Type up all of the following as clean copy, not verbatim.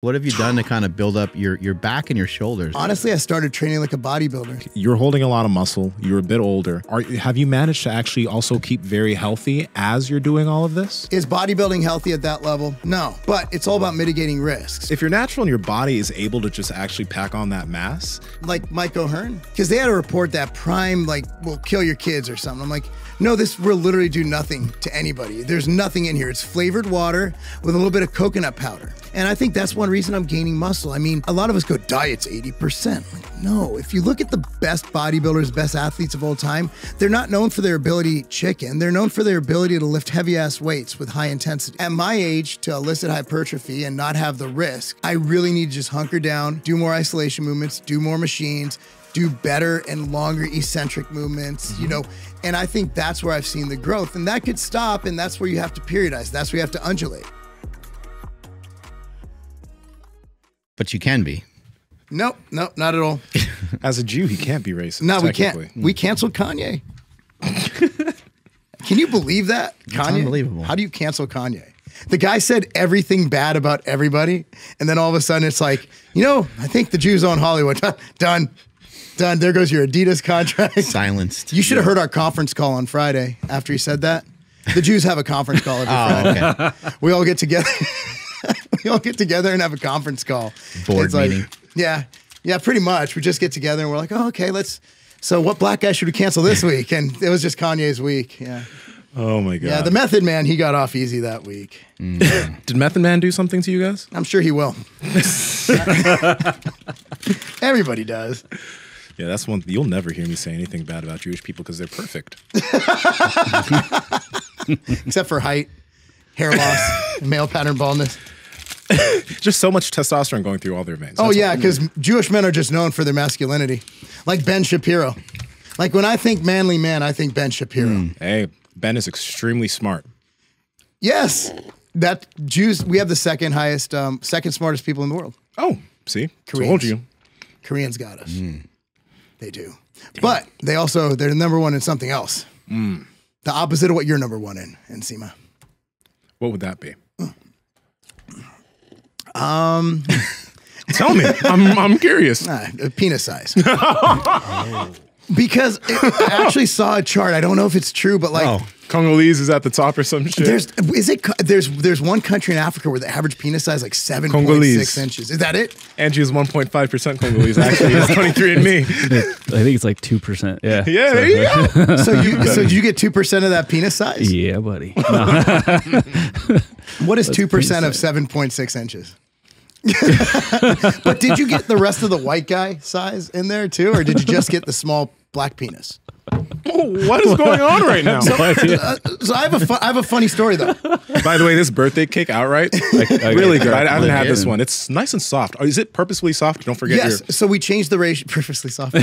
What have you done to kind of build up your back and your shoulders? Honestly, I started training like a bodybuilder. You're holding a lot of muscle. You're a bit older. Have you managed to actually also keep very healthy as you're doing all of this? Is bodybuilding healthy at that level? No, but it's all about mitigating risks. If you're natural and your body is able to just actually pack on that mass. Like Mike O'Hearn, because they had a report that Prime will kill your kids or something. I'm like, no, this will literally do nothing to anybody. There's nothing in here. It's flavored water with a little bit of coconut powder. And I think that's one reason I'm gaining muscle. I mean, a lot of us go, diet's 80%. Like, no, if you look at the best bodybuilders, best athletes of all time, they're not known for their ability to eat chicken. They're known for their ability to lift heavy ass weights with high intensity. At my age, to elicit hypertrophy and not have the risk, I really need to just hunker down, do more isolation movements, do more machines, do better and longer eccentric movements, you know, and I think that's where I've seen the growth, and that could stop, and that's where you have to periodize. That's where you have to undulate. But you can be. Nope, nope, not at all. As a Jew, he can't be racist. No, we can't. We canceled Kanye. Can you believe that? Kanye? It's unbelievable. How do you cancel Kanye? The guy said everything bad about everybody, and then all of a sudden it's like, you know, I think the Jews own Hollywood. Done. Done. There goes your Adidas contract. Silenced. You should have heard our conference call on Friday after he said that. The Jews have a conference call every Friday. Okay. We all get together. We all get together and have a conference call. Board meeting. Yeah, pretty much. We just get together and we're like, oh, okay, so what black guy should we cancel this week? And it was just Kanye's week. Yeah. Oh my God. Yeah, the Method Man, he got off easy that week. Did Method Man do something to you guys? I'm sure he will. Everybody does. Yeah, that's one. You'll never hear me say anything bad about Jewish people because they're perfect. Except for height, hair loss, male pattern baldness. Just so much testosterone going through all their veins. Oh, yeah, because Jewish men are just known for their masculinity. Like Ben Shapiro. Like when I think manly man, I think Ben Shapiro. Hey, Ben is extremely smart. Yes. Jews, we have the second smartest people in the world. Oh, see? Koreans. Told you. Koreans got us. They do. But they're number one in something else. The opposite of what you're number one in, Nsima. What would that be? Tell me. I'm curious. Penis size. Because I actually saw a chart. I don't know if it's true, but like Congolese is at the top or some shit. There's one country in Africa where the average penis size is like 7.6 inches. Is that it? Angie is 1.5% Congolese. Actually, it's 23andMe. I think it's like 2%. Yeah. Yeah, there you go. So did you get 2% of that penis size? Yeah, buddy. What is 2% of 7.6 inches? But did you get the rest of the white guy size in there too, or did you just get the small black penis? What is going on right now? So I have a funny story though. By the way, this birthday cake outright, really good. I haven't had this one. It's nice and soft. Oh, is it purposefully soft? Don't forget. Yes. So we changed the ratio. Purposely soft. we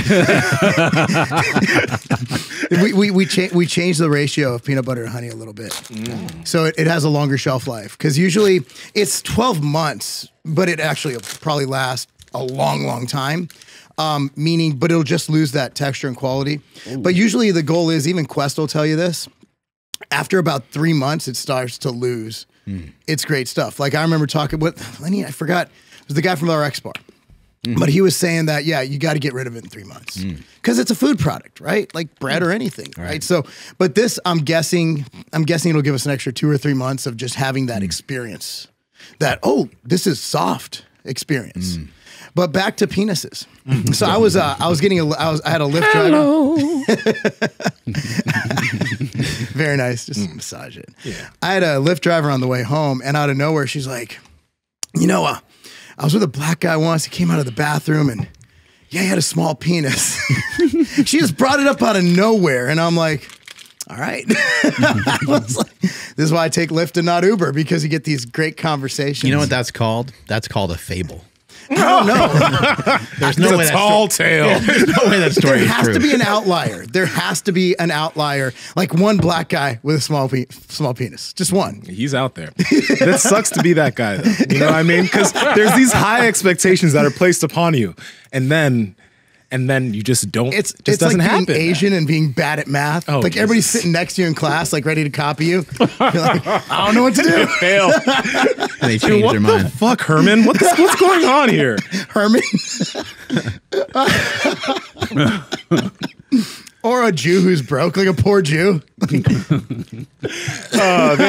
changed the ratio of peanut butter and honey a little bit, so it has a longer shelf life. Because usually it's 12 months, but it actually will probably last a long time. But it'll just lose that texture and quality. Ooh. But usually the goal is, even Quest will tell you this, after about 3 months, it starts to lose. It's great stuff. Like I remember talking with Lenny, I forgot, it was the guy from our X Bar. But he was saying that, yeah, you got to get rid of it in 3 months. Because it's a food product, right? Like bread or anything, right? So, but this, I'm guessing it'll give us an extra 2 or 3 months of just having that experience. That, oh, this is soft experience. But back to penises. So I had a Lyft driver. Very nice. Just massage it. Yeah. I had a Lyft driver on the way home, and out of nowhere, she's like, you know, I was with a black guy once. He came out of the bathroom, and yeah, he had a small penis. She just brought it up out of nowhere, and I'm like, all right. I was like, this is why I take Lyft and not Uber, because you get these great conversations. You know what that's called? That's called a fable. I don't know. There's no way tall tale. Yeah, there's no way that story There has to be an outlier. There has to be an outlier. Like one black guy with a small penis. Just one. He's out there. That sucks to be that guy, though. You know what I mean? Because there's these high expectations that are placed upon you. And then and then you just don't. It's doesn't like happen. being Asian and being bad at math. Oh, like everybody's Jesus. sitting next to you in class, like ready to copy you. You're like, I don't know what to do. Fail. And they change What their the mind. fuck, Herman? What's going on here? Herman. Or a Jew who's broke, like a poor Jew. They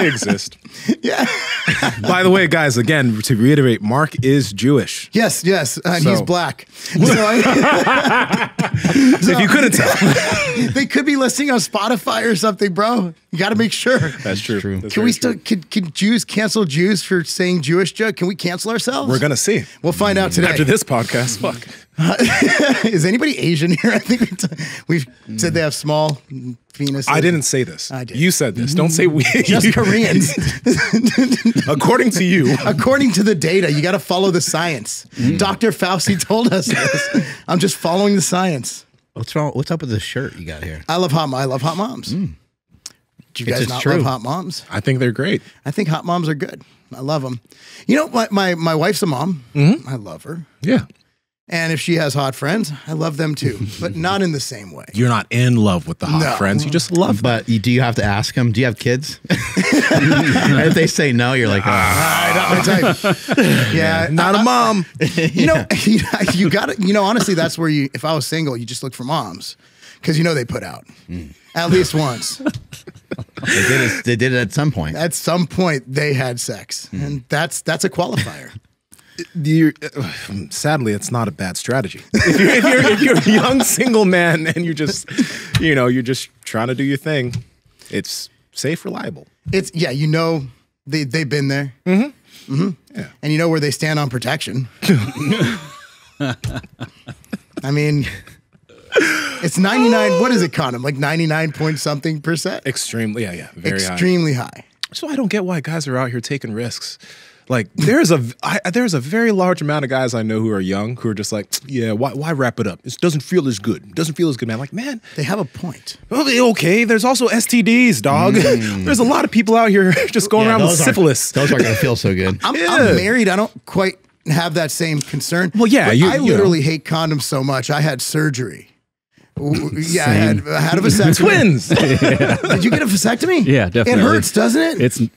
exist. Yeah. By the way, guys, again, to reiterate, Mark is Jewish. Yes, and So- he's black. So If you couldn't tell. they could be listening on Spotify or something, bro. You got to make sure. That's true. True. That's Can very we still true. can Jews cancel Jews for saying Jewish joke? Can we cancel ourselves? We're gonna see. We'll find out today. After this podcast, fuck. Is anybody Asian here? I think we've said they have small penises. I didn't say this. I did. You said this. Don't say we. Just Koreans. According to you. According to the data, you got to follow the science. Dr. Fauci told us this. I'm just following the science. What's wrong? What's up with this shirt you got here? I love hot moms. Do you guys It's not true. love hot moms? I think they're great. I think hot moms are good. I love them. You know, my wife's a mom. I love her. Yeah. And if she has hot friends, I love them too, but not in the same way. You're not in love with the hot No. friends. You just love them. But do you have to ask them? Do you have kids? If they say no, you're like, Not my type. Yeah, Not a mom. You know, you got to. You know, honestly, that's where you. If I was single, you just look for moms, because you know they put out at least once. they did it at some point. At some point, they had sex, and that's a qualifier. Sadly, it's not a bad strategy. If you're a young single man and you're just trying to do your thing, it's safe, reliable. It's you know, they've been there, Yeah. and you know where they stand on protection. I mean, it's 99. What is it, condom? Like 99 point something %. Extremely, yeah, very high. Extremely high. So I don't get why guys are out here taking risks. Like there's a very large amount of guys I know who are young who are just like, yeah, why wrap it up? It doesn't feel as good. It doesn't feel as good, man. I'm like, man, They have a point. okay. There's also STDs, dog. There's a lot of people out here just going around with syphilis. Those aren't going to feel so good. I'm Yeah. married. I don't quite have that same concern. Well, yeah, but you I know. literally hate condoms so much. I had surgery. Yeah, I had a vasectomy. Twins. Did you get a vasectomy? Yeah, definitely. It hurts, doesn't it?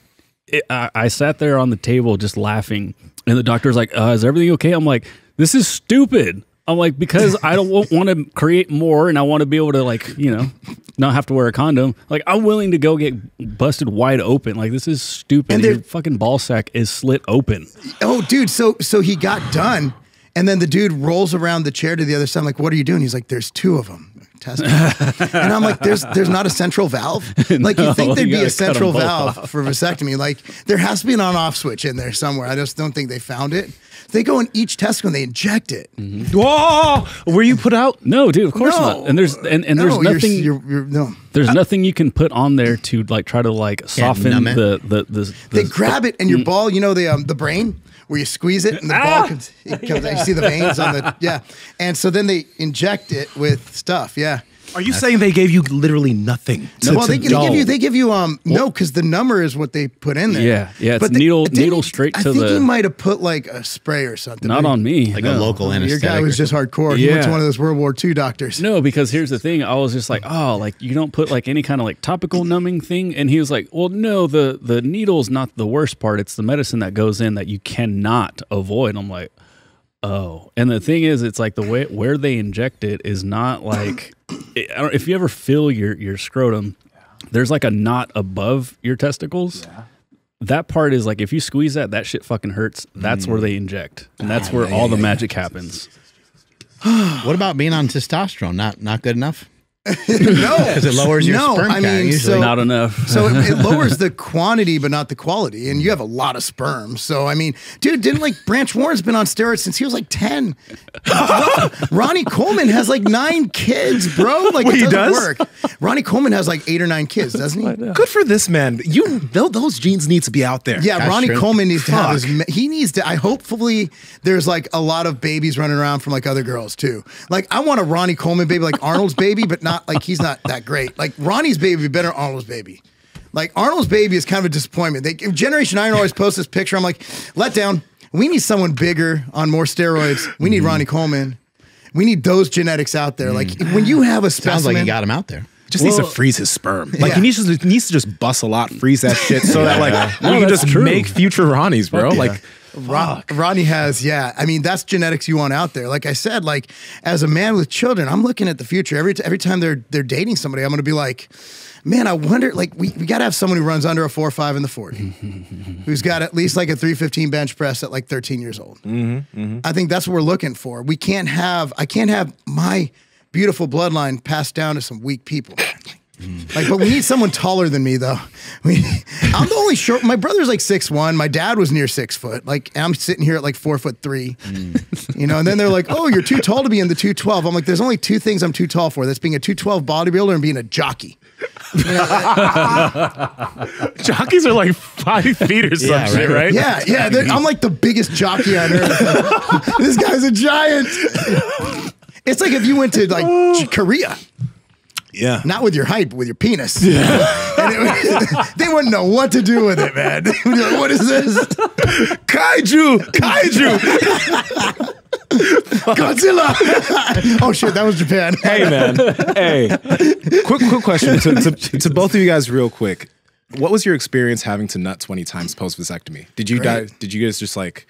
I sat there on the table just laughing, and the doctor's like, "Is everything okay?" I'm like, "This is stupid." I'm like, because I don't want to create more, and I want to be able to not have to wear a condom. Like, I'm willing to go get busted wide open. Like, this is stupid. And Your they're- fucking ball sack is slit open. Oh, dude. So he got done, and then the dude rolls around the chair to the other side. I'm like, what are you doing? He's like, there's two of them. Testicles. And I'm like, there's not a central valve. Like, you think there'd you be a gotta cut central them both valve off. for vasectomy. Like, there has to be an on-off switch in there somewhere. I just don't think they found it. They go in each testicle and they inject it. Whoa! Were you put out? No, dude, of course No. not. And there's there's No, nothing. you're no. There's nothing you can put on there to try to soften numb it? the They grab it and your ball, you know, the brain where you squeeze it and the ball comes out. You see the veins on the, And so then they inject it with stuff. Yeah. Are you saying they gave you literally nothing? Well, they give you no, because the number is what they put in there. Yeah, it's But needle straight I to think the. he might have put like a spray or something. Not on me. Like no. a local Your anesthetic. guy was just hardcore. He went to Yeah. one of those World War II doctors. No, because here's the thing. I was just like, oh, like you don't put like any kind of like topical numbing thing. And he was like, well, no, the needle's not the worst part. It's the medicine that goes in that you cannot avoid. I'm like, oh. And the thing is, it's like the way where they inject it is not like, if you ever feel your scrotum, there's like a knot above your testicles. Yeah. That part is like, if you squeeze that shit fucking hurts. That's where they inject. And that's where all the magic happens. What about being on testosterone? Not good enough? No, Because it lowers your No, sperm I count mean, usually. so- Not enough. So it lowers the quantity, but not the quality. And you have a lot of sperm. So, I mean, dude, didn't like Branch Warren's been on steroids since he was like 10. Ronnie Coleman has like 9 kids, bro. Like, Wait, it he doesn't does? work. Ronnie Coleman has like 8 or 9 kids, doesn't he? Good for this man. Those genes need to be out there. Yeah, That's Ronnie true. Coleman needs to have Fuck. he needs to, hopefully there's like a lot of babies running around from like other girls too. Like, I want a Ronnie Coleman baby, like Arnold's baby, but not like, he's not that great. Like, Ronnie's baby would be better than Arnold's baby. Like, Arnold's baby is kind of a disappointment. Generation Iron always posts this picture. I'm like, let down. We need someone bigger on more steroids. We need Ronnie Coleman. We need those genetics out there. Like when you have a specimen, Sounds like you got him out there. Just needs to freeze his sperm. Like he needs to just bust a lot, freeze that shit, so that like we can just make future Ronnies, bro. Like Ronnie has, I mean, that's genetics you want out there. Like I said, like as a man with children, I'm looking at the future. Every time they're dating somebody, I'm going to be like, man, I wonder, like we got to have someone who runs under a 4.5 in the 40, who's got at least like a 315 bench press at like 13 years old. I think that's what we're looking for. I can't have my beautiful bloodline passed down to some weak people. Like, but we need someone taller than me, though. I'm the only short. My brother's like 6'1". My dad was near 6 foot. Like, I'm sitting here at like 4'3". You know, and then they're like, "Oh, you're too tall to be in the 212." I'm like, "There's only two things I'm too tall for. That's being a 212 bodybuilder and being a jockey." You know, jockeys are like 5 feet or some shit, right? Yeah. I'm like the biggest jockey on earth. This guy's a giant. It's like if you went to like Korea. Yeah. Not with your height, but with your penis. Yeah. And they wouldn't know what to do with it, man. They'd be like, what is this? Kaiju! Godzilla! Oh shit, that was Japan. Hey man. Hey. Quick question to both of you guys real quick. What was your experience having to nut 20 times post vasectomy? Did you guys just like?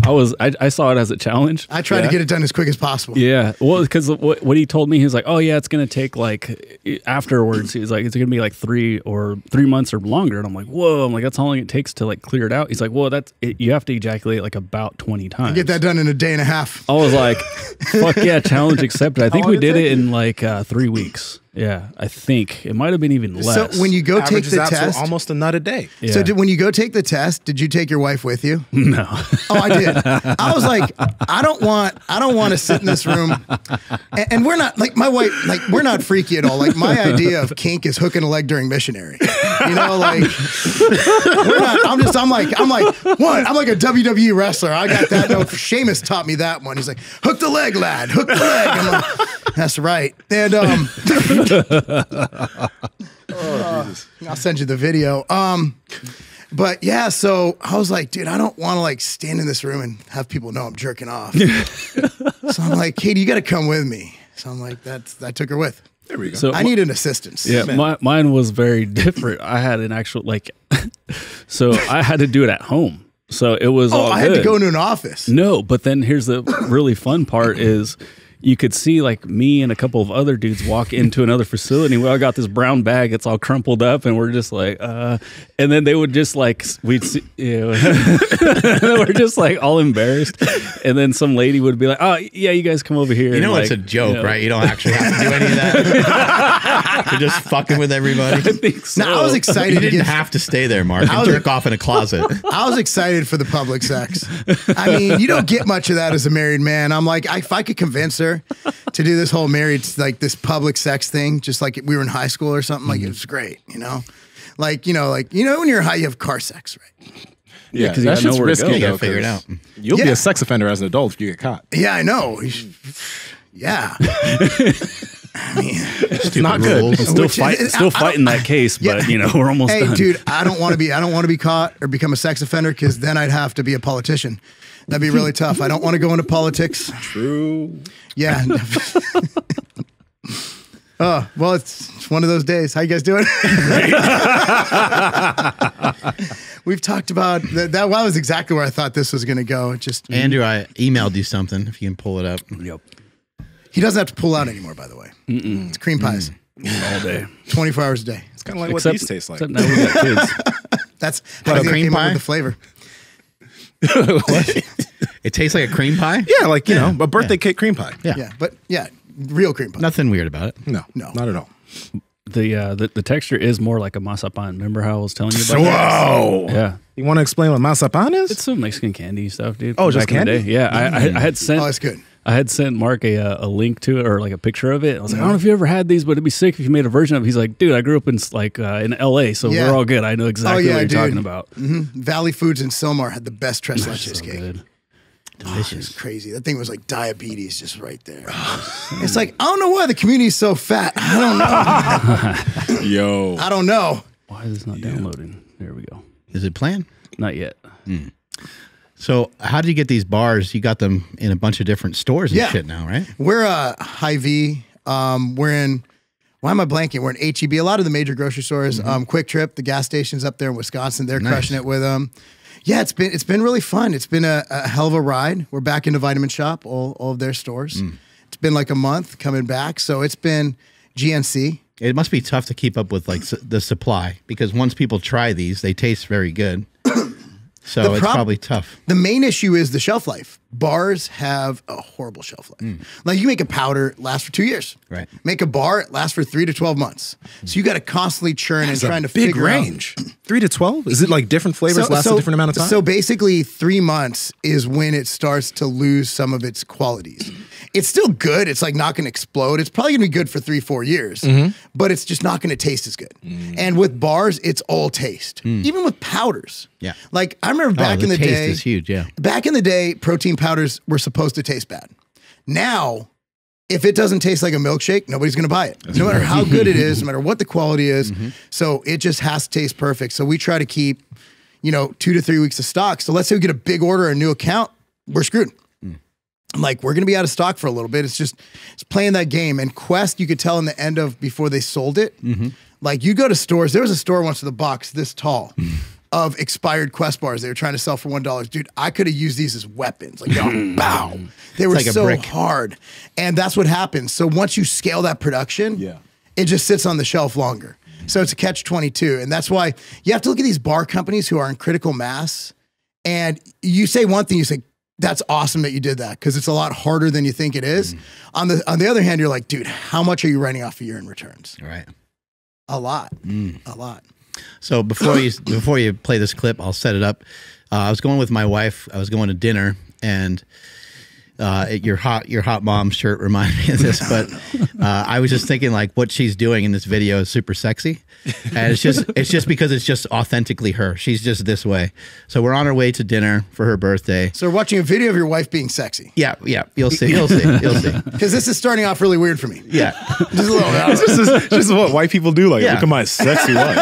Was it? I saw it as a challenge. I tried to get it done as quick as possible. Yeah, well, because what he told me, he was like, "Oh yeah, it's gonna take like afterwards." He's like, "It's gonna be like 3 months or longer." And I'm like, "Whoa!" I'm like, "That's how long it takes to like clear it out." He's like, "Well, you have to ejaculate like about 20 times." Get that done in a day and a half. I was like, "Fuck yeah, challenge accepted." I think we did it in like 3 weeks. Yeah, I think it might have been even less. So when you go take the test, almost a nut a day. Yeah. So when you go take the test, did you take your wife with you? No. Oh, I did. I was like, I don't want to sit in this room, and we're not like my wife. Like we're not freaky at all. Like my idea of kink is hooking a leg during missionary. You know, like we're not. I'm like what? I'm like a WWE wrestler. I got that. No, Sheamus taught me that one. He's like, hook the leg, lad. Hook the leg. I'm like, that's right. And I'll send you the video. But yeah, so I was like, dude, I don't want to like stand in this room and have people know I'm jerking off. So I'm like, Katie, you got to come with me. So I'm like, I took her with. There we go. So I need an assistance. Yeah, mine was very different. I had an actual like, so I had to do it at home. So it was all I good. had to go into an office. No, but then here's the really fun part is you could see like me and a couple of other dudes walk into another facility. We all got this brown bag. It's all crumpled up, and we're just like, and then they would just like, we'd see, we're just like all embarrassed. And then some lady would be like, "Oh yeah, you guys come over here." You know, and it's a joke, right? You don't actually have to do any of that. You're just fucking with everybody. I think so. Now I was excited. You didn't have to stay there, Mark. And jerk off in a closet. I was excited for the public sex. I mean, you don't get much of that as a married man. I'm like, if I could convince her to do this whole married, like this public sex thing, just like we were in high school or something, like it was great, you know? Like when you're high, you have car sex, right? Yeah, because that shit's risky. You gotta figure it out. You'll be a sex offender as an adult if you get caught. Yeah, I know. Yeah. I mean, it's not good. Still fighting that case, but we're almost done. Hey, dude, I don't want to be caught or become a sex offender because then I'd have to be a politician. That'd be really tough. I don't want to go into politics. True. Yeah. Oh, well, it's one of those days. How you guys doing? We've talked about that was exactly where I thought this was going to go. It just Andrew, I emailed you something. If you can pull it up. Yep. He doesn't have to pull out anymore, by the way. It's cream pies. All day. 24 hours a day. It's kind of like what these taste like. Except now we got kids. That's how I think cream came up pie? with the flavor. It tastes like a cream pie? Yeah, like, a birthday cake cream pie. Yeah, but real cream pie. Nothing weird about it. No, not at all. The texture is more like a masapan. Remember how I was telling you about Whoa! that? Yeah. You want to explain what masapan is? It's some Mexican candy stuff, dude. Oh, just Back in the candy? day. Yeah, I had sent. Oh, that's good. I had sent Mark a link to it or like a picture of it. I was like, I don't know if you ever had these, but it'd be sick if you made a version of it. He's like, dude, I grew up in in LA, so we're all good. I know exactly what you're talking about. Valley Foods in Sylmar had the best tres leches cake. Good. Delicious. Crazy. That thing was like diabetes just right there. It's like, I don't know why the community's so fat. I don't know. Yo. I don't know. Why is this not downloading? There we go. Is it playing? Not yet. So how did you get these bars? You got them in a bunch of different stores and Yeah. shit now, right? We're Hy-Vee. We're in. Why am I blanking? We're in HEB. A lot of the major grocery stores. Quick Trip, the gas stations up there in Wisconsin. They're crushing it with them. Yeah, it's been really fun. It's been a hell of a ride. We're back into Vitamin Shop, all of their stores. It's been like a month coming back, so it's been GNC. It must be tough to keep up with like the supply because once people try these, they taste very good. So it's probably tough. The main issue is the shelf life. Bars have a horrible shelf life. Like you make a powder, it lasts for 2 years. Right. Make a bar, it lasts for 3 to 12 months. So you got to constantly churn and trying to big figure range. 3 to 12? Is it like different flavors last a different amount of time? So basically 3 months is when it starts to lose some of its qualities. It's still good. It's like not going to explode. It's probably going to be good for 3-4 years, but it's just not going to taste as good. And with bars, it's all taste. Even with powders. Yeah. Like I remember back in the taste day. is huge, yeah. Back in the day, protein powders were supposed to taste bad. Now, if it doesn't taste like a milkshake, nobody's going to buy it. No matter how good it is, no matter what the quality is. So it just has to taste perfect. So we try to keep, 2 to 3 weeks of stock. So let's say we get a big order or a new account, we're screwed. I'm like, we're going to be out of stock for a little bit. It's playing that game. And Quest, you could tell in the end of before they sold it, like you go to stores. There was a store once with a box this tall of expired Quest bars they were trying to sell for $1. Dude, I could have used these as weapons. Like, bow. They were like a so brick. hard. And that's what happens. So once you scale that production, it just sits on the shelf longer. So it's a catch-22. And that's why you have to look at these bar companies who are in critical mass. And you say one thing, you say, that's awesome that you did that because it's a lot harder than you think it is. On the other hand, you're like, dude, how much are you writing off a year in returns? Right. A lot. A lot. So before you play this clip, I'll set it up. I was going with my wife. I was going to dinner, and your hot mom shirt reminded me of this. But I was just thinking, like, what she's doing in this video is super sexy, and it's just because it's just authentically her. She's just this way. So we're on our way to dinner for her birthday. So we're watching a video of your wife being sexy. Yeah, you'll see. You'll see. Because this is starting off really weird for me. Yeah. Just a little. This is what white people do. Like, Yeah. look at my sexy wife.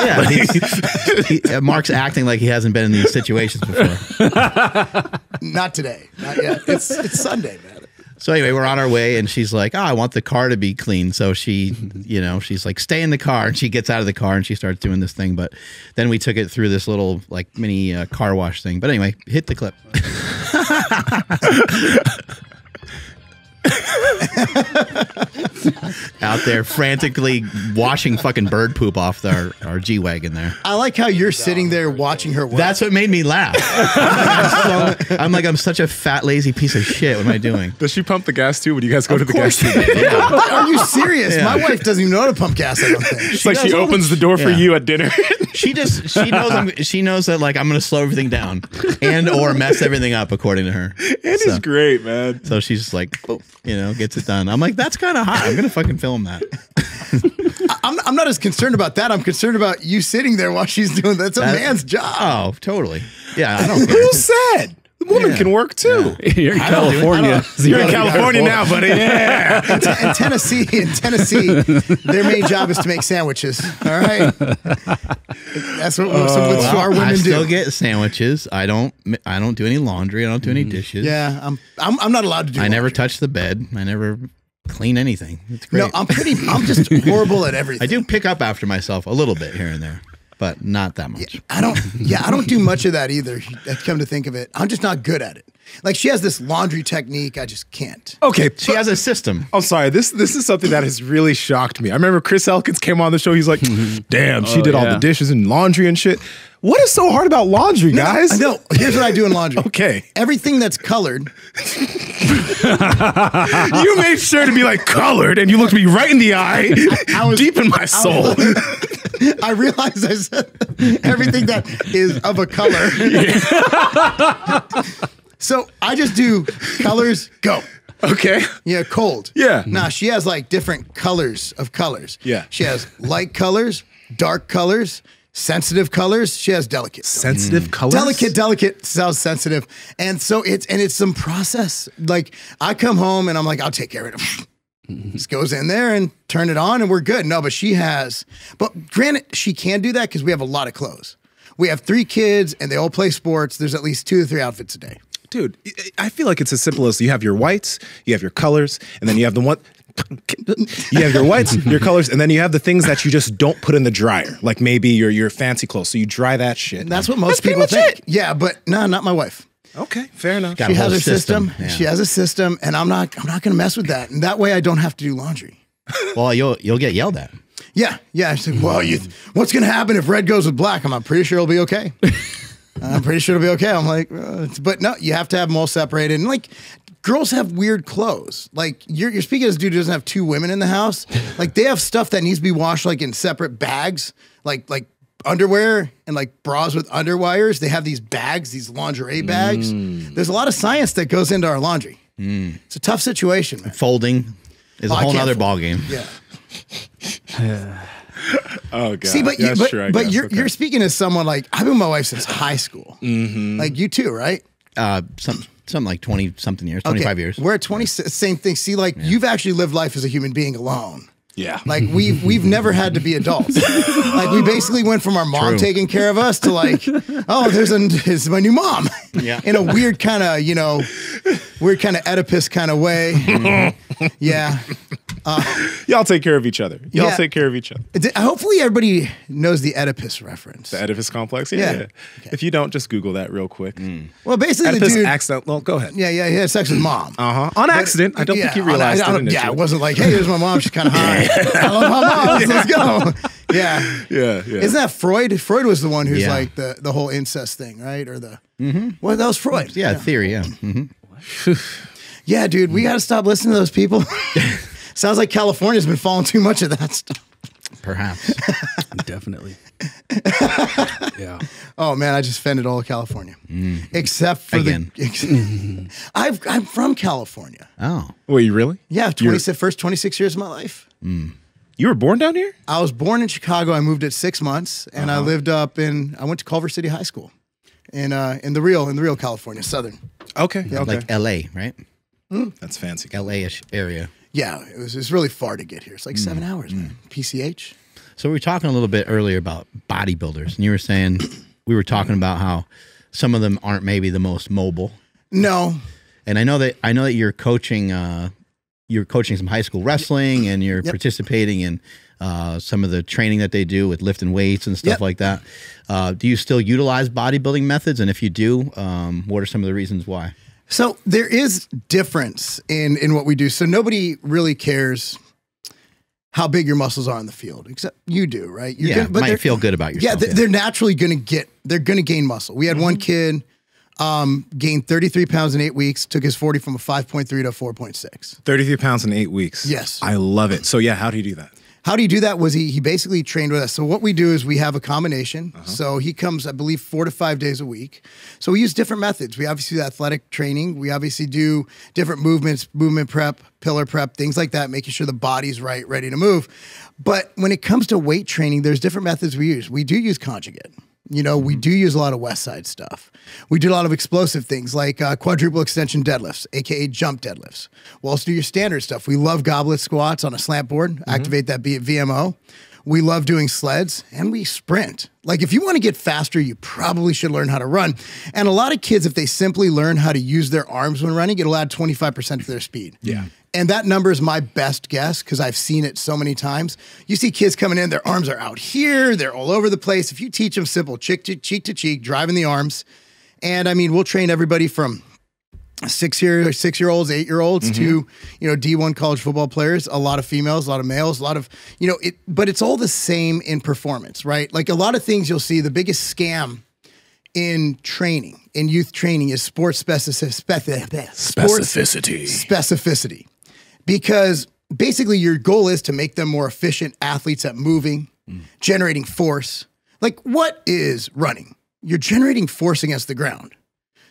Yeah, Mark's acting like he hasn't been in these situations before. Not today. Not yet. It's Sunday, man. So anyway, we're on our way, and she's like, "Oh, I want the car to be clean." So she, she's like, "Stay in the car," and she gets out of the car and she starts doing this thing. But then we took it through this little like mini car wash thing. But anyway, hit the clip. Out there frantically washing fucking bird poop off our G-Wagon there. I like how you're sitting there watching her work. That's what made me laugh. I'm such a fat, lazy piece of shit. What am I doing? Does she pump the gas too when you guys go to the gas station? Are you serious? Yeah. My wife doesn't even know how to pump gas, I don't think. It's like she opens the door for Yeah. you at dinner. She knows that like I'm gonna slow everything down and or mess everything up according to her. It's great, man. So she's just like, boop, gets it done. I'm like, that's kind of hot. I'm gonna fucking film that. I'm not as concerned about that. I'm concerned about you sitting there while she's doing that. That's a man's job. Oh, totally. Yeah, I don't care. Who said? The woman can work too. You're in California. You're in California now, buddy. Yeah. In Tennessee, their main job is to make sandwiches. All right, that's what our women I do. still get sandwiches. I don't do any laundry. I don't do any dishes. Yeah, I'm not allowed to do. I never laundry. touch the bed. I never clean anything. It's great. No, I'm just horrible at everything. I do pick up after myself a little bit here and there, but not that much. I don't do much of that either. Come to think of it, I'm just not good at it. Like she has this laundry technique, I just can't. Okay, She has a system. I'm sorry. This is something that has really shocked me. I remember Chris Elkins came on the show. He's like, "Damn, she did all the dishes and laundry and shit." What is so hard about laundry, guys? No, here's what I do in laundry. Okay. Everything that's colored. You made sure to be like colored, and you looked me right in the eye, deep in my soul. I realized I said everything that is of a color. So I just do colors, go. Okay. Yeah, cold. Yeah. Nah, she has like different colors of colors. Yeah. She has light colors, dark colors, sensitive colors. She has delicate. Sensitive colors. Delicate sounds sensitive. And so it's some process. Like I come home and I'm like, I'll take care of it. Just goes in there and turn it on and we're good. No, but she has, but granted, she can do that because we have a lot of clothes. we have 3 kids and they all play sports. There's at least 2 to 3 outfits a day. Dude, I feel like it's as simple as you have your whites, you have your colors, and then you have the one. You have your whites, your colors, and then you have the things that you just don't put in the dryer, like maybe your fancy clothes. So you dry that shit. And that's what most people think. Yeah, but no, not my wife. Okay, fair enough. Got She a has whole her system. Yeah. She has a system, and I'm not going to mess with that. And that way, I don't have to do laundry. Well, you'll get yelled at. Yeah. She's like, well, what's going to happen if red goes with black? I'm pretty sure it'll be okay. I'm pretty sure it'll be okay. I'm like, but no, you have to have them all separated. And like, girls have weird clothes. Like you're speaking as a dude who doesn't have 2 women in the house. Like they have stuff that needs to be washed like in separate bags, like underwear and like bras with underwires. They have these bags, these lingerie bags. There's a lot of science that goes into our laundry. It's a tough situation, man. Folding is a I whole can't other fold. ball game. Yeah. Oh god. See, but Yeah, sure, I guess. Okay. you're speaking as someone like I've been with my wife since high school. Like you too, right? Something like 20 something years, 25 years. We're at 20. Same thing. See, like you've actually lived life as a human being alone. Yeah. Like we've never had to be adults. Like we basically went from our mom True. taking care of us to like, oh, there's my new mom. Yeah. In a weird kind of, weird kind of Oedipus kind of way. Yeah. Y'all take care of each other. Y'all Yeah. take care of each other. Hopefully everybody knows the Oedipus reference. The Oedipus complex. Yeah. Yeah. Okay. If you don't, just Google that real quick. Well, basically Oedipus the dude. accident. Well, go ahead. Yeah, he had sex with mom. On accident. I don't think you realized it initially. Yeah, it wasn't like, hey, here's my mom. She's kind of high. I love my mom. Let's go. Yeah. Yeah. Isn't that Freud? Freud was the one who's Yeah. like the whole incest thing, right? Or the well, that was Freud. Yeah, theory. Yeah. Yeah, dude, we got to stop listening to those people. Sounds like California's been following too much of that stuff. Perhaps. Definitely. Yeah. Oh man, I just offended all of California, except for Again. I'm from California. Oh. Wait, you really? Yeah, first 26 years of my life. You were born down here? I was born in Chicago. I moved at 6 months, and I lived I went to Culver City High School, in the real California, Southern. Okay. Okay. Like LA, right? That's fancy. LA-ish area. Yeah, it's really far to get here. It's like 7 hours, man. PCH. So we were talking a little bit earlier about bodybuilders, and you were saying we were talking about how some of them aren't maybe the most mobile. No. And I know that you're coaching some high school wrestling, and you're participating in some of the training that they do with lifting weights and stuff like that. Do you still utilize bodybuilding methods? And if you do, what are some of the reasons why? So there is difference in what we do. So nobody really cares how big your muscles are on the field, except you do, right? But might feel good about yourself. Yeah, they're naturally going to gain muscle. We had one kid gained 33 pounds in 8 weeks, took his 40 from a 5.3 to a 4.6. 33 pounds in 8 weeks. Yes. I love it. So yeah, how do you do that? How do you do that? Was he basically trained with us. So what we do is we have a combination. So he comes, I believe, 4 to 5 days a week. So we use different methods. We obviously do athletic training. We obviously do different movements, movement prep, pillar prep, things like that, making sure the body's right, ready to move. But when it comes to weight training, there's different methods we use. We do use conjugate. We do use a lot of West Side stuff. We do a lot of explosive things like quadruple extension deadlifts, AKA jump deadlifts. We'll also do your standard stuff. We love goblet squats on a slant board, activate that VMO. We love doing sleds, and we sprint. Like if you want to get faster, you probably should learn how to run. And a lot of kids, if they simply learn how to use their arms when running, it'll add 25% to their speed. Yeah. And that number is my best guess because I've seen it so many times. You see kids coming in, their arms are out here, they're all over the place. If you teach them simple cheek to cheek, driving the arms, and I mean, we'll train everybody from 6-year-olds, 8-year-olds to, D1 college football players, a lot of females, a lot of males, a lot of, but it's all the same in performance, right? Like a lot of things you'll see, the biggest scam in training, in youth training is sports specificity. Because basically your goal is to make them more efficient athletes at moving, generating force. Like what is running? You're generating force against the ground.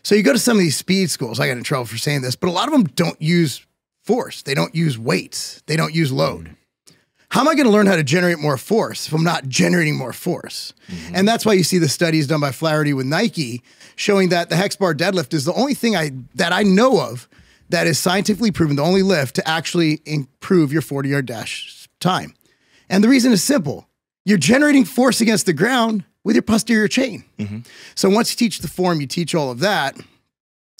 So you go to some of these speed schools, I got in trouble for saying this, but a lot of them don't use force. They don't use weights. They don't use load. How am I going to learn how to generate more force if I'm not generating more force? And that's why you see the studies done by Flaherty with Nike showing that the hex bar deadlift is the only thing that I know of that is scientifically proven, the only lift to actually improve your 40-yard dash time. And the reason is simple. You're generating force against the ground, with your posterior chain. So once you teach the form, you teach all of that,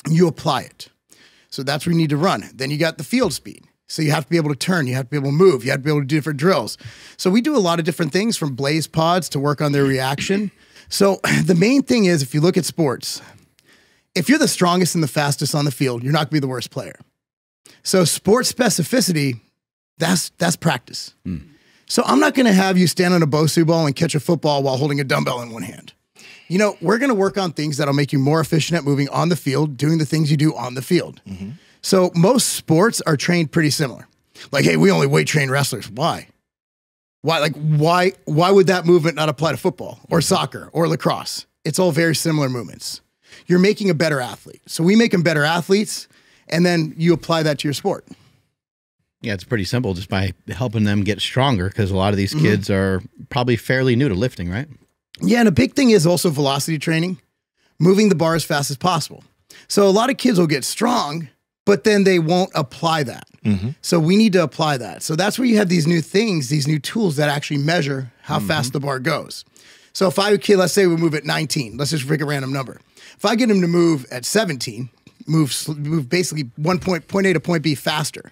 you apply it. So that's where you need to run. Then you got the field speed. So you have to be able to turn, you have to be able to move, you have to be able to do different drills. So we do a lot of different things from blaze pods to work on their reaction. So the main thing is, if you look at sports, if you're the strongest and the fastest on the field, you're not gonna be the worst player. So sport specificity, that's practice. So I'm not gonna have you stand on a Bosu ball and catch a football while holding a dumbbell in one hand. You know, we're gonna work on things that'll make you more efficient at moving on the field, doing the things you do on the field. So most sports are trained pretty similar. Like, hey, we only weight train wrestlers. Why? Why would that movement not apply to football or soccer or lacrosse? It's all very similar movements. You're making a better athlete. So we make them better athletes, and then you apply that to your sport. Yeah, it's pretty simple, just by helping them get stronger, because a lot of these kids are probably fairly new to lifting, right? Yeah, and a big thing is also velocity training, moving the bar as fast as possible. So a lot of kids will get strong, but then they won't apply that. So we need to apply that. So that's where you have these new things, these new tools that actually measure how fast the bar goes. So if I, let's say we move at 19, let's just pick a random number. If I get him to move at 17, move basically point A to point B faster,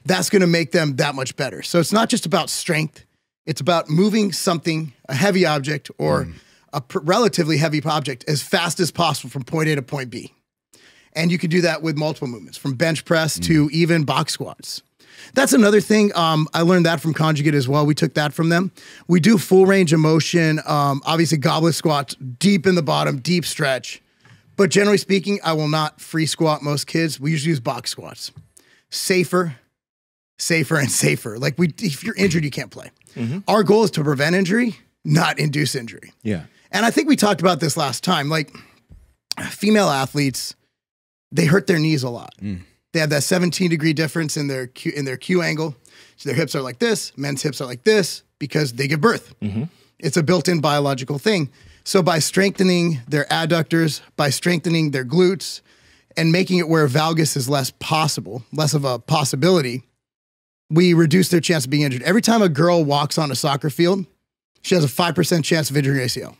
that's gonna make them that much better. So it's not just about strength, it's about moving something, a heavy object or a relatively heavy object, as fast as possible from point A to point B. And you could do that with multiple movements, from bench press to even box squats. That's another thing. I learned that from Conjugate as well. We took that from them. We do full range of motion, obviously goblet squats, deep in the bottom, deep stretch. But generally speaking, I will not free squat most kids. We usually use box squats. Safer, and safer. Like, if you're injured, you can't play. Our goal is to prevent injury, not induce injury. Yeah. And I think we talked about this last time. Like, female athletes, they hurt their knees a lot. They have that 17-degree difference in their Q angle. So their hips are like this, men's hips are like this, because they give birth. It's a built-in biological thing. So by strengthening their adductors, by strengthening their glutes, and making it where valgus is less of a possibility, we reduce their chance of being injured. Every time a girl walks on a soccer field, she has a 5% chance of injuring ACL.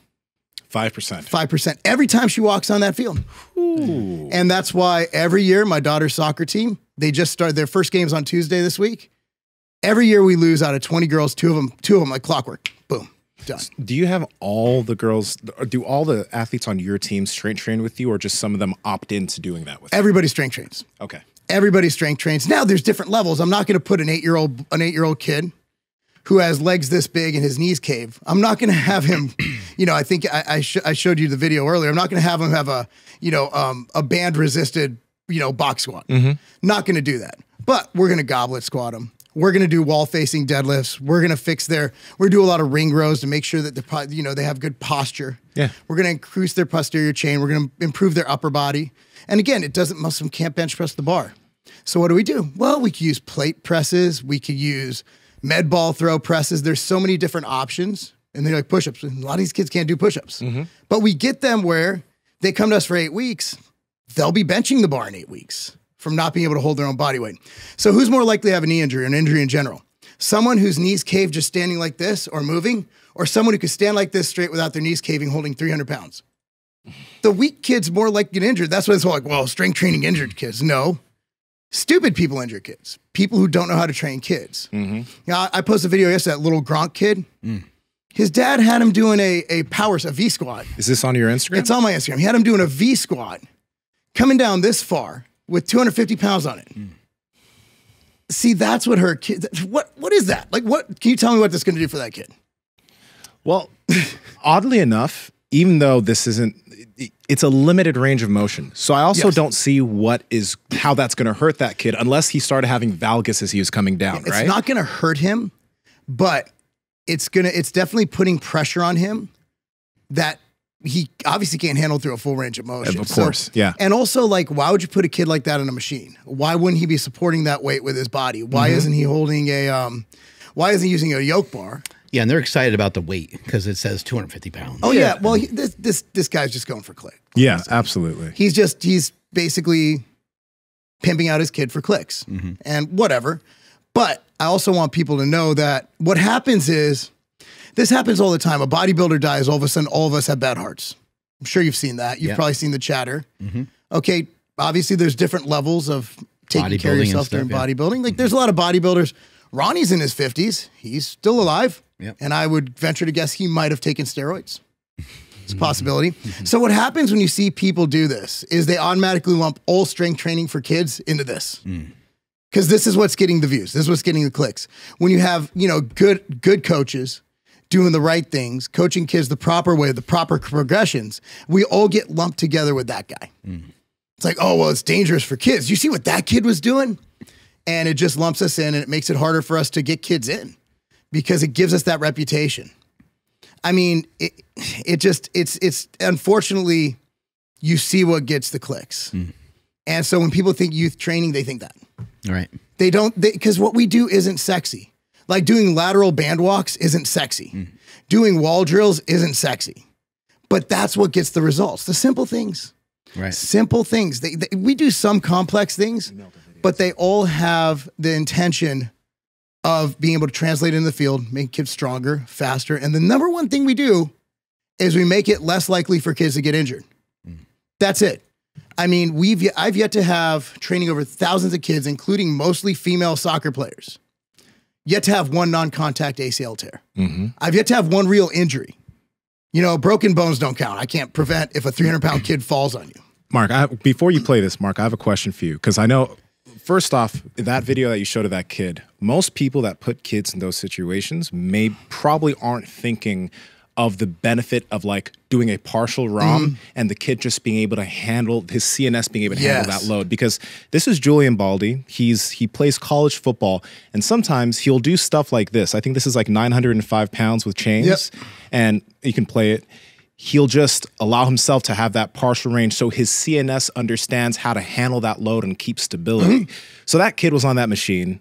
5%. 5% every time she walks on that field. Ooh. And that's why every year my daughter's soccer team, they just started their first games on Tuesday this week. Every year we lose out of 20 girls, two of them like clockwork. Boom, done. Do you have all the girls, or do all the athletes on your team strength train with you, or just some of them opt into doing that with you? Everybody strength trains. Okay. Everybody strength trains. Now there's different levels. I'm not going to put an 8-year-old kid who has legs this big and his knees cave. I'm not going to have him, I think I showed you the video earlier. I'm not going to have him have a band resisted, box squat. Not going to do that. But we're going to goblet squat them. We're going to do wall facing deadlifts. We're going to do a lot of ring rows to make sure that they have good posture. Yeah. We're going to increase their posterior chain. We're going to improve their upper body. And again, most of them can't bench press the bar. So what do? Well, we could use plate presses. We could use med ball throw presses. There's so many different options. And they're like push-ups. A lot of these kids can't do push-ups. But we get them where they come to us for 8 weeks. They'll be benching the bar in 8 weeks from not being able to hold their own body weight. So who's more likely to have a knee injury or an injury in general? Someone whose knees cave just standing like this or moving, or someone who could stand like this straight without their knees caving, holding 300 pounds? The weak kid's more likely to get injured. That's why it's all like, well, strength training injured kids. No. Stupid people injure kids. People who don't know how to train kids. I posted a video yesterday, that little Gronk kid. His dad had him doing a V squat. Is this on your Instagram? It's on my Instagram. He had him doing a V squat, coming down this far with 250 pounds on it. See, that's what hurt kids. What is that? Like, what? Can you tell me what this is going to do for that kid? Well, oddly enough, even though this isn't, it's a limited range of motion. So I also don't see how that's going to hurt that kid unless he started having valgus as he was coming down, right? It's not going to hurt him, but it's definitely putting pressure on him that he obviously can't handle through a full range of motion. Of course, yeah. And also, like, why would you put a kid like that in a machine? Why wouldn't he be supporting that weight with his body? Why isn't he holding why isn't he using a yoke bar? Yeah, and they're excited about the weight because it says 250 pounds. Oh yeah, well this guy's just going for click. Yeah, absolutely. He's basically pimping out his kid for clicks and whatever. But I also want people to know that what happens is this happens all the time. A bodybuilder dies, all of a sudden, all of us have bad hearts. I'm sure you've seen that. You've probably seen the chatter. Okay, obviously there's different levels of taking care of yourself during bodybuilding. Like there's a lot of bodybuilders. Ronnie's in his 50s. He's still alive. And I would venture to guess he might have taken steroids. It's a possibility. So what happens when you see people do this is they automatically lump all strength training for kids into this. Because this is what's getting the views. This is what's getting the clicks. When you have, you know, good coaches doing the right things, coaching kids the proper way, the proper progressions, we all get lumped together with that guy. It's like, oh, well, it's dangerous for kids. You see what that kid was doing? And it just lumps us in, and it makes it harder for us to get kids in because it gives us that reputation. I mean, it's unfortunately, you see what gets the clicks. And so when people think youth training, they think that. Right. They don't, because what we do isn't sexy. Like doing lateral band walks isn't sexy. Doing wall drills isn't sexy. But that's what gets the results. The simple things. Right. Simple things. We do some complex things, but they all have the intention of being able to translate in the field, make kids stronger, faster. And the number one thing we do is we make it less likely for kids to get injured. That's it. I mean, I've yet to have training over thousands of kids, including mostly female soccer players, yet to have one non-contact ACL tear. I've yet to have one real injury. You know, broken bones don't count. I can't prevent if a 300-pound kid falls on you. Mark, before you play this, Mark, I have a question for you. Because I know, first off, that video that you showed of that kid, most people that put kids in those situations probably aren't thinking of the benefit of like doing a partial ROM and the kid just being able to handle, his CNS being able to handle that load. Because this is Julian Baldi. He plays college football, and sometimes he'll do stuff like this. I think this is like 905 pounds with chains, and you can play it. He'll just allow himself to have that partial range so his CNS understands how to handle that load and keep stability. So that kid was on that machine.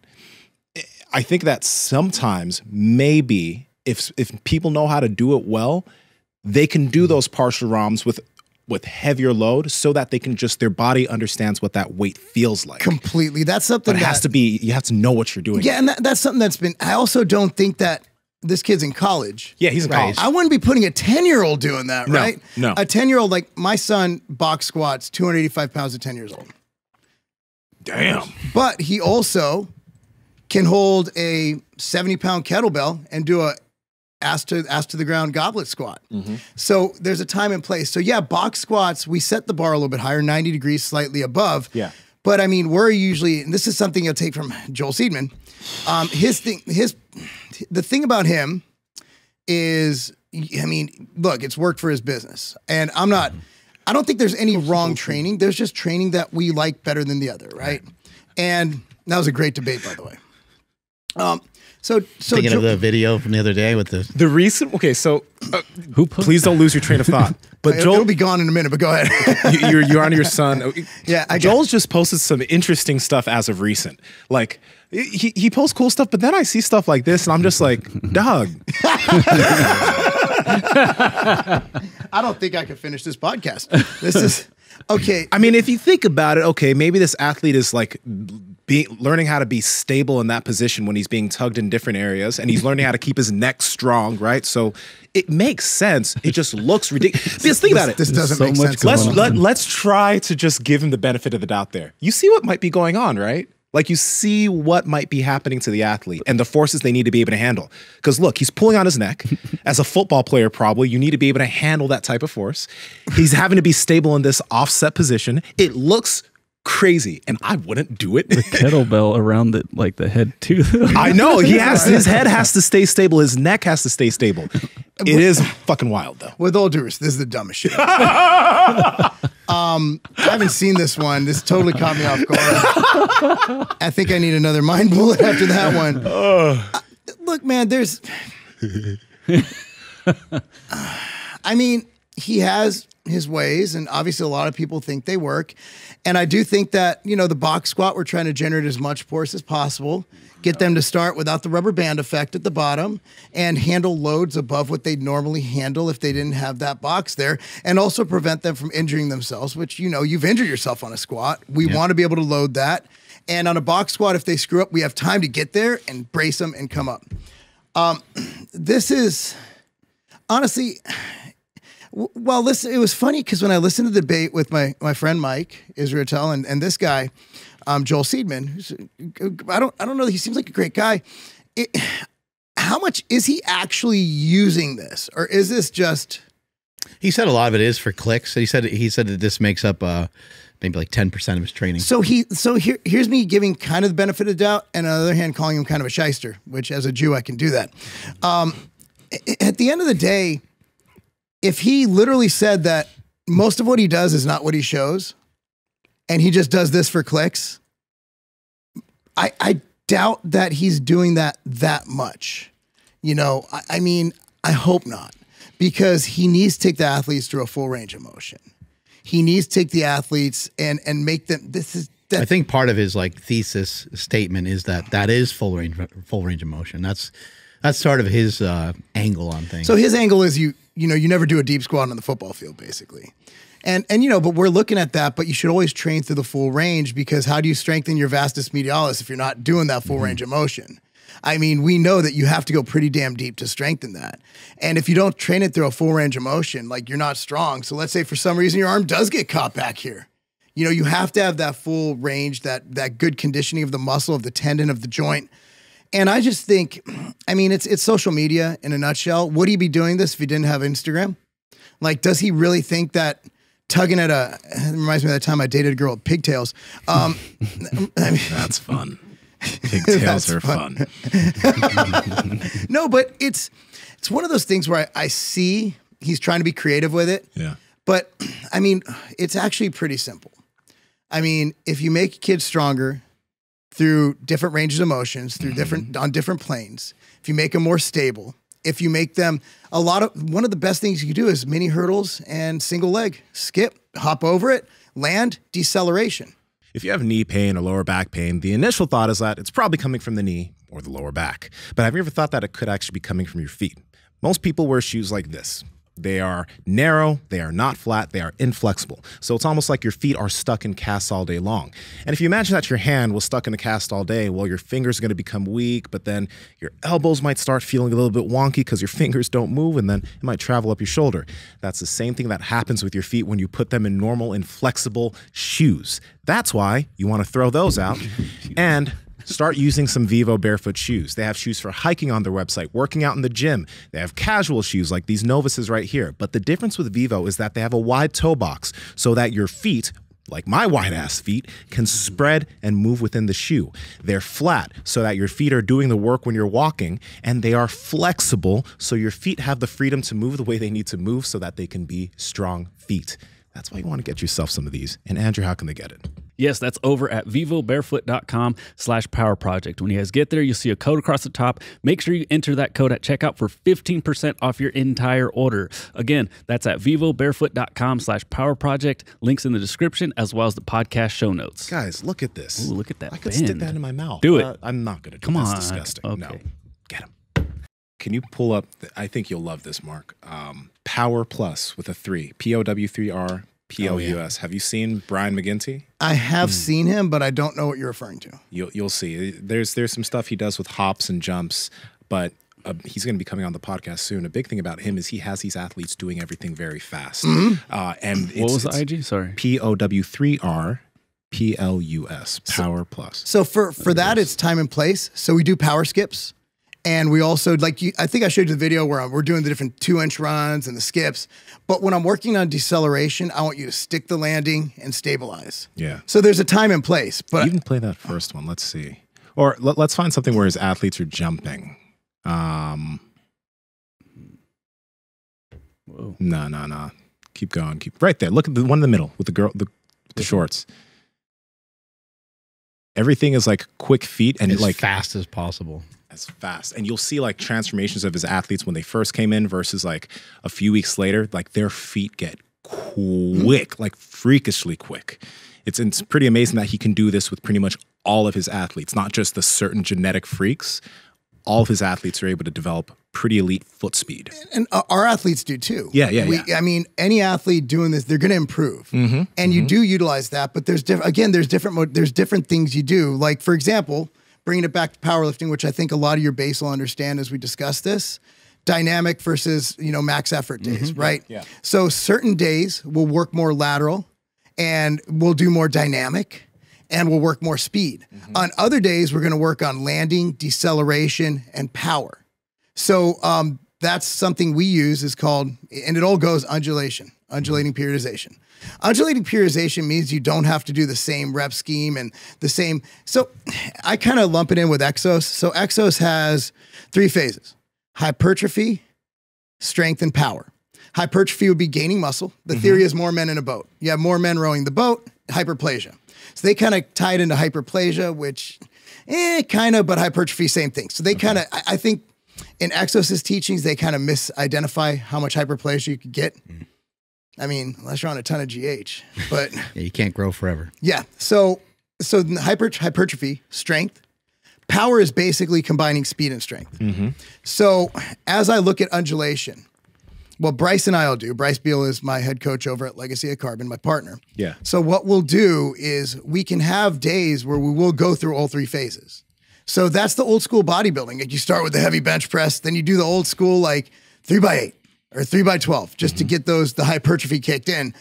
I think that sometimes maybe if people know how to do it well, they can do those partial ROMs with heavier load so that they can just, their body understands what that weight feels like. Completely. That's something but it has to be, you have to know what you're doing. Yeah, and that's something that's been, I also don't think that this kid's in college. Yeah, he's in college. I wouldn't be putting a 10-year-old doing that, right? No. A 10-year-old, like my son box squats 285 pounds at 10 years old. Damn. But he also can hold a 70-pound kettlebell and do a ass to the ground goblet squat. So there's a time and place. So yeah, box squats, we set the bar a little bit higher, 90 degrees slightly above. Yeah. But I mean, we're usually, and this is something you'll take from Joel Seedman. The thing about him is, I mean, look, it's worked for his business. And I don't think there's any wrong training. There's just training that we like better than the other, right? And that was a great debate, by the way. So Thinking of the video from the other day with the recent. Okay, so please don't lose your train of thought. But Joel, it'll be gone in a minute. But go ahead. you're on your son. Yeah, Joel's just posted some interesting stuff as of recent. Like he posts cool stuff, but then I see stuff like this, and I'm just like, dog. I don't think I can finish this podcast. This is okay. I mean, if you think about it, okay, maybe this athlete is like learning how to be stable in that position when he's being tugged in different areas, and he's learning how to keep his neck strong, right? So it makes sense. It just looks ridiculous. Because think about it. This doesn't make sense. Let's try to just give him the benefit of the doubt there. You see what might be going on, right? Like you see what might be happening to the athlete and the forces they need to be able to handle. Because look, he's pulling on his neck. As a football player, probably, you need to be able to handle that type of force. He's having to be stable in this offset position. It looks crazy, and I wouldn't do it. The kettlebell around the head too. I know his head has to stay stable. His neck has to stay stable. It is fucking wild, though. With all due respect, this is the dumbest shit. I haven't seen this one. This totally caught me off guard. I think I need another mind bullet after that one. Look, man, there's. I mean, he has his ways, and obviously a lot of people think they work. And I do think that, you know, the box squat, we're trying to generate as much force as possible, get them to start without the rubber band effect at the bottom, and handle loads above what they'd normally handle if they didn't have that box there, and also prevent them from injuring themselves, which, you know, you've injured yourself on a squat. We want to be able to load that. And on a box squat, if they screw up, we have time to get there and brace them and come up. this is honestly, well, it was funny because when I listened to the debate with my friend Mike Israel and this guy, Joel Seedman, who's, I don't know, he seems like a great guy. How much is he actually using this, or is this just? He said a lot of it is for clicks. He said that this makes up maybe like 10% of his training. So here's me giving kind of the benefit of the doubt, and on the other hand, calling him kind of a shyster, which as a Jew I can do that. At the end of the day, if he literally said that most of what he does is not what he shows, and he just does this for clicks, I doubt that he's doing that much. You know, I mean, I hope not, because he needs to take the athletes through a full range of motion. He needs to take the athletes and make them. I think part of his like thesis statement is that is full range of motion. That's sort of his angle on things. So his angle is you never do a deep squat on the football field, basically. And but we're looking at that, but you should always train through the full range, because how do you strengthen your vastus medialis if you're not doing that full range of motion? I mean, we know that you have to go pretty damn deep to strengthen that. And if you don't train it through a full range of motion, like, you're not strong. So let's say for some reason your arm does get caught back here. You know, you have to have that full range, that good conditioning of the muscle, of the tendon, of the joint. And I just think, I mean, it's social media in a nutshell. Would he be doing this if he didn't have Instagram? Like, does he really think that tugging at it reminds me of that time I dated a girl with pigtails. I mean, that's fun. Pigtails are fun. No, but it's one of those things where I see he's trying to be creative with it. Yeah. But I mean, it's actually pretty simple. I mean, if you make kids stronger through different ranges of motions, through on different planes, if you make them more stable, if you make them one of the best things you can do is mini hurdles and single leg, skip, hop over it, land, deceleration. If you have knee pain or lower back pain, the initial thought is that it's probably coming from the knee or the lower back. But have you ever thought that it could actually be coming from your feet? Most people wear shoes like this. They are narrow, they are not flat, they are inflexible. So it's almost like your feet are stuck in casts all day long. And if you imagine that your hand was stuck in a cast all day, well, your fingers are going to become weak, but then your elbows might start feeling a little bit wonky because your fingers don't move, and then it might travel up your shoulder. That's the same thing that happens with your feet when you put them in normal, inflexible shoes. That's why you want to throw those out and start using some Vivo barefoot shoes. They have shoes for hiking on their website, working out in the gym. They have casual shoes like these Novices right here. But the difference with Vivo is that they have a wide toe box so that your feet, like my wide-ass feet, can spread and move within the shoe. They're flat so that your feet are doing the work when you're walking, and they are flexible so your feet have the freedom to move the way they need to move so that they can be strong feet. That's why you want to get yourself some of these. And Andrew, how can they get it? Yes, that's over at vivobarefoot.com/powerproject. When you guys get there, you'll see a code across the top. Make sure you enter that code at checkout for 15% off your entire order. Again, that's at vivobarefoot.com/powerproject. Links in the description as well as the podcast show notes. Guys, look at this. Ooh, look at that. I could stick that in my mouth. Do it. I'm not going to do it. Come on. That's disgusting. Okay. No. Get him. Can you pull up? I think you'll love this, Mark. Power Plus with a 3. POW3R. PLUS. Oh, yeah. Have you seen Brian McGinty? I have seen him, but I don't know what you're referring to. You'll see. There's some stuff he does with hops and jumps, but he's going to be coming on the podcast soon. A big thing about him is he has these athletes doing everything very fast. And what was the IG? Sorry. POW3R. PLUS. Power Plus. So for that, it's time and place. So we do power skips. And we also, I think I showed you the video where we're doing the different 2-inch runs and the skips. But when I'm working on deceleration, I want you to stick the landing and stabilize. Yeah. So there's a time and place. But you can play that first one. Let's see. Or let's find something where his athletes are jumping. Whoa. No. Keep going. Keep right there. Look at the one in the middle with the girl, the shorts. Everything is like quick feet and as like fast as possible. As fast. And you'll see like transformations of his athletes when they first came in versus like a few weeks later, like their feet get quick, like freakishly quick. It's pretty amazing that he can do this with pretty much all of his athletes, not just the certain genetic freaks. All of his athletes are able to develop pretty elite foot speed. And our athletes do too. Yeah. I mean, any athlete doing this, they're going to improve. And you do utilize that, but there's different things you do. Like, for example, bringing it back to powerlifting, which I think a lot of your base will understand as we discuss this. dynamic versus, max effort days, right? Yeah. So certain days we'll work more lateral and we'll do more dynamic and we'll work more speed. On other days, we're going to work on landing, deceleration, and power. So that's something we use is called, and it all goes undulating periodization. Undulating periodization means you don't have to do the same rep scheme and the same. So I kind of lump it in with Exos. So Exos has 3 phases: hypertrophy, strength, and power. Hypertrophy would be gaining muscle. The theory is more men in a boat. You have more men rowing the boat, hyperplasia. So they kind of tie it into hyperplasia, which kind of, but hypertrophy, same thing. So they kind of, I think in Exos' teachings, they kind of misidentify how much hyperplasia you could get. I mean, unless you're on a ton of GH, but Yeah, you can't grow forever. yeah. So hypertrophy, strength, power is basically combining speed and strength. So as I look at undulation, what Bryce and I will do, Bryce Beal is my head coach over at Legacy of Carbon, my partner. Yeah. So what we'll do is we can have days where we will go through all 3 phases. So that's the old school bodybuilding. Like you start with the heavy bench press, then you do the old school like 3x8 or 3x12 just to get the hypertrophy kicked in.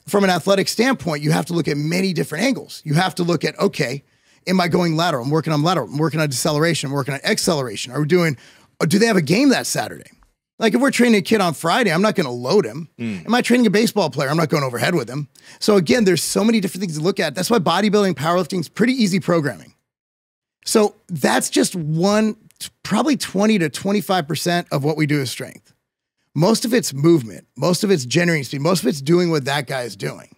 From an athletic standpoint, you have to look at many different angles. You have to look at, okay, am I going lateral? I'm working on lateral. I'm working on deceleration. I'm working on acceleration. Do they have a game that Saturday? Like if we're training a kid on Friday, I'm not going to load him. Am I training a baseball player? I'm not going overhead with him. So again, there's so many different things to look at. That's why bodybuilding, powerlifting is pretty easy programming. So that's just probably 20 to 25% of what we do is strength. Most of it's movement. Most of it's generating speed. Most of it's doing what that guy is doing.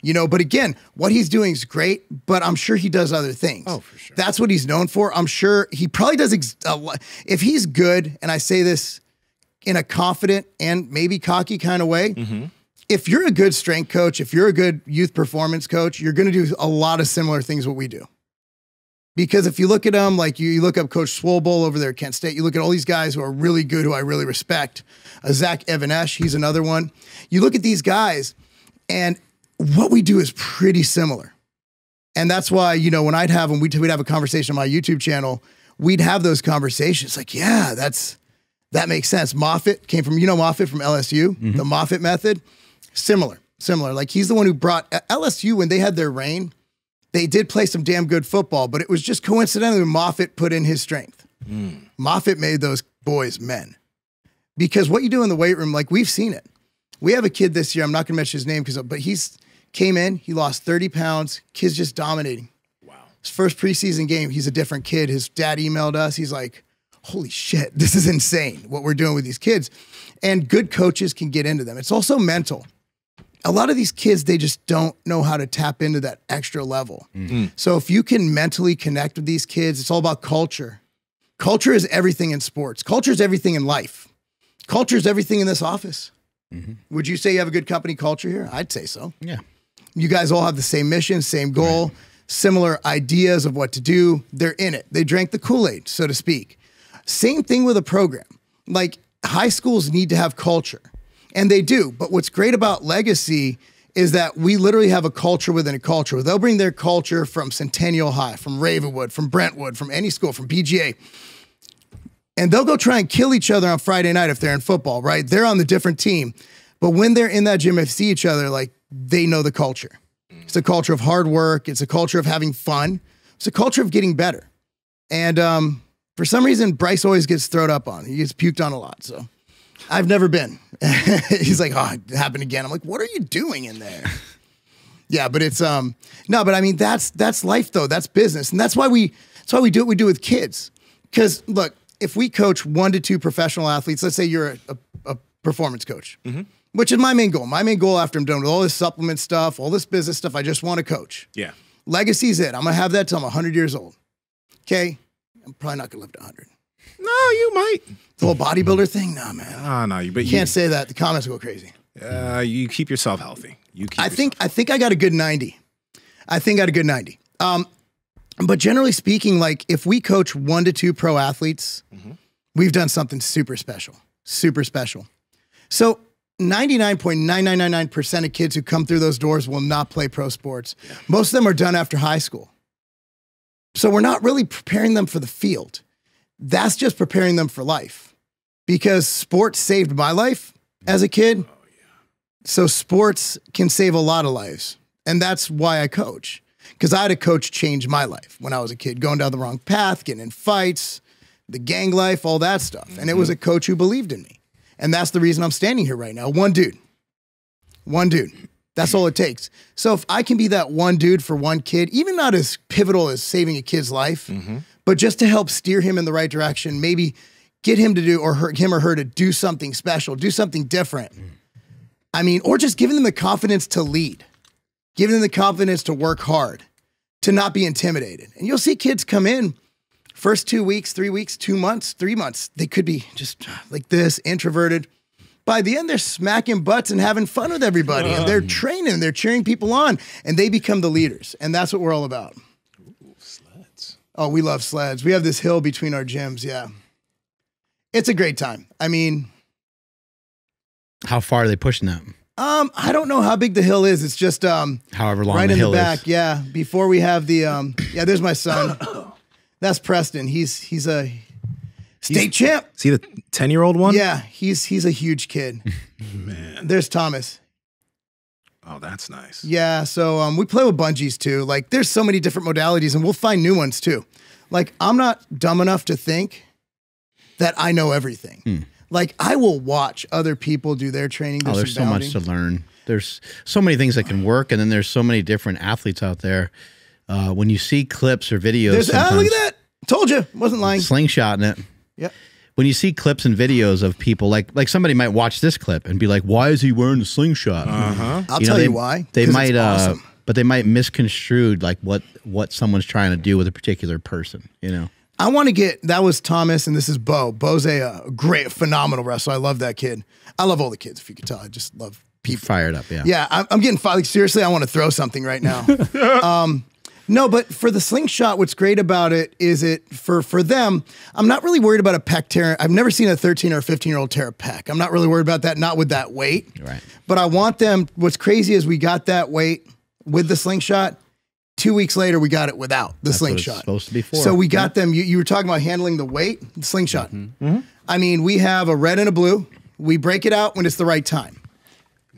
But again, what he's doing is great, but I'm sure he does other things. Oh, for sure. That's what he's known for. I'm sure he probably does if he's good, and I say this in a confident and maybe cocky kind of way. If you're a good strength coach, if you're a good youth performance coach, you're going to do a lot of similar things what we do. Because if you look at them, like you look up Coach Swolbowl over there at Kent State, you look at all these guys who are really good, who I really respect. Zach Evanesh, he's another one. You look at these guys, and what we do is pretty similar. And that's why, when I'd have them, we'd have a conversation on my YouTube channel, we'd have those conversations like, yeah, that makes sense. Moffitt came from, Moffitt from LSU, the Moffitt method, similar. Like he's the one who brought LSU when they had their reign. They did play some damn good football, but it was just coincidentally when Moffitt put in his strength. Moffitt made those boys men. Because what you do in the weight room, like we've seen it. We have a kid this year, I'm not going to mention his name, but he's came in, he lost 30 pounds, kid's just dominating. Wow. His first preseason game, he's a different kid. His dad emailed us, he's like, holy shit, this is insane what we're doing with these kids. And good coaches can get into them. It's also mental. A lot of these kids, they just don't know how to tap into that extra level. So if you can mentally connect with these kids, it's all about culture. Culture is everything in sports. Culture is everything in life. Culture is everything in this office. Would you say you have a good company culture here? I'd say so. Yeah. You guys all have the same mission, same goal, similar ideas of what to do. They're in it. They drank the Kool-Aid, so to speak. Same thing with a program. Like high schools need to have culture. And they do. But what's great about Legacy is that we literally have a culture within a culture. They'll bring their culture from Centennial High, from Ravenwood, from Brentwood, from any school, from PGA. And they'll go try and kill each other on Friday night if they're in football, right? They're on the different team. But when they're in that gym and see each other, like they know the culture. It's a culture of hard work. It's a culture of having fun. It's a culture of getting better. And for some reason, Bryce always gets thrown up on. He gets puked on a lot, so. I've never been. He's like, oh, it happened again. I'm like, what are you doing in there? Yeah, but it's no, but I mean that's life though. That's business, and that's why we do what we do with kids. Because look, if we coach 1 to 2 professional athletes, let's say you're a performance coach, which is my main goal. My main goal after I'm done with all this supplement stuff, all this business stuff, I just want to coach. Yeah, Legacy's it. I'm gonna have that till I'm 100 years old. Okay, I'm probably not gonna live to 100. no, you might. The whole bodybuilder thing, nah, man. Ah, no, you Can't say that. The comments go crazy. You keep yourself healthy. I think I got a good 90. But generally speaking, like if we coach 1 to 2 pro athletes, we've done something super special. So 99.9999% of kids who come through those doors will not play pro sports. Yeah. Most of them are done after high school. So we're not really preparing them for the field. That's just preparing them for life. because sports saved my life as a kid. So sports can save a lot of lives. And that's why I coach. Because I had a coach change my life when I was a kid, going down the wrong path, getting in fights, the gang life, all that stuff. And it was a coach who believed in me. And that's the reason I'm standing here right now. One dude. That's all it takes. So if I can be that one dude for one kid, even not as pivotal as saving a kid's life, but just to help steer him in the right direction, maybe get him to do, or him or her to do something special, do something different. I mean, or just giving them the confidence to lead, giving them the confidence to work hard, to not be intimidated. And you'll see kids come in first 2 weeks, 3 weeks, 2 months, 3 months. They could be just like this, introverted. By the end, they're smacking butts and having fun with everybody. And they're training, they're cheering people on, and they become the leaders. And that's what we're all about. Ooh, sleds. Oh, we love sleds. We have this hill between our gyms. Yeah. It's a great time. I mean, How far are they pushing that? I don't know how big the hill is. It's just However long right the in hill the back. is. Yeah. Before we have the yeah, there's my son. That's Preston. He's a state champ. See the 10-year-old one? Yeah, he's a huge kid. Man. There's Thomas. Oh, that's nice. Yeah, so we play with bungees too. Like there's so many different modalities, and we'll find new ones too. Like I'm not dumb enough to think that I know everything. Like I will watch other people do their training. There's so much to learn. There's so many things that can work, and then there's so many different athletes out there. When you see clips or videos, look at that. Told you, wasn't lying. Slingshotting it. Yep. When you see clips and videos of people, like somebody might watch this clip and be like, "Why is he wearing a slingshot?" I'll tell you why. They 'Cause might, it's awesome. but they might misconstrue like what someone's trying to do with a particular person. You know. I want to get, that was Thomas, and this is Bo. Bo's a great, phenomenal wrestler. I love that kid. I love all the kids, if you could tell. I just love people. Fired up, yeah. Yeah, I'm getting fired. Like, seriously, I want to throw something right now. No, but for the slingshot, what's great about it is for them, I'm not really worried about a pec tear. I've never seen a 13 or 15-year-old tear a pec. I'm not really worried about that, not with that weight. Right. But I want them, what's crazy is we got that weight with the slingshot. 2 weeks later, we got it without the That's what it's slingshot. supposed to be for. So we got them, you were talking about handling the weight, the slingshot. I mean, we have a red and a blue. We break it out when it's the right time.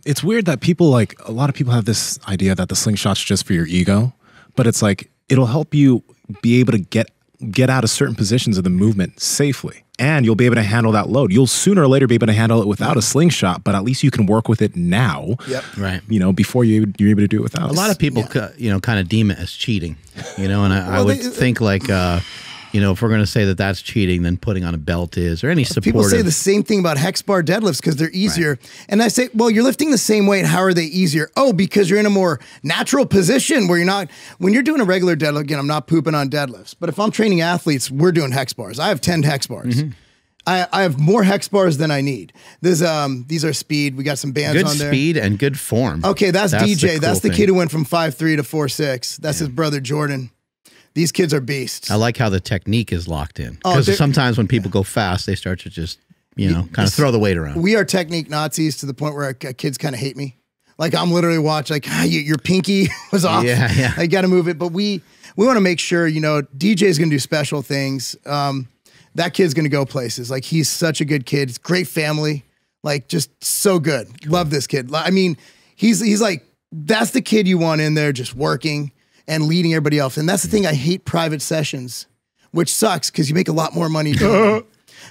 It's weird that a lot of people have this idea that the slingshot's just for your ego, but it's like, it'll help you be able to get out of certain positions of the movement safely. And you'll be able to handle that load. You'll sooner or later be able to handle it without a slingshot, but at least you can work with it now. Yep. Right. You know, before you're able to do it without. A lot of people, kind of deem it as cheating, and I would think like, if we're going to say that that's cheating, then putting on a belt is, or any supportive. People say the same thing about hex bar deadlifts because they're easier. Right. And I say, well, you're lifting the same weight. How are they easier? Oh, because you're in a more natural position where you're not, when you're doing a regular deadlift, again, I'm not pooping on deadlifts, but if I'm training athletes, we're doing hex bars. I have 10 hex bars. I have more hex bars than I need. There's these are speed. We got some bands on there. Good speed and good form. Okay, that's DJ. Cool that's the thing. kid who went from 5'3" to 4'6". That's his brother Jordan. These kids are beasts. I like how the technique is locked in. Because sometimes when people go fast, they start to just, kind of throw the weight around. We are technique Nazis to the point where kids kind of hate me. Like I'm literally watching, like, your pinky was off. Yeah. I got to move it. But we want to make sure, DJ is going to do special things. That kid's going to go places. Like he's such a good kid. It's great family. Like just so good. Cool. Love this kid. I mean, he's like, that's the kid you want in there just working and leading everybody else. And that's the thing. I hate private sessions, which sucks because you make a lot more money doing them.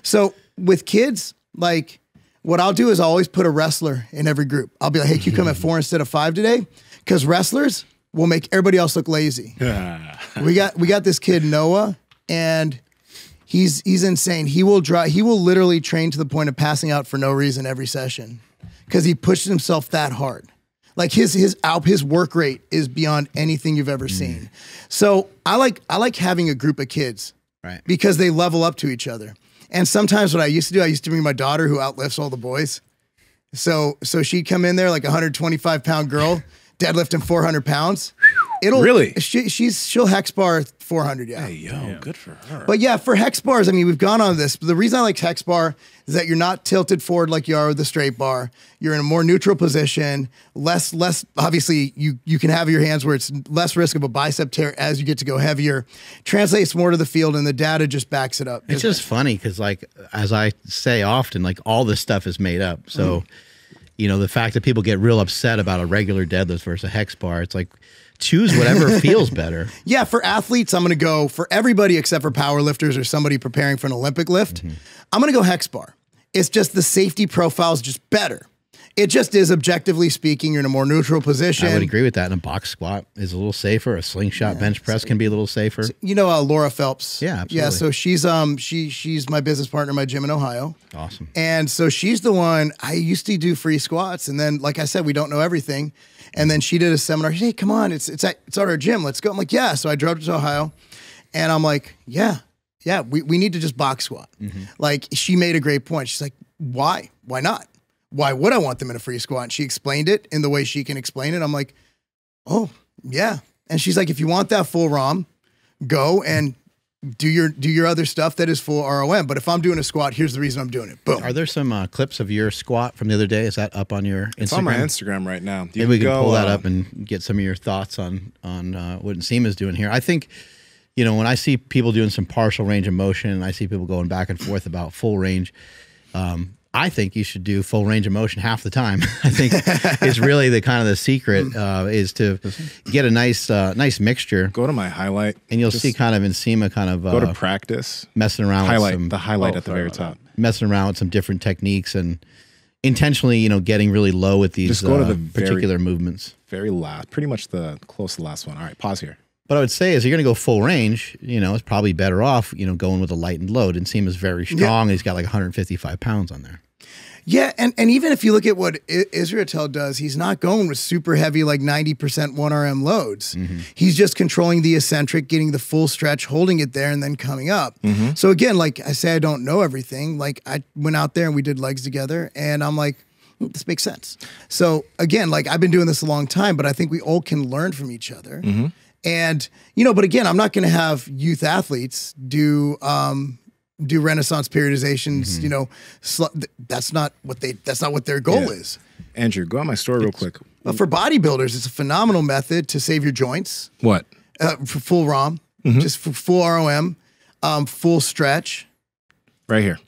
So with kids, like what I'll do is I'll always put a wrestler in every group. I'll be like, hey, can you come at 4 instead of 5 today? Because wrestlers will make everybody else look lazy. We got this kid, Noah, and he's insane. He will literally train to the point of passing out for no reason every session because he pushes himself that hard. Like his work rate is beyond anything you've ever seen. So I like having a group of kids, right? Because they level up to each other. And sometimes what I used to bring my daughter who outlifts all the boys. So she'd come in there like a 125-pound girl, deadlifting 400 pounds. She'll hex bar 400, yeah. Hey, yo, good for her. But yeah, for hex bars, I mean, we've gone on this. But the reason I like hex bar is that you're not tilted forward like you are with the straight bar. You're in a more neutral position. Less. Obviously, you can have your hands where it's less risk of a bicep tear as you get to go heavier. Translates more to the field, and the data just backs it up. It's just funny because, like, as I say often, like all this stuff is made up. So, you know, the fact that people get real upset about a regular deadlift versus a hex bar, it's like, choose whatever feels better. Yeah, for athletes, I'm going to go for everybody except for power lifters or somebody preparing for an Olympic lift. I'm going to go hex bar. It's just the safety profile is just better. It just is, objectively speaking, you're in a more neutral position. I would agree with that. And a box squat is a little safer. A slingshot bench press can be a little safer. So, you know, Laura Phelps. Yeah, absolutely. Yeah, so she's my business partner in my gym in Ohio. Awesome. And so she's the one, I used to do free squats. And then, like I said, we don't know everything. And then she did a seminar. Hey, come on, it's at our gym. Let's go. I'm like, yeah. So I drove to Ohio, and I'm like, yeah, we need to just box squat. Like, she made a great point. She's like, why? Why not? Why would I want them in a free squat? And she explained it in the way she can explain it. I'm like, oh, yeah. And she's like, if you want that full ROM, go and do your other stuff that is full ROM. But if I'm doing a squat, here's the reason I'm doing it. Boom. Are there some clips of your squat from the other day? Is that up on your Instagram? It's on my Instagram right now. Maybe we can pull that up and get some of your thoughts on what Nsima's doing here. I think, you know, when I see people doing some partial range of motion and I see people going back and forth about full range, I think you should do full range of motion half the time. I think it's really the kind of the secret is to get a nice mixture. Go to my highlight, and you'll see kind of Nsima kind of go to practice, messing around highlight with some, the highlight at the very top, messing around with some different techniques and intentionally, you know, getting really low with these just go to the particular movements. Very last, pretty much the close to the last one. All right, pause here. What I would say is, you're going to go full range, you know, it's probably better off, you know, going with a lightened load. And Nsima's very strong. And he's got like 155 pounds on there. Yeah, and even if you look at what Israel does, he's not going with super heavy, like 90% 1RM loads. He's just controlling the eccentric, getting the full stretch, holding it there, and then coming up. So again, like I say, I don't know everything. Like, I went out there and we did legs together, and I'm like, this makes sense. So again, like, I've been doing this a long time, but I think we all can learn from each other. And, you know, but again, I'm not going to have youth athletes do Renaissance periodizations. You know, that's not what their goal is. Andrew, go on my story real quick. But for bodybuilders, it's a phenomenal method to save your joints. What? For full ROM, just for full ROM, full stretch. Right here.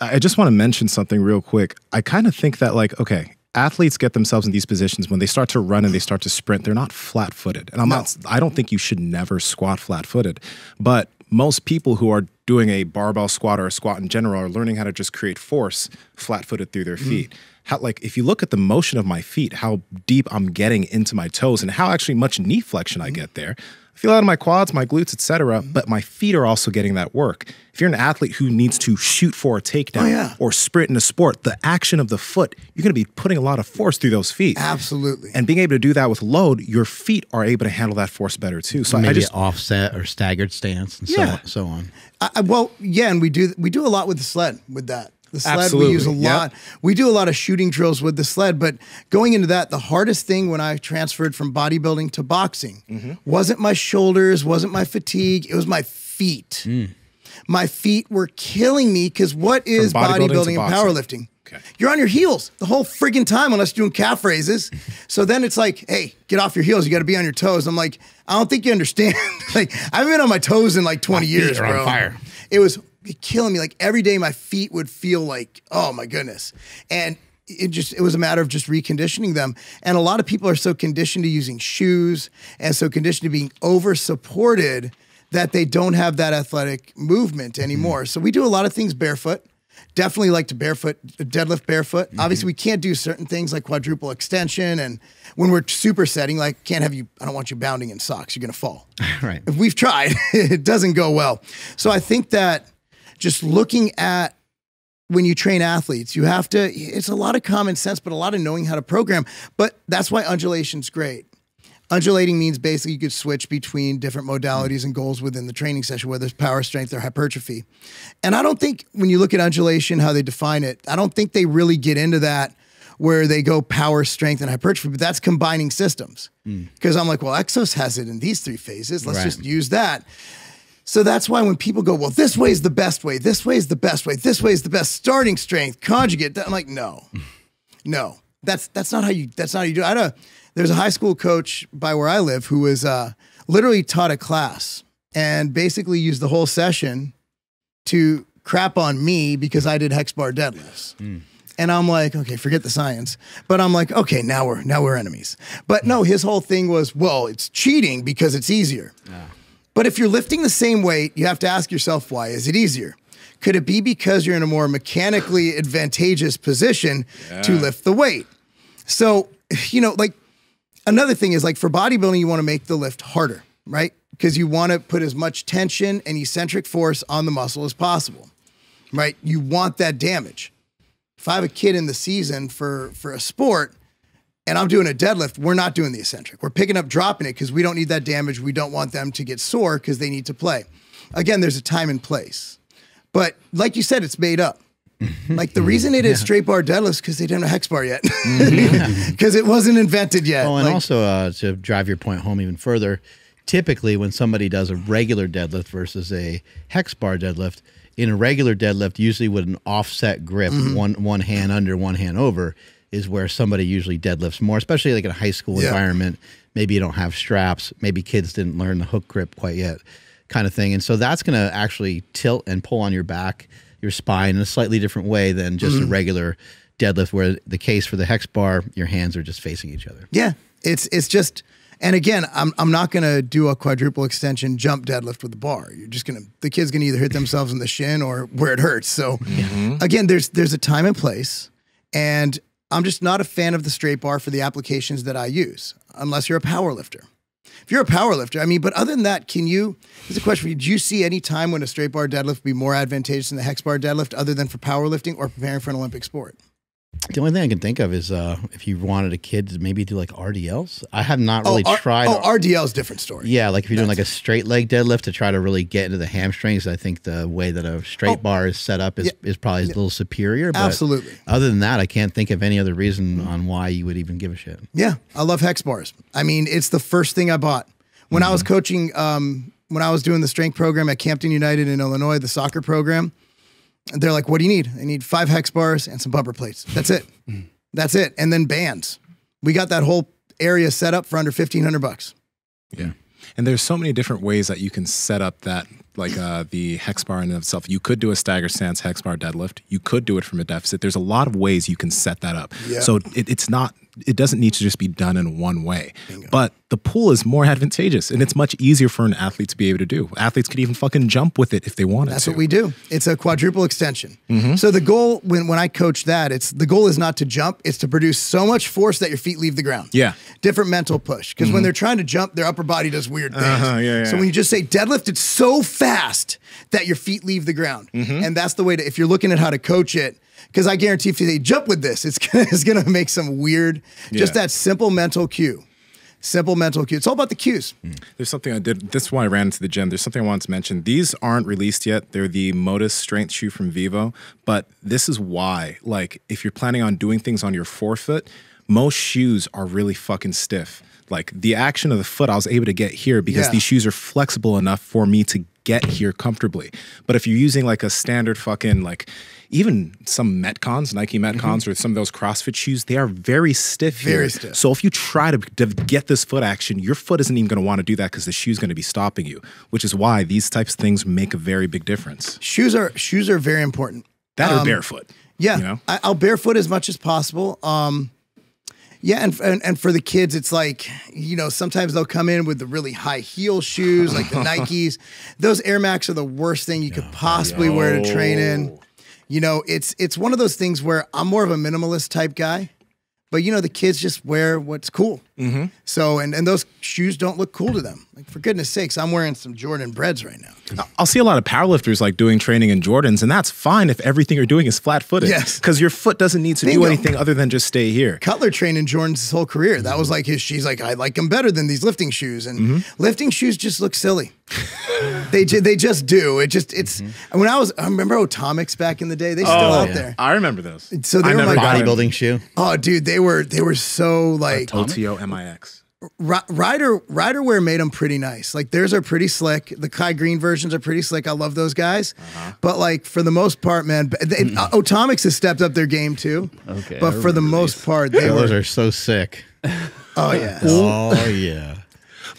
I just want to mention something real quick. I kind of think that, like, okay, athletes get themselves in these positions when they start to run and they start to sprint. They're not flat-footed. And I don't think you should never squat flat-footed. But most people who are doing a barbell squat or a squat in general are learning how to just create force flat-footed through their feet. How, like, if you look at the motion of my feet, how deep I'm getting into my toes and how actually much knee flexion I get there. I feel out of my quads, my glutes, etc. But my feet are also getting that work. If you're an athlete who needs to shoot for a takedown or sprint in a sport, the action of the foot, you're going to be putting a lot of force through those feet. Absolutely. And being able to do that with load, your feet are able to handle that force better too. So maybe I just offset or staggered stance and so on. Well, yeah, and we do a lot with the sled with that. The sled, Absolutely. we use a lot. We do a lot of shooting drills with the sled, but going into that, the hardest thing when I transferred from bodybuilding to boxing wasn't my shoulders, wasn't my fatigue, it was my feet. My feet were killing me because what is bodybuilding and powerlifting? Okay. You're on your heels the whole friggin' time unless you're doing calf raises. So then it's like, hey, get off your heels. You got to be on your toes. I'm like, I don't think you understand. Like, I haven't been on my toes in like 20 years, bro. On fire. It was killing me. Like, every day my feet would feel like, oh my goodness. And it was a matter of just reconditioning them. And a lot of people are so conditioned to using shoes and so conditioned to being over supported that they don't have that athletic movement anymore. So we do a lot of things barefoot. Definitely like to deadlift barefoot. Obviously, we can't do certain things like quadruple extension. And when we're supersetting, like, I don't want you bounding in socks. You're going to fall. Right. If we've tried, it doesn't go well. So I think that just looking at when you train athletes, you have to, it's a lot of common sense, but a lot of knowing how to program. But that's why undulation's great. Undulating means basically you could switch between different modalities and goals within the training session, whether it's power, strength, or hypertrophy. And I don't think when you look at undulation, how they define it, I don't think they really get into that. where they go power, strength, and hypertrophy, but that's combining systems. Because I'm like, well, Exos has it in these 3 phases. Let's just use that. So that's why when people go, well, this way is the best way, this way is the best way, this way is the best starting strength, conjugate. I'm like, no, that's not how you do it. There's a high school coach by where I live who was literally taught a class and basically used the whole session to crap on me because I did hex bar deadlifts. And I'm like, okay, forget the science. But I'm like, okay, now we're enemies. But no, his whole thing was, well, it's cheating because it's easier. But if you're lifting the same weight, you have to ask yourself, why is it easier? Could it be because you're in a more mechanically advantageous position to lift the weight? So, you know, like another thing is like for bodybuilding, you want to make the lift harder, right? Because you want to put as much tension and eccentric force on the muscle as possible, right? You want that damage. If I have a kid in the season for a sport and I'm doing a deadlift, we're not doing the eccentric. We're picking up, dropping it because we don't need that damage. We don't want them to get sore because they need to play. Again, there's a time and place. But like you said, it's made up. Like the reason it is straight bar deadlifts because they didn't have hex bar yet. Because it wasn't invented yet. Oh, and also to drive your point home even further, typically when somebody does a regular deadlift versus a hex bar deadlift, in a regular deadlift, usually with an offset grip, one hand under, one hand over, is where somebody usually deadlifts more, especially like in a high school environment. Maybe you don't have straps. Maybe kids didn't learn the hook grip quite yet, kind of thing. And so that's going to actually tilt and pull on your back, your spine in a slightly different way than just a regular deadlift, where the case for the hex bar, your hands are just facing each other. Yeah, it's just... And again, I'm not going to do a quadruple extension jump deadlift with the bar. You're just going to, the kid's going to either hit themselves in the shin or where it hurts. So again, there's a time and place, and I'm just not a fan of the straight bar for the applications that I use, unless you're a power lifter. If you're a power lifter, I mean, but other than that, here's a question for you. Do you see any time when a straight bar deadlift would be more advantageous than the hex bar deadlift other than for powerlifting or preparing for an Olympic sport? The only thing I can think of is if you wanted a kid to maybe do like RDLs. I have not really tried. RDL is a different story. Yeah, like if you're doing like a straight leg deadlift to try to really get into the hamstrings, I think the way that a straight bar is set up is probably a little superior. But absolutely. Other than that, I can't think of any other reason on why you would even give a shit. Yeah, I love hex bars. I mean, it's the first thing I bought. When I was coaching, when I was doing the strength program at Campton United in Illinois, the soccer program, they're like, what do you need? I need 5 hex bars and some bumper plates. That's it. That's it. And then bands. We got that whole area set up for under $1,500. Yeah. And there's so many different ways that you can set up that, like the hex bar in itself. You could do a stagger stance hex bar deadlift. You could do it from a deficit. There's a lot of ways you can set that up. Yeah. So it doesn't need to just be done in one way. Bingo. But the pull is more advantageous, and it's much easier for an athlete to be able to do. Athletes could even fucking jump with it if they wanted to. That's what we do. It's a quadruple extension. So the goal, when I coach that, the goal is not to jump. It's to produce so much force that your feet leave the ground. Yeah. Different mental push. Because when they're trying to jump, their upper body does weird things. So when you just say deadlift, it's so fast that your feet leave the ground. And that's the way to, if you're looking at how to coach it, because I guarantee if they jump with this, it's gonna make some weird, just that simple mental cue. Simple mental cue. It's all about the cues. There's something I did. This is why I ran into the gym. There's something I wanted to mention. These aren't released yet. They're the Modus Strength shoe from Vivo. But this is why, like, if you're planning on doing things on your forefoot, most shoes are really fucking stiff. Like, the action of the foot I was able to get here because these shoes are flexible enough for me to get here comfortably. But if you're using like a standard fucking, like, even some Metcons, Nike Metcons, or some of those CrossFit shoes, they are very stiff here. Very stiff. So if you try to get this foot action, your foot isn't even going to want to do that because the shoe's going to be stopping you, which is why these types of things make a very big difference. Shoes are very important. That or barefoot. Yeah, you know? I'll barefoot as much as possible. Yeah, and for the kids, it's like, you know, sometimes they'll come in with the really high heel shoes, like the Nikes. Those Air Max are the worst thing you could possibly wear to train in. You know, it's one of those things where I'm more of a minimalist type guy, but you know, the kids just wear what's cool. So, and those shoes don't look cool to them. Like, for goodness sakes, I'm wearing some Jordan Breads right now. I'll see a lot of powerlifters like doing training in Jordans, and that's fine if everything you're doing is flat-footed. Yes. Because your foot doesn't need to do anything other than just stay here. Cutler trained in Jordans his whole career. That was like she's like, I like them better than these lifting shoes. And lifting shoes just look silly. They just do. It's when I remember Atomics back in the day. They still out there. I remember those. So they were my bodybuilding shoe. Oh, dude, they were so like OTOMIX. Rider wear made them pretty nice. Like theirs are pretty slick. The Kai Green versions are pretty slick. I love those guys. But like for the most part, man, Atomics has stepped up their game too. Okay, but for the most part, those are so sick. Oh yeah. Oh yeah.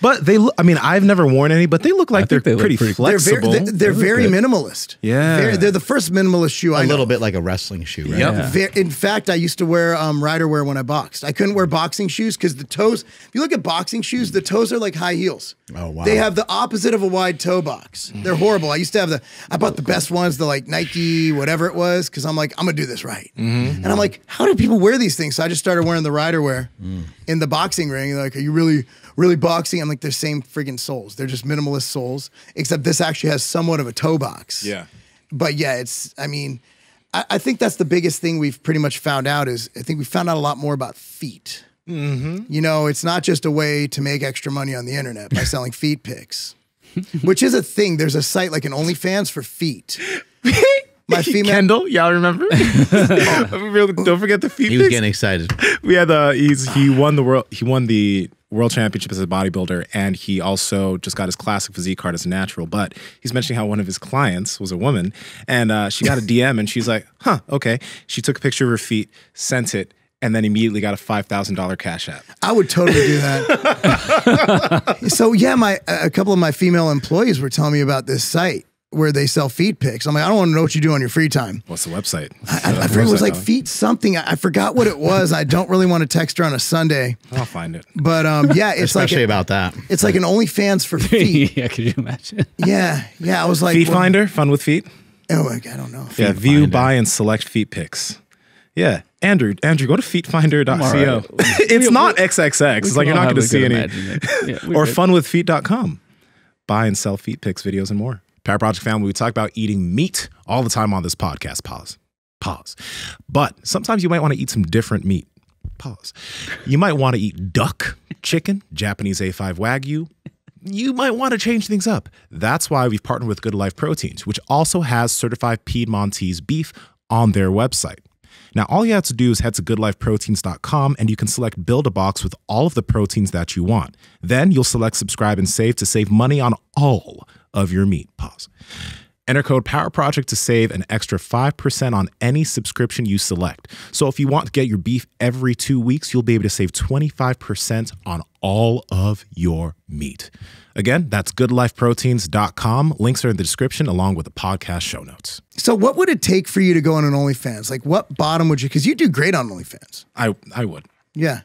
But they look, I mean, I've never worn any, but they look like they're pretty flexible. They're very minimalist. Yeah. They're the first minimalist shoe I know. A little bit like a wrestling shoe, right? Yep. In fact, I used to wear rider wear when I boxed. I couldn't wear boxing shoes because the toes, if you look at boxing shoes, the toes are like high heels. Oh, wow. They have the opposite of a wide toe box. They're horrible. I used to have I bought the best ones, the like Nike, whatever it was, because I'm like, I'm going to do this right. And I'm like, how do people wear these things? So I just started wearing the rider wear in the boxing ring. Like, are you really boxing? I'm like, they're same friggin' soles. They're just minimalist soles, except this actually has somewhat of a toe box. Yeah. But yeah, I think that's the biggest thing we've pretty much found out is I think we found out a lot more about feet. You know, it's not just a way to make extra money on the internet by selling feet pics, which is a thing. There's a site like an OnlyFans for feet. My female Kendall, y'all remember? Don't forget the feet. He was getting excited. We had he won the world championship as a bodybuilder, and he also just got his classic physique card as a natural. But he's mentioning how one of his clients was a woman, and she got a DM, and she's like, "Huh, okay." She took a picture of her feet, sent it, and then immediately got a $5,000 cash app. I would totally do that. So yeah, a couple of my female employees were telling me about this site where they sell feet pics. I'm like, I don't want to know what you do on your free time. What's the website? I forget, it was like feet something. I forgot what it was. I don't really want to text her on a Sunday. I'll find it. But yeah, it's especially about that. It's like an OnlyFans for feet. Yeah, could you imagine? Yeah. I was like, Feet Finder, fun with feet. Oh, like, I don't know. Yeah, view, buy, and select feet pics. Yeah, Andrew, go to feetfinder.co. Right. It's not XXX. It's like you're not going to see any. Or funwithfeet.com. Buy and sell feet pics, videos, and more. Power Project family, we talk about eating meat all the time on this podcast. Pause. But sometimes you might want to eat some different meat. Pause. You might want to eat duck, chicken, Japanese A5 Wagyu. You might want to change things up. That's why we've partnered with Good Life Proteins, which also has certified Piedmontese beef on their website. Now, all you have to do is head to goodlifeproteins.com and you can select Build a Box with all of the proteins that you want. Then you'll select Subscribe and Save to save money on all of your meat. Pause. Enter code POWERPROJECT to save an extra 5% on any subscription you select. So if you want to get your beef every 2 weeks, you'll be able to save 25% on all of your meat. Again, that's goodlifeproteins.com. Links are in the description along with the podcast show notes. So what would it take for you to go on an OnlyFans? Like what bottom would you, because you do great on OnlyFans. I would. Yeah.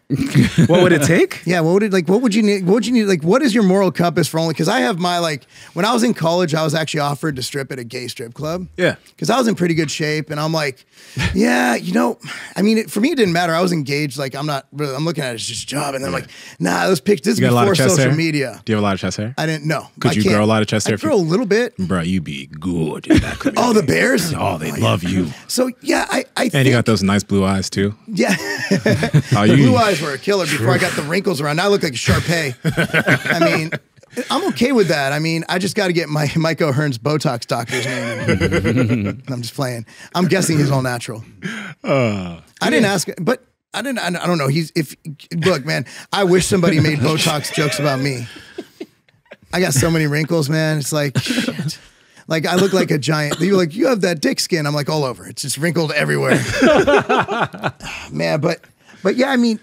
What would it take? Yeah. What would you need? Like, what is your moral compass for only? Because I have when I was in college, I was actually offered to strip at a gay strip club. Yeah. Because I was in pretty good shape. And I'm like, yeah, I mean, for me, it didn't matter. I was engaged. Like, I'm looking at it as just a job. And then I'm like, nah, those pictures, this is before social media. Do you have a lot of chest hair? I didn't know. Could you grow a lot of chest hair? I grow a little bit. Bro, you be good in that community. Oh, the bears? Oh, they love you. So, yeah, I think. And you got those nice blue eyes, too. Yeah. The blue eyes were a killer before I got the wrinkles around. Now I look like a Sharpay. I mean, I'm okay with that. I mean, I just got to get Mike O'Hearn's Botox doctor's name. I'm just playing. I'm guessing he's all natural. I didn't ask, but I don't know. Look, man, I wish somebody made Botox jokes about me. I got so many wrinkles, man. It's like, shit. Like I look like a giant. You're like, you have that dick skin. I'm like all over. It's just wrinkled everywhere. Man, but yeah, I mean,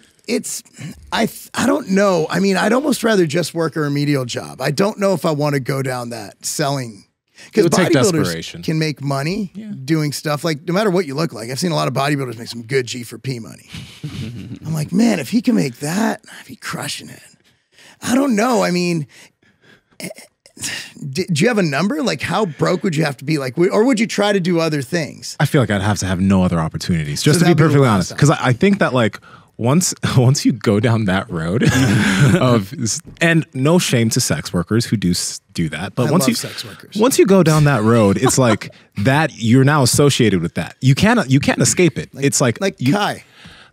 I don't know. I mean, I'd almost rather just work a remedial job. I don't know if I want to go down that selling. Because bodybuilders can make money doing stuff like no matter what you look like. I've seen a lot of bodybuilders make some good G4P money. I'm like, man, if he can make that, I'd be crushing it. I don't know. I mean, do you have a number? Like how broke would you have to be? Like, or would you try to do other things? I feel like I'd have to have no other opportunities, just to be perfectly honest. Because I think that like once you go down that road of, and no shame to sex workers who do that, but once you go down that road, it's like that you're now associated with that. You can't escape it. It's like Kai.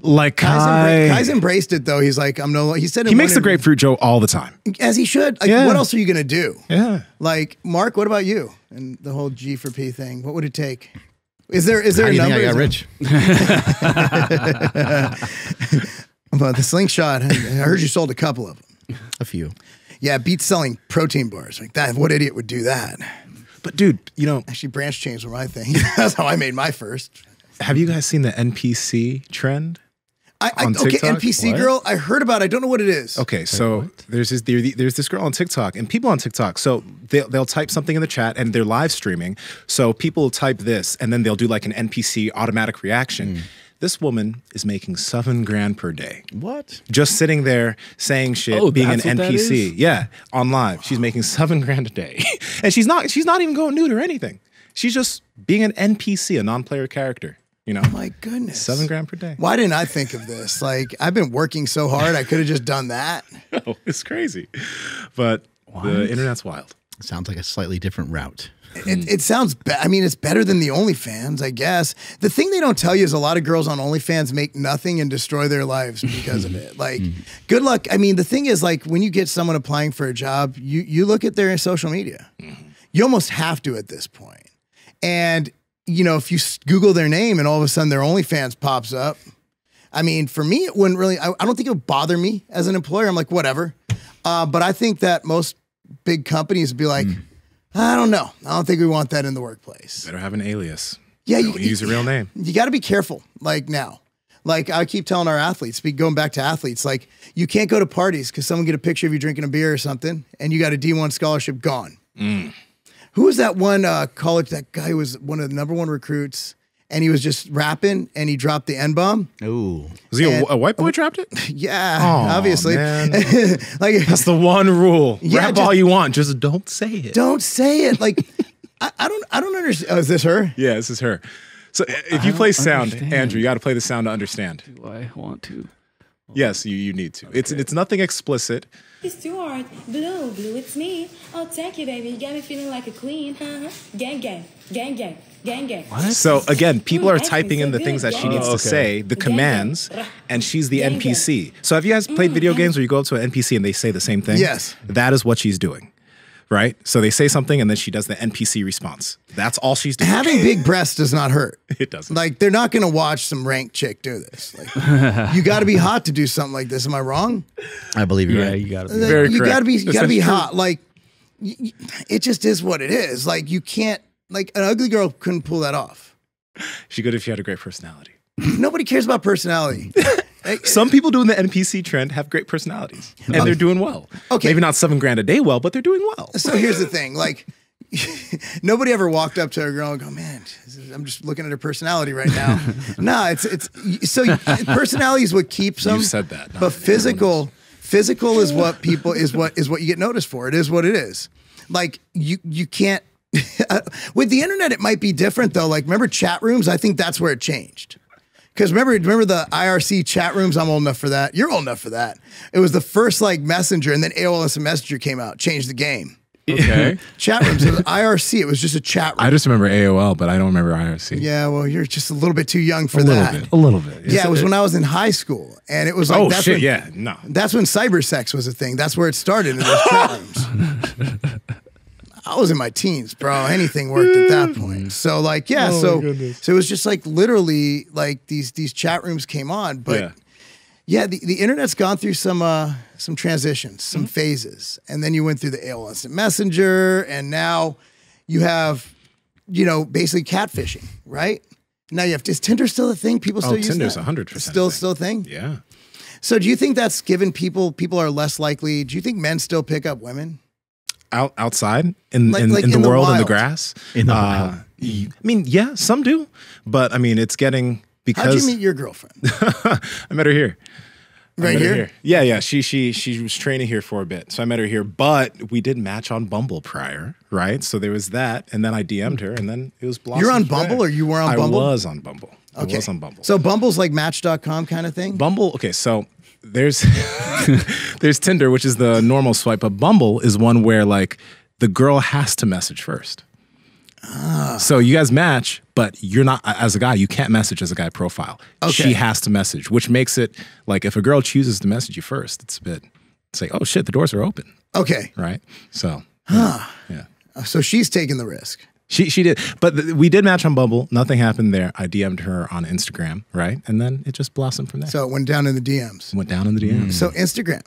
Like Kai's embraced it though. He's like, I'm no. He said he makes the grapefruit joke all the time, as he should. Like, Yeah. what else are you gonna do? Yeah. Like, Mark, what about you and the whole G for P thing? What would it take? Is there How a do you think number? I got rich? But the slingshot, I heard you sold a couple of them. A few. Yeah, beats selling protein bars like that. What idiot would do that? But dude, you know, Actually, branch chains were my thing. That's how I made my first. have you guys seen the NPC trend? On Okay, TikTok? NPC What? girl. I heard about it. I don't know what it is. Okay, so there's this girl on TikTok, and people on TikTok, so they'll type something in the chat, and they're live streaming. So people will type this, and then they'll do like an NPC automatic reaction. This woman is making $7,000 per day. What? Just sitting there saying shit, Oh, being an that's what that NPC. is? Yeah, on live. She's making $7,000 a day. And she's not even going nude or anything. She's just being an NPC, a non-player character. You know? My goodness. $7,000 per day. Why didn't I think of this? Like, I've been working so hard. I could have just done that. Oh, it's crazy. But the internet's wild. Sounds like a slightly different route. It sounds I mean, it's better than the OnlyFans, I guess. The thing they don't tell you is a lot of girls on OnlyFans make nothing and destroy their lives because of it. Like, good luck. I mean, the thing is, like, when you get someone applying for a job, you look at their social media. You almost have to at this point. And, you know, if you Google their name and all of a sudden their OnlyFans pops up, I mean, for me, it wouldn't really, I don't think it would bother me as an employer. I'm like, whatever. But I think that most big companies would be like, I don't know. I don't think we want that in the workplace. Better have an alias. Yeah, Don't use a real name. You got to be careful. Like now, like I keep telling our athletes, going back to athletes, like you can't go to parties because someone get a picture of you drinking a beer or something, and you got a D1 scholarship gone. Who was that one college? That guy who was one of the #1 recruits, and he was just rapping, and he dropped the N-bomb. Ooh. Was he a white boy trapped it? Yeah, Aw, obviously. man. Like, That's the one rule. Yeah, Rap just- all you want, just don't say it. don't say it. Like, I don't understand. Oh, is this her? Yeah, this is her. So if you play sound, understand. Andrew, you got to play the sound to understand. Do I want to? Yes, you need to. It's nothing explicit. It's too hard. Blue, blue, it's me. Oh, thank you, baby. You got me feeling like a queen. Gang, gang, gang, gang, gang, gang. So again, people are Mm, typing in the so things that good. she needs to okay. say, the commands, and she's the NPC. So have you guys played video games where you go up to an NPC and they say the same thing? Yes. That is what she's doing. Right? So they say something and then she does the NPC response. That's all she's doing. Having big breasts does not hurt. It doesn't. Like, they're not going to watch some rank chick do this. Like, you got to be hot to do something like this. Am I wrong? I believe you're Yeah, right. you got to. Like, Very you correct. got to be, you That's got to be true. hot. Like, it just is what it is. Like, you can't. Like, an ugly girl couldn't pull that off. She could if she had a great personality. Nobody cares about personality. Like, Some people doing the NPC trend have great personalities and they're doing well. Okay. Maybe not $7,000 a day well, but they're doing well. so here's the thing. Like, nobody ever walked up to a girl and go, man, I'm just looking at her personality right now. No, it's so personality is what keeps them. You said that. But physical is what people is what you get noticed for. It is what it is. Like you can't with the internet it might be different though. Like remember chat rooms? I think that's where it changed. Because remember the IRC chat rooms? I'm old enough for that. You're old enough for that. It was the first like messenger, and then AOL Instant Messenger came out, changed the game. Okay. Chat rooms, it was IRC. It was just a chat room. I just remember AOL, but I don't remember IRC. Yeah, well, you're just a little bit too young for A little that. bit. A little bit. Yeah, it was when I was in high school, and it was like Oh, that's shit. when, Yeah. No. that's when cyber sex was a thing. That's where it started in those chat rooms. I was in my teens, bro. Anything worked at that point. So like, yeah, so it was just like literally like these chat rooms came on, but yeah, the internet's gone through some transitions, some phases, and then you went through the AOL Instant Messenger, and now you have, you know, basically catfishing, right? Now you have, is Tinder still a thing? People still use Tinder's that? 100% Still a thing. Yeah. So do you think that's given people are less likely? Do you think men still pick up women? Outside in Like the in the world, in the wild. grass. In the wild. I mean, yeah, some do, but I mean, it's getting because How'd you meet your girlfriend? I met her here. Right met her here? Yeah. She was training here for a bit, so I met her here. But we did match on Bumble prior, right? So there was that, and then I DM'd her, and then it was blossomed. You're on from Bumble, there. or you were on Bumble? I was on Bumble. I was on Bumble. So Bumble's like Match.com kind of thing? Bumble, okay, so there's there's Tinder, which is the normal swipe, but Bumble is one where like the girl has to message first. So you guys match, but you're not, as a guy, you can't message as a guy profile. Okay. She has to message, which makes it like if a girl chooses to message you first, it's like, oh shit, the doors are open. Okay. Right? So, yeah. So she's taking the risk. She did, but we did match on Bumble. Nothing happened there. I DM'd her on Instagram, right? And then it just blossomed from there. So it went down in the DMs. Went down in the DMs. So Instagram.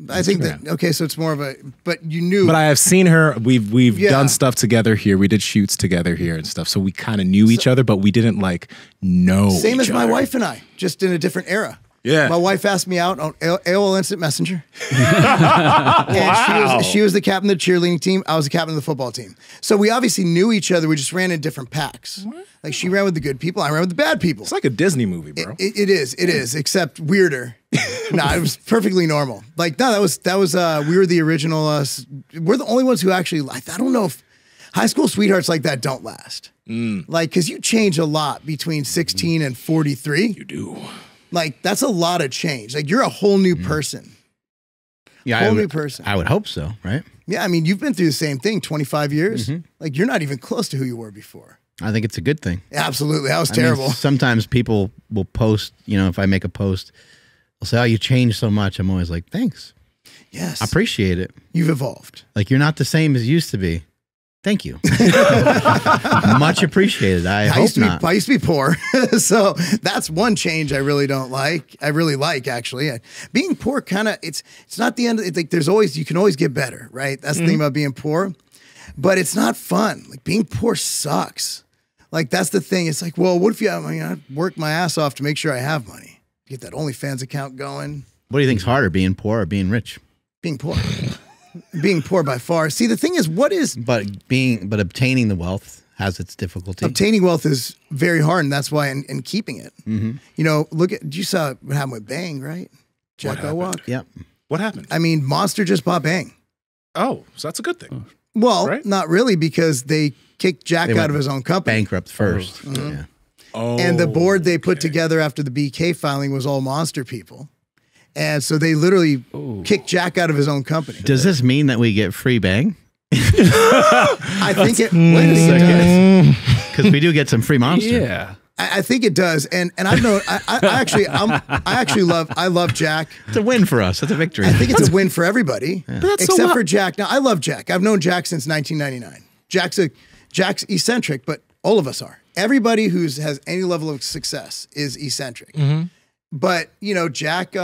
I think that, okay, so it's more of a, but you knew. But I have seen her. We've Yeah. done stuff together here. We did shoots together here and stuff. So we kind of knew each other, but we didn't like know Same each as my other. wife and I, just in a different era. Yeah. My wife asked me out on AOL Instant Messenger. And she was the captain of the cheerleading team. I was the captain of the football team. So we obviously knew each other. We just ran in different packs. Like she ran with the good people. I ran with the bad people. It's like a Disney movie, bro. It is, except weirder. No, it was perfectly normal. Like, no, that was we were the original, we're the only ones who actually, I don't know if high school sweethearts like that don't last. Like, because you change a lot between 16 and 43. You do. Like, that's a lot of change. Like, you're a whole new person. Yeah, Whole new person. I would hope so, right? Yeah, I mean, you've been through the same thing, 25 years. Like, you're not even close to who you were before. I think it's a good thing. Absolutely. That was I mean, terrible. sometimes people will post, if I make a post, they'll say, oh, you changed so much. I'm always like, thanks. Yes. I appreciate it. You've evolved. Like, you're not the same as you used to be. Thank you. Much appreciated. I hope not. I used to be poor. So that's one change I really don't like. I really like, actually. Being poor kind of, it's not the end. It's like you can always get better, right? That's the thing about being poor. But it's not fun. Like, being poor sucks. Like, that's the thing. It's like, well, what if I work my ass off to make sure I have money? Get that OnlyFans account going. What do you think's harder, being poor or being rich? Being poor. Being poor by far. See, the thing is, But obtaining the wealth has its difficulty. obtaining wealth is very hard, and that's why, and keeping it. You saw what happened with Bang, right? Jack Owak. Yep. What happened? I mean, Monster just bought Bang. Oh, so that's a good thing. Well, Right? not really, because they kicked Jack They out went of his own company. Bankrupt first. Yeah. Oh, And the board they put together after the BK filing was all Monster people. And so they literally kicked Jack out of his own company. Does this mean that we get free bang? I think it. Wait a second. Because we do get some free monster. Yeah. I think it does, and I've known. I love Jack. It's a win for us. It's a victory. I think it's a win for everybody, that's so except for wild. Jack. Now, I love Jack. I've known Jack since 1999. Jack's eccentric, but all of us are. Everybody who has any level of success is eccentric. But Jack,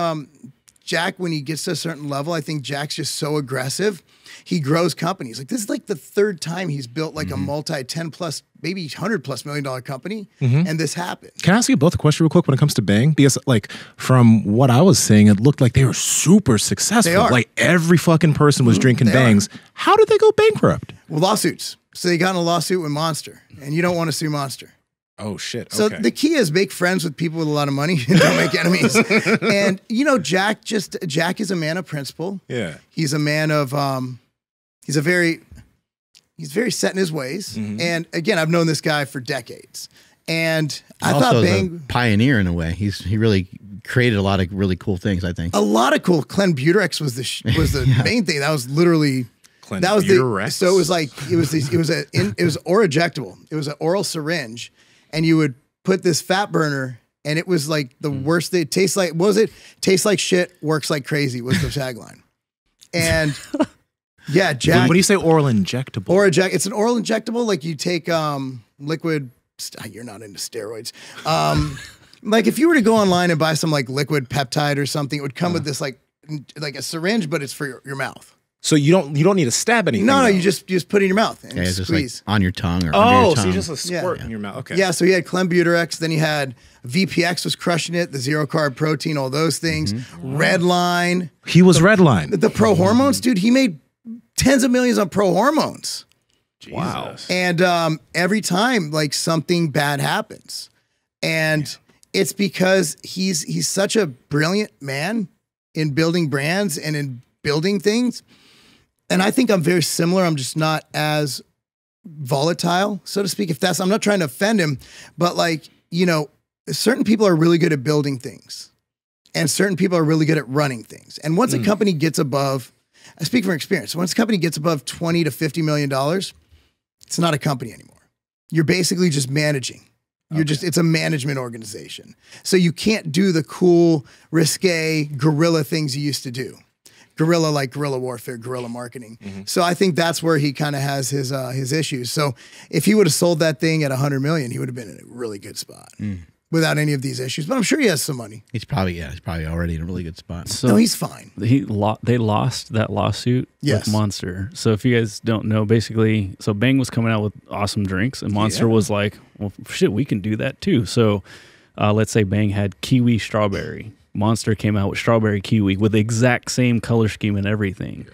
when he gets to a certain level, I think Jack's just so aggressive. He grows companies. Like, this is like the third time he's built like a multi 10 plus, maybe $100+ million company, and this happened. Can I ask you both a question real quick when it comes to Bang? Because like from what I was saying, it looked like they were super successful. They are. Like every fucking person was drinking They Bangs. How did they go bankrupt? Well, lawsuits. So they got in a lawsuit with Monster, and you don't want to sue Monster. Oh shit. So the key is make friends with people with a lot of money and don't make enemies. And Jack is a man of principle. Yeah. He's a man of he's very set in his ways. And again, I've known this guy for decades. And I also thought is Bang a pioneer in a way. He really created a lot of really cool things, I think. a lot of cool. Clenbuterol was the main thing. That was literally that was Clenbuterol. so it was like it was oral ejectable. It was an oral syringe, and you would put this fat burner, and it was like the worst thing. It tastes like, what was it? Tastes like shit, works like crazy was the tagline. And yeah, Jack. When you say oral injectable, It's an oral injectable. Like, you take liquid. You're not into steroids. Like, if you were to go online and buy some like liquid peptide or something, it would come with this like a syringe, but it's for your mouth. so you don't need to stab anything. No, though. you just put it in your mouth and Yeah, it's just squeeze. like on your tongue or under your Oh, tongue. so you just a squirt in your mouth. Okay. Yeah, so he had Clenbuterol, then he had VPX was crushing it, the zero carb protein, all those things. Redline, He was redline. the pro hormones, dude. He made tens of millions on pro hormones. Wow. And every time like something bad happens, and it's because he's such a brilliant man in building brands and in building things. And I think I'm very similar. I'm just not as volatile, so to speak. I'm not trying to offend him, but like, certain people are really good at building things, and certain people are really good at running things. And once a company gets above, I speak from experience, once a company gets above $20 to $50 million, it's not a company anymore. You're basically just managing. It's a management organization. So you can't do the cool, risque, guerrilla things you used to do. Guerrilla, like guerrilla warfare, guerrilla marketing. So I think that's where he kind of has his issues. So if he would have sold that thing at 100 million, he would have been in a really good spot without any of these issues. But I'm sure he has some money. He's probably already in a really good spot. So No, he's fine. they lost that lawsuit Yes. with Monster. So if you guys don't know, basically, so Bang was coming out with awesome drinks, and Monster was like, well, shit, we can do that too. So let's say Bang had kiwi strawberry. Monster came out with strawberry kiwi with the exact same color scheme and everything.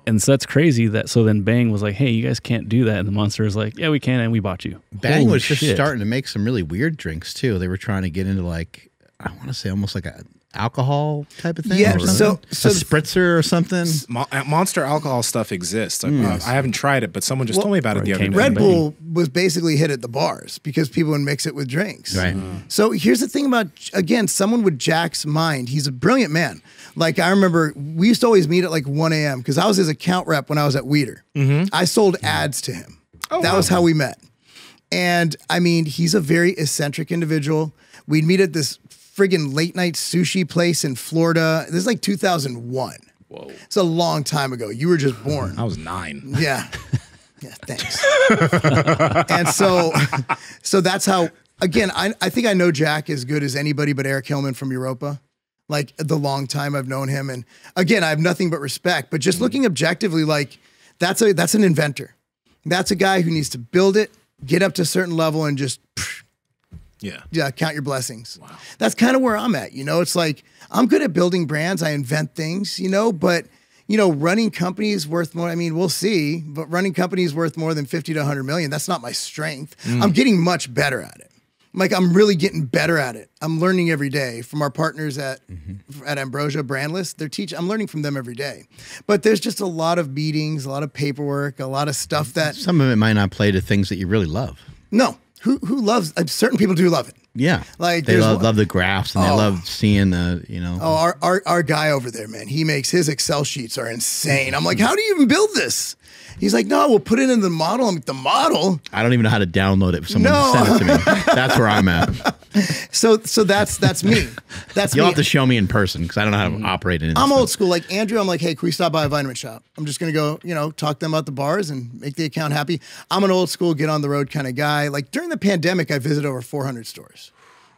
And so that's crazy so then Bang was like, hey, you guys can't do that. And the Monster is like, yeah, we can, and we bought you. Bang Holy was just shit. starting to make some really weird drinks too. They were trying to get into like, I want to say almost like a alcohol type of thing. Yeah, or something. so a spritzer or something. Monster alcohol stuff exists. I haven't tried it, but someone just told me about it the other day. Red Bull was basically hit at the bars because people would mix it with drinks. Right. So here's the thing about, again, someone with Jack's mind. He's a brilliant man. Like I remember we used to always meet at like 1 a.m. because I was his account rep when I was at Weeder. I sold ads to him. That was how we met. And I mean, he's a very eccentric individual. We'd meet at this friggin' late night sushi place in Florida. This is like 2001. Whoa. It's a long time ago. You were just born. I was 9. Yeah. Yeah, thanks. And so that's how, again, I think I know Jack as good as anybody but Eric Hillman from Europa. Like the long time I've known him. And again, I have nothing but respect, but just looking objectively, like that's an inventor. That's a guy who needs to build it, get up to a certain level and just, count your blessings. Wow. That's kind of where I'm at. You know, it's like, I'm good at building brands. I invent things, you know, but running companies worth more. I mean, we'll see, but running companies worth more than 50 to 100 million. That's not my strength. I'm getting much better at it. Like I'm really getting better at it. I'm learning every day from our partners at Ambrosia Brandless. I'm learning from them every day. But there's just a lot of meetings, a lot of paperwork, a lot of stuff that Some of it might not play to things that you really love. no. Who loves? Certain people do love it. Yeah, Like, they there's love the graphs and they love seeing the Oh, our guy over there, man. He makes his Excel sheets are insane. I'm like, how do you even build this? He's like, no, we'll put it in the model. I'm like, the model? I don't even know how to download it. If someone No. sent it to me. That's where I'm at. So that's me. That's You'll me. have to show me in person because I don't know how to operate it. I'm old school. Like Andrew, I'm like, hey, can we stop by a vitamin shop? I'm just going to go, talk to them about the bars and make the account happy. I'm an old school, get on the road kind of guy. Like during the pandemic, I visited over 400 stores.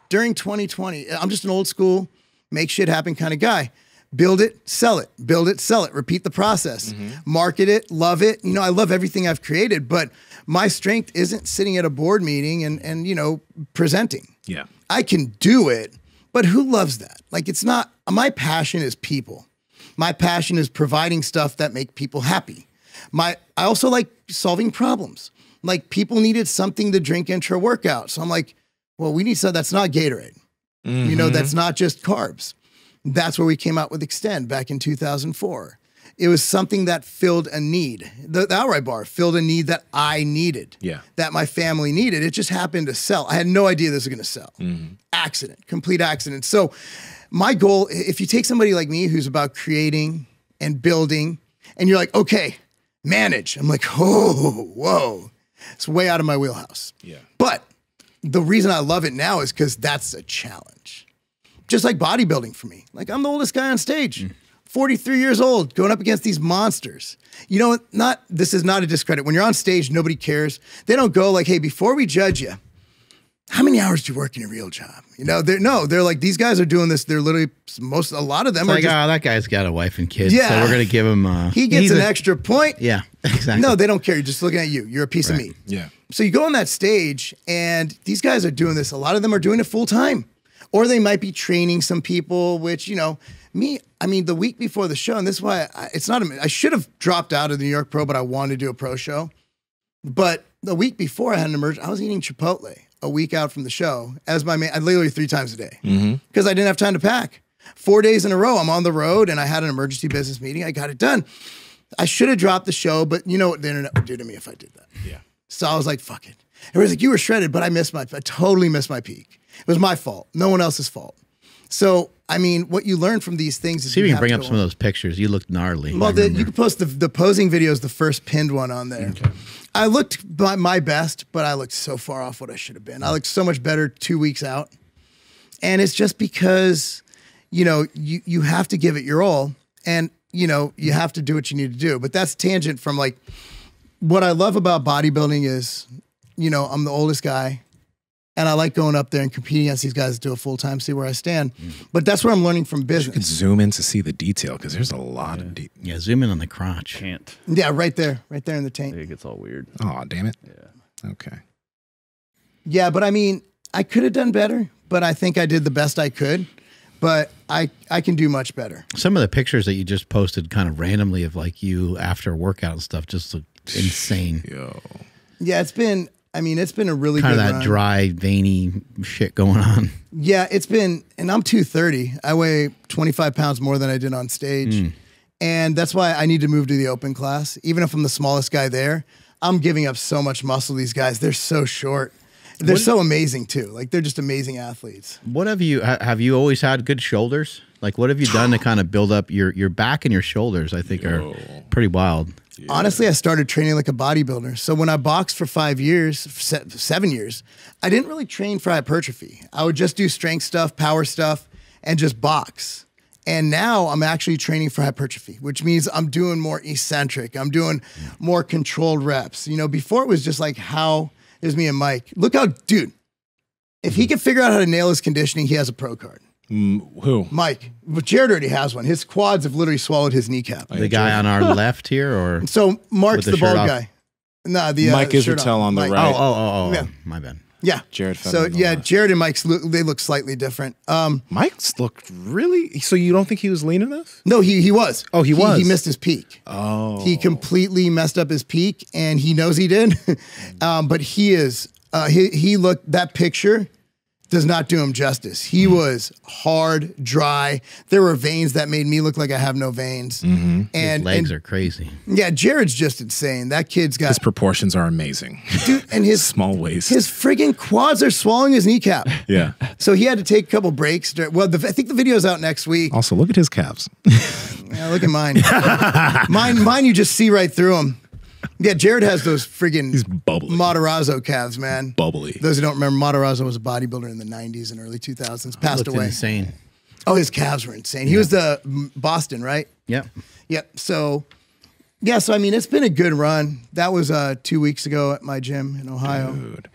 During 2020, I'm just an old school, make shit happen kind of guy. Build it, sell it, build it, sell it, repeat the process, market it, love it. I love everything I've created, but my strength isn't sitting at a board meeting and presenting. Yeah. I can do it, but who loves that? Like it's not, my passion is people. My passion is providing stuff that make people happy. I also like solving problems. Like people needed something to drink intra workout. So I'm like, well, we need something that's not Gatorade. That's not just carbs. That's where we came out with Extend back in 2004. It was something that filled a need. The Outright Bar filled a need that I needed, that my family needed. It just happened to sell. I had no idea this was going to sell. Accident, complete accident. So my goal, if you take somebody like me who's about creating and building, and you're like, okay, manage. I'm like, oh, whoa. It's way out of my wheelhouse. Yeah. But the reason I love it now is because that's a challenge. Just like bodybuilding for me. Like I'm the oldest guy on stage, 43 years old, going up against these monsters. This is not a discredit. When you're on stage, nobody cares. They don't go like, hey, before we judge you, how many hours do you work in your real job? They're like, these guys are doing this. They're literally, a lot of them are like, just, that guy's got a wife and kids. Yeah. So we're going to give him, he gets an extra point. Yeah, exactly. No, they don't care. You're just looking at you. You're a piece of meat. Yeah. So you go on that stage and these guys are doing this. A lot of them are doing it full time. Or they might be training some people, which, the week before the show, and this is why I should have dropped out of the New York Pro, but I wanted to do a pro show. But the week before I had an emergency, I was eating Chipotle a week out from the show as my man, literally 3 times a day because I didn't have time to pack. 4 days in a row, I'm on the road and I had an emergency business meeting. I got it done. I should have dropped the show, but you know what the internet would do to me if I did that. Yeah. So I was like, fuck it. Everybody's like, you were shredded, but I totally missed my peak. It was my fault. No one else's fault. So, what you learn from these things is see if you can bring up some of those pictures. You look gnarly. Well, you can post the posing video is the first pinned one on there. Okay. I looked my best, but I looked so far off what I should have been. I looked so much better 2 weeks out. And it's just because, you have to give it your all, and, you have to do what you need to do. But that's tangent from like, what I love about bodybuilding is, I'm the oldest guy, and I like going up there and competing against these guys to do a full-time, see where I stand. But that's what I'm learning from business. You could zoom in to see the detail, because there's a lot of detail. Yeah, zoom in on the crotch. Can't. Yeah, right there in the tank. It gets all weird. Oh, damn it. Yeah. Okay. Yeah, but I mean, I could have done better, but I think I did the best I could. But I can do much better. Some of the pictures that you just posted kind of randomly of like you after a workout and stuff just look insane. Yo. Yeah, it's been a really Kind good of that run. dry, veiny shit going on. Yeah, it's been, and I'm 230. I weigh 25 pounds more than I did on stage. And that's why I need to move to the open class. Even if I'm the smallest guy there, I'm giving up so much muscle. These guys, they're so short. They're so amazing too. Like, they're just amazing athletes. What have you always had good shoulders? Like, what have you done to kind of build up your back and your shoulders? I think are pretty wild. Yeah. Honestly, I started training like a bodybuilder. So when I boxed for 7 years, I didn't really train for hypertrophy. I would just do strength stuff, power stuff, and just box. And now I'm actually training for hypertrophy, which means I'm doing more eccentric. I'm doing more controlled reps. Before it was just like there's me and Mike. Look how, dude, if he can figure out how to nail his conditioning, he has a pro card. Who? Mike. But Jared already has one. His quads have literally swallowed his kneecap. The guy on our left here, or so Mark's the bald guy. No, the Mike Israel on the Mike. right. Oh, Yeah. My bad. Yeah. Jared. So yeah, Jared and Mike's they look slightly different. Mike's looked really. So you don't think he was lean enough? No, he was. Oh, he was. He missed his peak. Oh, he completely messed up his peak, and he knows he did. But he is. He looked. That picture does not do him justice. He was hard, dry. There were veins that made me look like I have no veins. And his legs are crazy. Yeah, Jared's just insane. That kid's got his proportions are amazing. Dude, and his small waist. His friggin' quads are swallowing his kneecap. Yeah. So he had to take a couple breaks. I think the video's out next week. Also, look at his calves. Yeah, look at mine. Mine, you just see right through them. Yeah, Jared has those friggin' He's bubbly. Matarazzo calves, man. Bubbly. Those who don't remember, Matarazzo was a bodybuilder in the 90s and early 2000s. Passed away. Insane. Oh, his calves were insane. He was the Boston, right? Yep. Yep. So I mean, it's been a good run. That was 2 weeks ago at my gym in Ohio. Dude.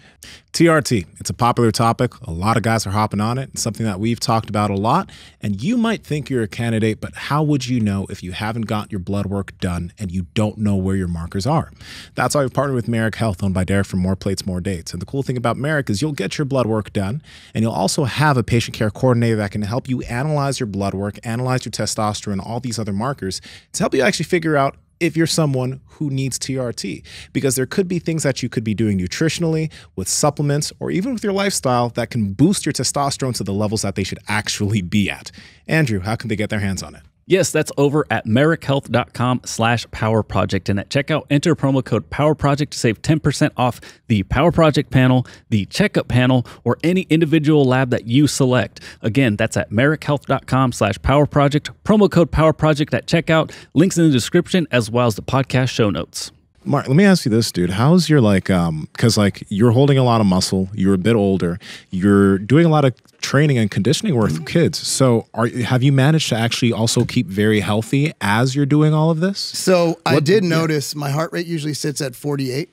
TRT, it's a popular topic. A lot of guys are hopping on it. It's something that we've talked about a lot. And you might think you're a candidate, but how would you know if you haven't got your blood work done and you don't know where your markers are? That's why we've partnered with Merrick Health, owned by Derek from More Plates, More Dates. And the cool thing about Merrick is you'll get your blood work done, and you'll also have a patient care coordinator that can help you analyze your blood work, analyze your testosterone, all these other markers to help you actually figure out if you're someone who needs TRT, because there could be things that you could be doing nutritionally, with supplements, or even with your lifestyle that can boost your testosterone to the levels that they should actually be at. Andrew, how can they get their hands on it? Yes, that's over at merrickhealth.com/powerproject. And at checkout, enter promo code POWERPROJECT to save 10% off the Power Project panel, the checkup panel, or any individual lab that you select. Again, that's at merrickhealth.com/powerproject. Promo code POWERPROJECT at checkout. Links in the description as well as the podcast show notes. Mark, let me ask you this, dude. How's your because you're holding a lot of muscle, you're a bit older, you're doing a lot of training and conditioning work with kids. So have you managed to actually also keep very healthy as you're doing all of this? So I did notice my heart rate usually sits at 48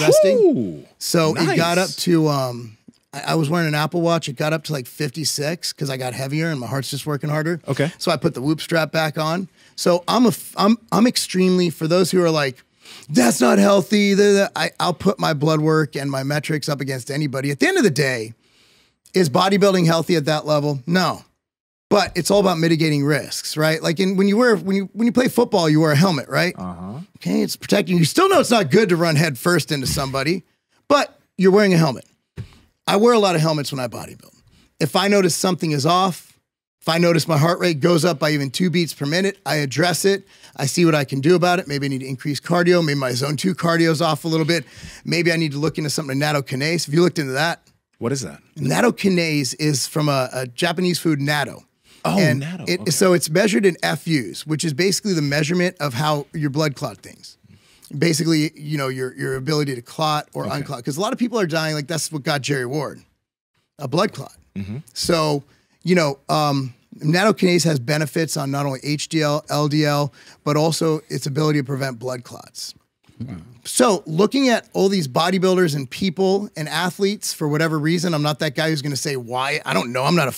resting. Ooh, so nice. It got up to, I was wearing an Apple Watch. It got up to like 56 because I got heavier and my heart's just working harder. Okay. So I put the whoop strap back on. So I'm extremely, for those who are like, that's not healthy. I'll put my blood work and my metrics up against anybody. At the end of the day, is bodybuilding healthy at that level? No, but it's all about mitigating risks, right? Like when you play football, you wear a helmet, right? Okay, it's protecting you. You still know it's not good to run head first into somebody, but you're wearing a helmet. I wear a lot of helmets when I bodybuild. If I notice something is off, if I notice my heart rate goes up by even 2 beats per minute, I address it. I see what I can do about it. Maybe I need to increase cardio. Maybe my zone 2 cardio is off a little bit. Maybe I need to look into something like nattokinase. Have you looked into that? What is that? Nattokinase is from a Japanese food, natto. Oh, and natto. So it's measured in FUs, which is basically the measurement of how your blood clot things. basically, your ability to clot or unclot. Because a lot of people are dying, like that's what got Jerry Ward, a blood clot. So, nanokinase has benefits on not only HDL, LDL, but also its ability to prevent blood clots. So looking at all these bodybuilders and people and athletes, for whatever reason, I'm not that guy who's going to say why. I don't know. I'm not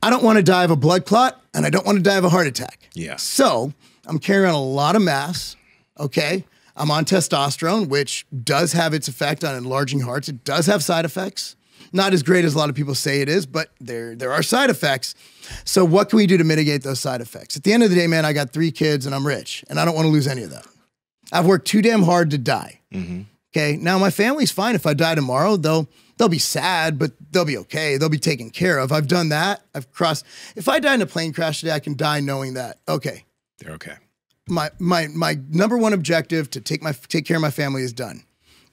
I don't want to die of a blood clot, and I don't want to die of a heart attack. Yeah. So I'm carrying around a lot of mass. Okay. I'm on testosterone, which does have its effect on enlarging hearts. It does have side effects. Not as great as a lot of people say it is, but there are side effects. So what can we do to mitigate those side effects? At the end of the day, man, I got 3 kids and I'm rich, and I don't want to lose any of that. I've worked too damn hard to die. Okay. Now my family's fine. If I die tomorrow, they'll be sad, but they'll be okay. They'll be taken care of. I've done that. I've crossed. If I die in a plane crash today, I can die knowing that, okay, they're okay. My number one objective to take care of my family is done.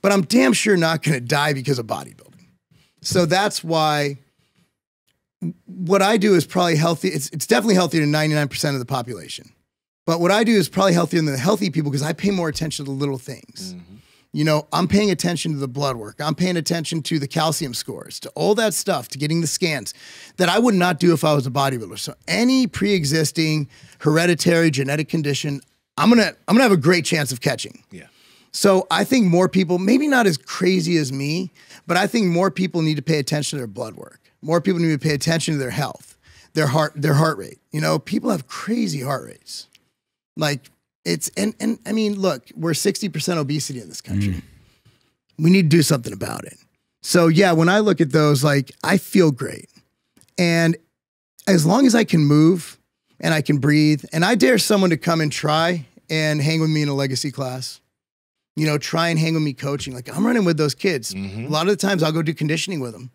But I'm damn sure not going to die because of bodybuilding. So that's why what I do is probably healthy. It's definitely healthier than 99% of the population. But what I do is probably healthier than the healthy people because I pay more attention to the little things. I'm paying attention to the blood work. I'm paying attention to the calcium scores, to all that stuff, to getting the scans that I would not do if I was a bodybuilder. So any pre-existing hereditary genetic condition, I'm gonna have a great chance of catching. Yeah. So I think more people, maybe not as crazy as me, but I think more people need to pay attention to their blood work. More people need to pay attention to their health, their heart rate. People have crazy heart rates. Like and I mean, look, we're 60% obesity in this country. We need to do something about it. So yeah, when I look at those, like I feel great. And as long as I can move and I can breathe, and I dare someone to come and try and hang with me in a legacy class, try and hang with me coaching. Like I'm running with those kids. A lot of the times I'll go do conditioning with them.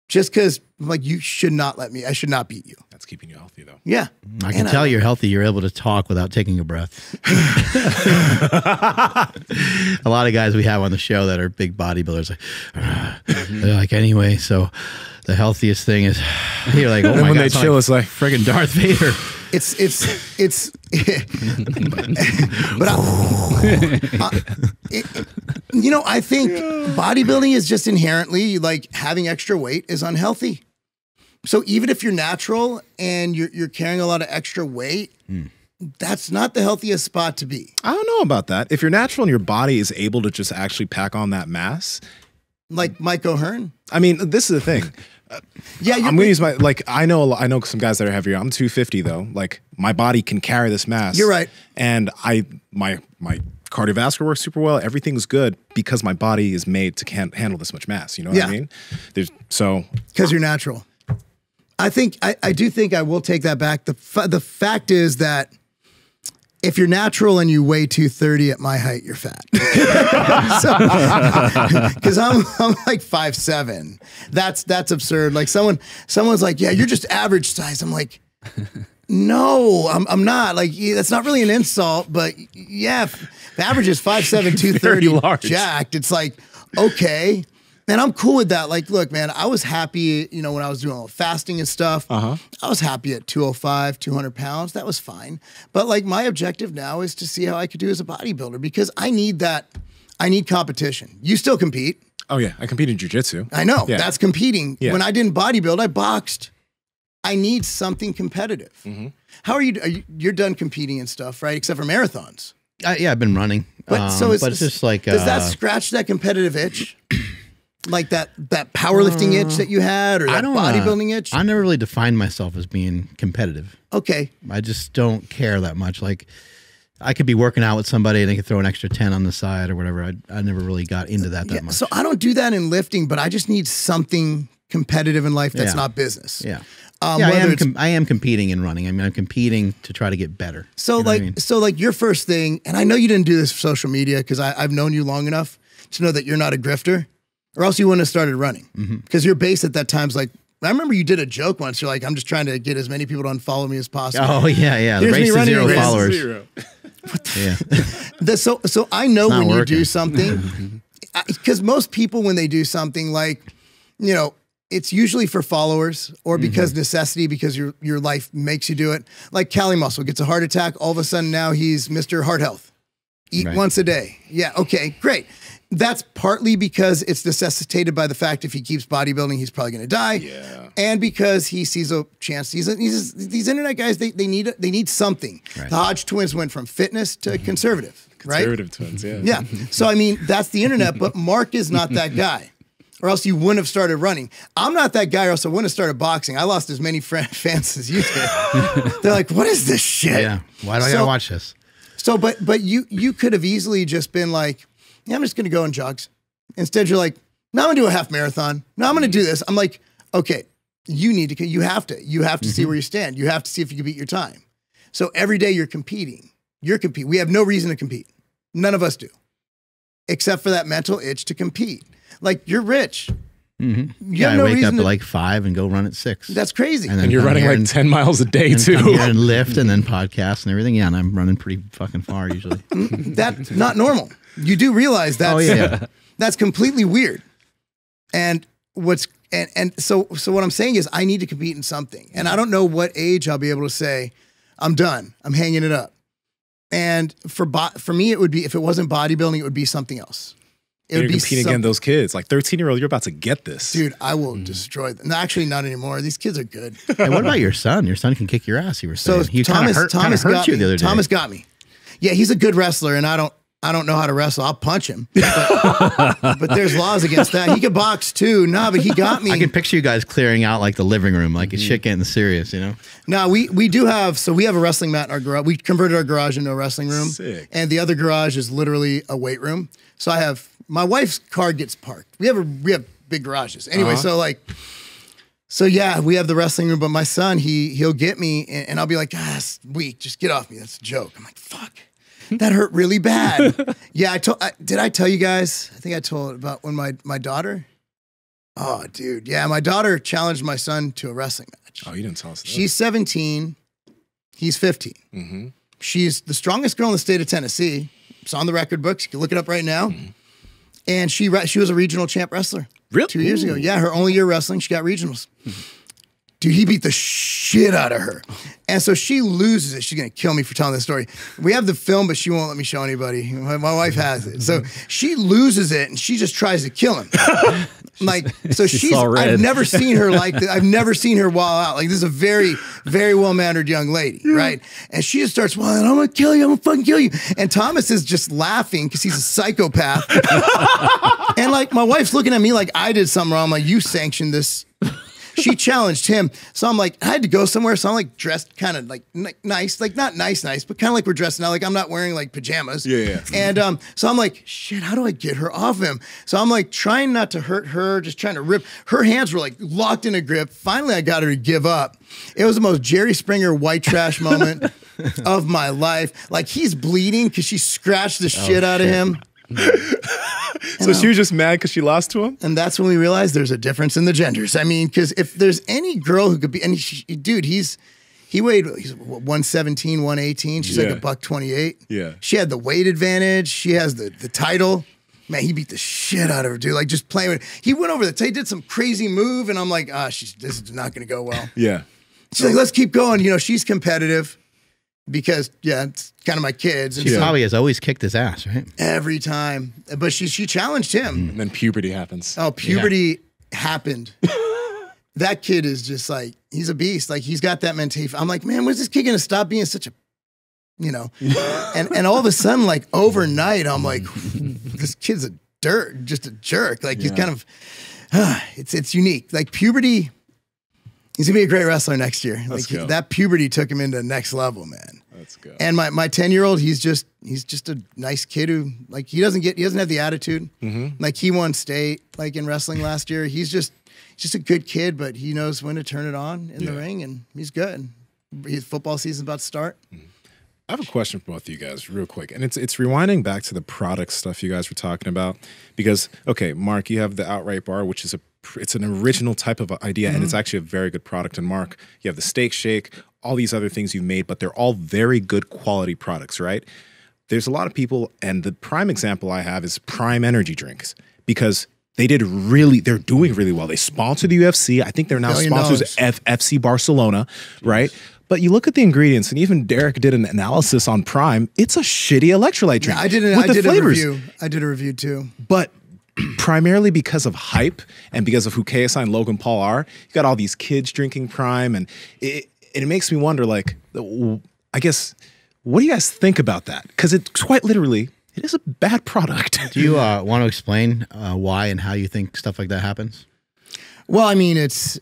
Just because, like, you should not I should not beat you. That's keeping you healthy, though. Yeah. I can tell you're healthy. You're able to talk without taking a breath. A lot of guys we have on the show that are big bodybuilders, they're like, anyway, so the healthiest thing is, you're like, oh my God. When they chill, it's like friggin' Darth Vader. But I think bodybuilding is just inherently like having extra weight is unhealthy. So even if you're natural and you're carrying a lot of extra weight, that's not the healthiest spot to be. I don't know about that. If you're natural and your body is able to just actually pack on that mass, like Mike O'Hearn. I mean, this is the thing. Yeah, I'm gonna use I know some guys that are heavier. I'm 250 though. Like my body can carry this mass. You're right. And my cardiovascular works super well. Everything's good because my body is made to handle this much mass. You know what I mean? Because you're natural. I do think I will take that back. The fact is that if you're natural and you weigh 230 at my height, you're fat. Because I'm like 5'7". That's absurd. Like someone's like, yeah, you're just average size. I'm like, no, I'm not. Like that's not really an insult, but yeah, if the average is 5'7", 230, jacked. It's like okay. And I'm cool with that. Like, look, man, I was happy, when I was doing all the fasting and stuff. I was happy at 205, 200 pounds. That was fine. But like my objective now is to see how I could do as a bodybuilder because I need that. I need competition. You still compete. Oh yeah, I compete in jiu-jitsu. I know. Yeah. That's competing. Yeah. When I didn't bodybuild, I boxed. I need something competitive. How are you? You're done competing and stuff, right? Except for marathons. Yeah, I've been running. But but it's just like does that scratch that competitive itch? Like that powerlifting itch that you had or that bodybuilding itch? I never really defined myself as being competitive. Okay. I just don't care that much. Like I could be working out with somebody and they could throw an extra 10 on the side or whatever. I never really got into that much. So I don't do that in lifting, but I just need something competitive in life that's not business. Yeah. I am competing in running. I mean, I'm competing to try to get better. So like your first thing, and I know you didn't do this for social media because I've known you long enough to know that you're not a grifter. Or else you wouldn't have started running. Because your base at that time's like, I remember you did a joke once. You're like, I'm just trying to get as many people to unfollow me as possible. Oh, yeah. The race to 0 followers. So I know when you do something, because most people, when they do something like, it's usually for followers or because necessity, because your life makes you do it. Like Cali Muscle gets a heart attack. All of a sudden now he's Mr. Heart Health. Eat once a day. Yeah, okay, great. That's partly because it's necessitated by the fact if he keeps bodybuilding, he's probably going to die. Yeah. And because he sees a chance. These internet guys, they need something. Right. The Hodge twins went from fitness to conservative, right? Conservative twins, yeah. Yeah. So, I mean, that's the internet, but Mark is not that guy. Or else you wouldn't have started running. I'm not that guy, or else I wouldn't have started boxing. I lost as many fans as you did. They're like, what is this shit? Yeah. Why do I gotta watch this? So, but you could have easily just been like, yeah, I'm just going to go and jogs. Instead, you're like, no, I'm going to do a half marathon. No, I'm going to do this. I'm like, okay, you have to see where you stand. You have to see if you can beat your time. So every day you're competing. We have no reason to compete. None of us do, except for that mental itch to compete. Like, you're rich. Mm-hmm. You have I no wake reason up to, at like 5 and go run at 6. that's crazy. then And you're come running here like 10 miles a day, and too. come here and lift and then podcast and everything. Yeah, and I'm running pretty fucking far usually. That's not normal. You do realize that. Oh, yeah. That's completely weird. And so what I'm saying is I need to compete in something. And I don't know what age I'll be able to say, I'm done. I'm hanging it up. And for me, it would be, if it wasn't bodybuilding, it would be something else. It You're would be competing against those kids. Like 13-year-old, you're about to get this. Dude, I will destroy them. No, actually, not anymore. These kids are good. Hey, what about your son? Your son can kick your ass, you were So saying. He kinda hurt got you me. the other day. Thomas got me. Yeah, he's a good wrestler, and I don't know how to wrestle. I'll punch him. But there's laws against that. He could box too. Nah, but he got me. I can picture you guys clearing out like the living room, like it's shit getting serious, you know? No, we do have, so we have a wrestling mat in our garage. We converted our garage into a wrestling room. Sick. And the other garage is literally a weight room. So I have, my wife's car gets parked. We have big garages. Anyway, so yeah, we have the wrestling room, but my son, he'll get me and I'll be like, that's weak, just get off me. That's a joke. I'm like, fuck. That hurt really bad. Yeah, did I tell you guys? I think I told about when my daughter. Oh, dude, yeah, my daughter challenged my son to a wrestling match. Oh, you didn't tell us that. She's 17. He's 15. Mm-hmm. She's the strongest girl in the state of Tennessee. It's on the record books. You can look it up right now. Mm-hmm. And she was a regional champ wrestler. Really? 2 years ago. Yeah, her only year wrestling, she got regionals. Dude, he beat the shit out of her. And so she loses it. She's going to kill me for telling this story. We have the film, but she won't let me show anybody. My wife has it. So she loses it, and she just tries to kill him. Like, so I've never seen her like this. I've never seen her wild out. Like, this is a very, very well-mannered young lady, right? And she just starts wilding, I'm going to kill you. I'm going to fucking kill you. And Thomas is just laughing because he's a psychopath. And, like, my wife's looking at me like I did something wrong. I'm like, you sanctioned this. She challenged him. So I'm like, I had to go somewhere. So I'm like dressed kind of like nice, like not nice, but kind of like we're dressed now. Like I'm not wearing like pajamas. Yeah. And so I'm like, shit, how do I get her off him? So I'm like trying not to hurt her, just trying to rip. Her hands were like locked in a grip. Finally, I got her to give up. It was the most Jerry Springer white trash moment of my life. Like he's bleeding because she scratched the shit out of him. So she was just mad because she lost to him? And that's when we realized there's a difference in the genders. I mean, because if there's any girl who could be, and dude, he's 117, 118. She's like a $128. Yeah. She had the weight advantage. She has the title. Man, he beat the shit out of her, dude. Like just playing with. He went over he did some crazy move, and I'm like, this is not going to go well. Yeah. She's like, let's keep going. You know, she's competitive. Because it's kind of my kids. And She probably has always kicked his ass, right? every time. But she challenged him. And then puberty happens. Oh, puberty happened. That kid is just like, he's a beast. Like he's got that mentality. I'm like, man, when's this kid gonna stop being such a, you know? and all of a sudden, like overnight, I'm like, this kid's just a jerk. Like he's kind of, it's unique. Like puberty. He's gonna be a great wrestler next year. Let's Like go. that puberty took him into the next level, man. Let's go. And my 10-year-old, he's just a nice kid who like he doesn't have the attitude. Like he won state like in wrestling last year. He's just a good kid, but he knows when to turn it on in the ring, and he's good. His football season's about to start. I have a question for both of you guys real quick. And it's rewinding back to the product stuff you guys were talking about. Because, okay, Mark, you have the Outright Bar, which is it's an original type of idea, and it's actually a very good product. And Mark, you have the Steak Shake, all these other things you've made, but they're all very good quality products, right? There's a lot of people, and the prime example I have is Prime Energy Drinks, because they're doing really well. They sponsor the UFC. I think they're now $1 billion. sponsors FC Barcelona, right? But you look at the ingredients, and even Derek did an analysis on Prime. It's a shitty electrolyte drink. Yeah, I did a review. I did a review too. But primarily because of hype and because of who KSI and Logan Paul are, you got all these kids drinking Prime, and it makes me wonder, like, I guess, what do you guys think about that? Because it's quite literally, it is a bad product. Do you want to explain why and how you think stuff like that happens? Well, I mean, it's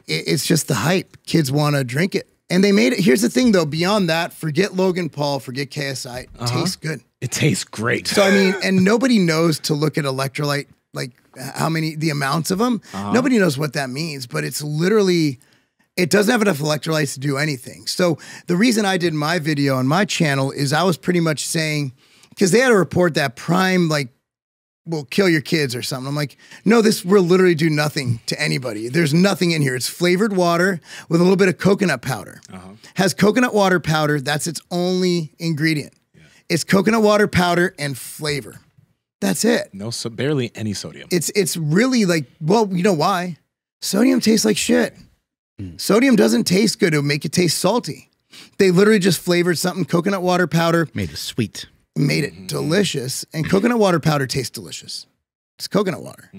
just the hype. Kids want to drink it. And they made it. Here's the thing, though. Beyond that, forget Logan Paul, forget KSI. It tastes good. It tastes great. So, I mean, and nobody knows to look at electrolyte, like the amounts of them. Nobody knows what that means, but it's literally, it doesn't have enough electrolytes to do anything. So the reason I did my video on my channel is I was pretty much saying, because they had a report that Prime, like, will kill your kids or something. I'm like, no, this will literally do nothing to anybody. There's nothing in here. It's flavored water with a little bit of coconut powder. Has coconut water powder. That's its only ingredient. It's coconut water powder and flavor. That's it. No, so barely any sodium. It's really like, well, you know why? Sodium tastes like shit. Sodium doesn't taste good. It'll make it taste salty. They literally just flavored something, coconut water powder. Made it sweet. Made it delicious. And coconut water powder tastes delicious. It's coconut water.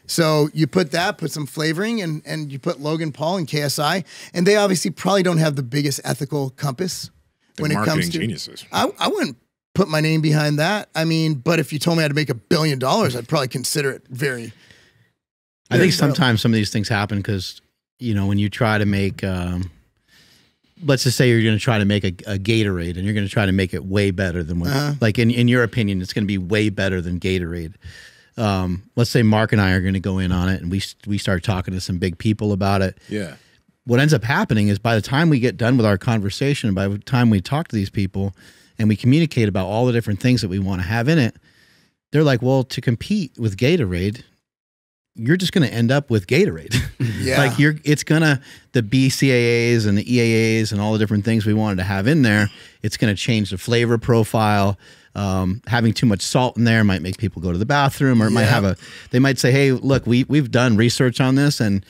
So you put that, put some flavoring, and you put Logan Paul and KSI, and they obviously probably don't have the biggest ethical compass when it comes to geniuses. I wouldn't put my name behind that. I mean, but if you told me I had to make $1 billion, I'd probably consider it very. I think sometimes some of these things happen because, you know, when you try to make, let's just say you're going to try to make a Gatorade, and you're going to try to make it way better than what, like in your opinion, it's going to be way better than Gatorade. Let's say Mark and I are going to go in on it, and we start talking to some big people about it. Yeah. What ends up happening is by the time we get done with our conversation, and by the time we talk to these people and we communicate about all the different things that we want to have in it, they're like, well, to compete with Gatorade, you're just going to end up with Gatorade. Like it's going to, the BCAAs and the EAAs and all the different things we wanted to have in there, it's going to change the flavor profile. Having too much salt in there might make people go to the bathroom, or it might have they might say, hey, look, we've done research on this, and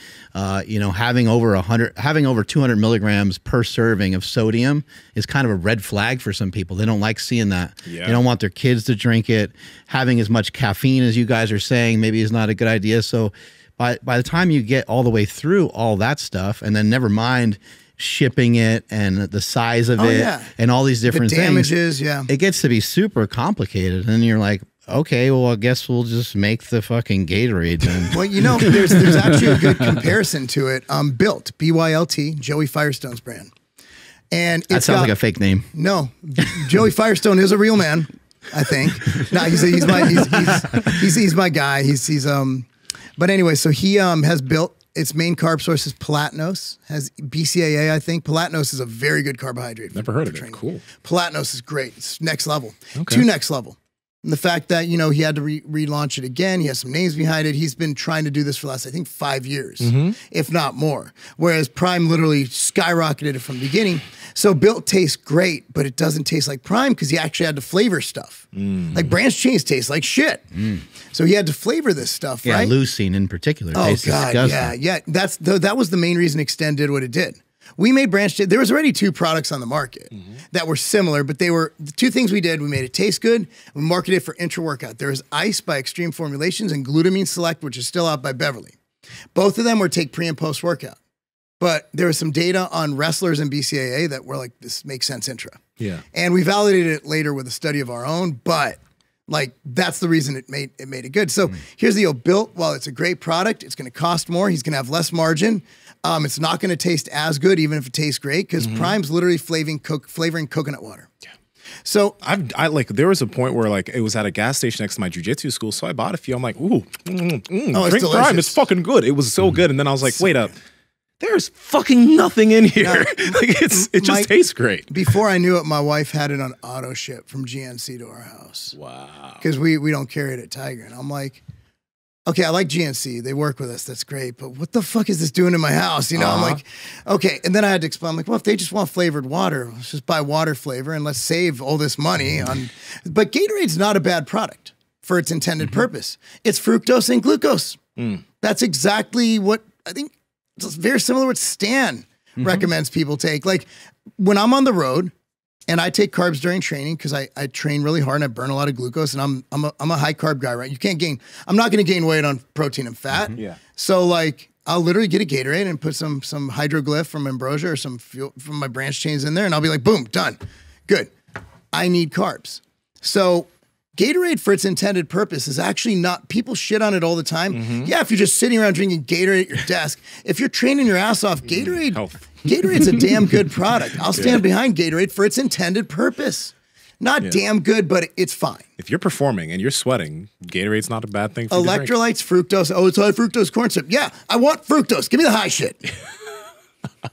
you know, having over 200 milligrams per serving of sodium is kind of a red flag for some people. They don't like seeing that. They don't want their kids to drink it. Having as much caffeine as you guys are saying maybe is not a good idea. So by the time you get all the way through all that stuff, and then never mind shipping it and the size of it and all these different damages, things, it gets to be super complicated. And you're like, okay, well, I guess we'll just make the fucking Gatorade then. Well, you know, there's actually a good comparison to it. Built, BYLT, Joey Firestone's brand. And that sounds like a fake name. No, Joey Firestone is a real man, I think. No, he's my guy. But anyway, so he has built. Its main carb source is platinose, has BCAA, I think. Platinose is a very good carbohydrate. Never heard of it. Cool. Platinose is great. It's next level. To next level. And the fact that, you know, he had to relaunch it again. He has some names behind it. He's been trying to do this for the last, I think, 5 years, if not more. Whereas Prime literally skyrocketed it from the beginning. So Built tastes great, but it doesn't taste like Prime because he actually had to flavor stuff. Like Branch Chains taste like shit. So he had to flavor this stuff, right? Yeah, leucine in particular. Oh, God, yeah. That was the main reason Extend did what it did. We made Branch Chains. There was already 2 products on the market that were similar, but they were the 2 things we did. We made it taste good. We marketed it for intra-workout. There was Ice by Extreme Formulations and Glutamine Select, which is still out by Beverly. Both of them were take pre and post workout. But there was some data on wrestlers and BCAA that were like, this makes sense intra. Yeah. And we validated it later with a study of our own, but like that's the reason it made it good. So here's the deal. Built, while it's a great product, it's going to cost more. He's going to have less margin. It's not going to taste as good, even if it tastes great, because Prime's literally flavoring coconut water. Yeah. So I like, there was a point where like it was at a gas station next to my jiu-jitsu school, so I bought a few. I'm like, ooh, drink delicious. Prime. It's fucking good. It was so good. And then I was like, wait up. There's fucking nothing in here. Like it just tastes great. Before I knew it, my wife had it on auto ship from GNC to our house. Wow. Because we don't carry it at Tiger. And I'm like, okay, I like GNC. They work with us. That's great. But what the fuck is this doing in my house? You know, I'm like, okay. And then I had to explain, I'm like, well, if they just want flavored water, let's just buy water flavor and let's save all this money on. But Gatorade's not a bad product for its intended purpose. It's fructose and glucose. That's exactly what I think. It's very similar with Stan. recommends people take. Like when I'm on the road and I take carbs during training because I train really hard and I burn a lot of glucose and I'm a high carb guy, right? You can't gain. I'm not going to gain weight on protein and fat. Yeah. So like I'll literally get a Gatorade and put some hydroglyph from Ambrosia or some fuel from my branch chains in there, and I'll be like, boom, done, good. I need carbs. So Gatorade, for its intended purpose, is actually not, people shit on it all the time. Yeah, if you're just sitting around drinking Gatorade at your desk, if you're training your ass off, Gatorade's a damn good product. I'll stand behind Gatorade for its intended purpose. Not damn good, but it's fine. If you're performing and you're sweating, Gatorade's not a bad thing for you to drink. Electrolytes, fructose. Oh, it's high fructose corn syrup. Yeah, I want fructose. Give me the high shit. I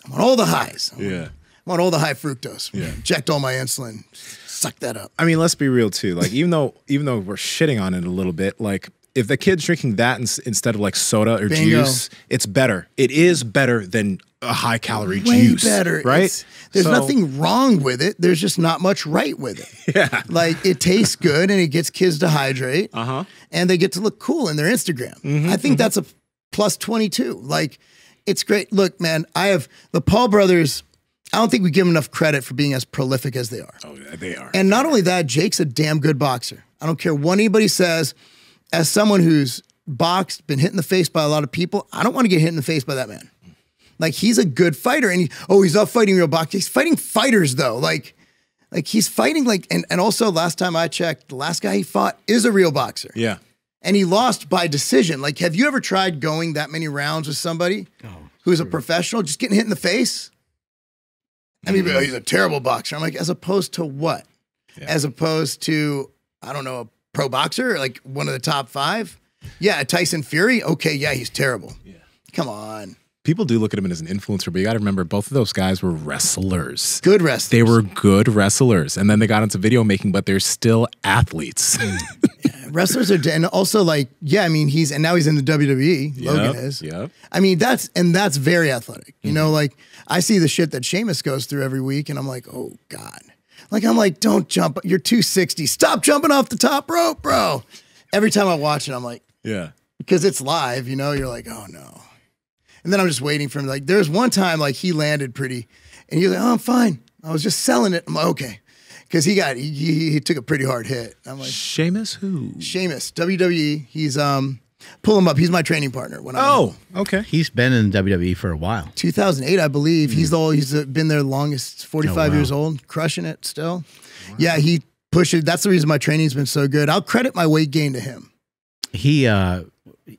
want all the highs. I want all the high fructose. Checked all my insulin. Suck that up. I mean, let's be real too. Like, even though we're shitting on it a little bit, like if the kid's drinking that instead of like soda or juice, it's better. It is better than a high calorie juice. Way better, right? There's nothing wrong with it. There's just not much right with it. Yeah, like it tastes good and it gets kids to hydrate. And they get to look cool in their Instagram. I think that's a plus 22. Like, it's great. Look, man, I have the Paul brothers. I don't think we give them enough credit for being as prolific as they are. Oh, yeah, they are. And not only that, Jake's a damn good boxer. I don't care what anybody says. As someone who's boxed, been hit in the face by a lot of people, I don't want to get hit in the face by that man. Like, he's a good fighter. And he's not fighting real boxers. He's fighting fighters, though. Like he's fighting, like, and also last time I checked, the last guy he fought is a real boxer. Yeah. And he lost by decision. Like, have you ever tried going that many rounds with somebody who's a professional, just getting hit in the face? I mean, he's a terrible boxer. I'm like, as opposed to what? Yeah. As opposed to, I don't know, a pro boxer, like one of the top 5? Yeah, Tyson Fury? Okay, yeah, he's terrible. Yeah. Come on. People do look at him as an influencer, but you got to remember, both of those guys were wrestlers. Good wrestlers. They were good wrestlers. And then they got into video making, but they're still athletes. Wrestlers are, and also like, yeah, I mean, and now he's in the WWE. Logan is. Yep. I mean, that's very athletic. You know, like I see the shit that Sheamus goes through every week and I'm like, oh God. Like, I'm like, don't jump. You're 260. Stop jumping off the top rope, bro. Every time I watch it, I'm like, yeah. Because it's live, you know, you're like, oh no. And then I'm just waiting for him. Like, there's one time like he landed pretty and he was like, oh, I'm fine. I was just selling it. I'm like, okay. Because he took a pretty hard hit. I'm like, Sheamus who? Sheamus, WWE. He's pull him up. He's my training partner. Okay. He's been in WWE for a while. 2008, I believe. He's been there longest. 45 years old, crushing it still. Wow. Yeah, he pushed it. That's the reason my training's been so good. I'll credit my weight gain to him. He,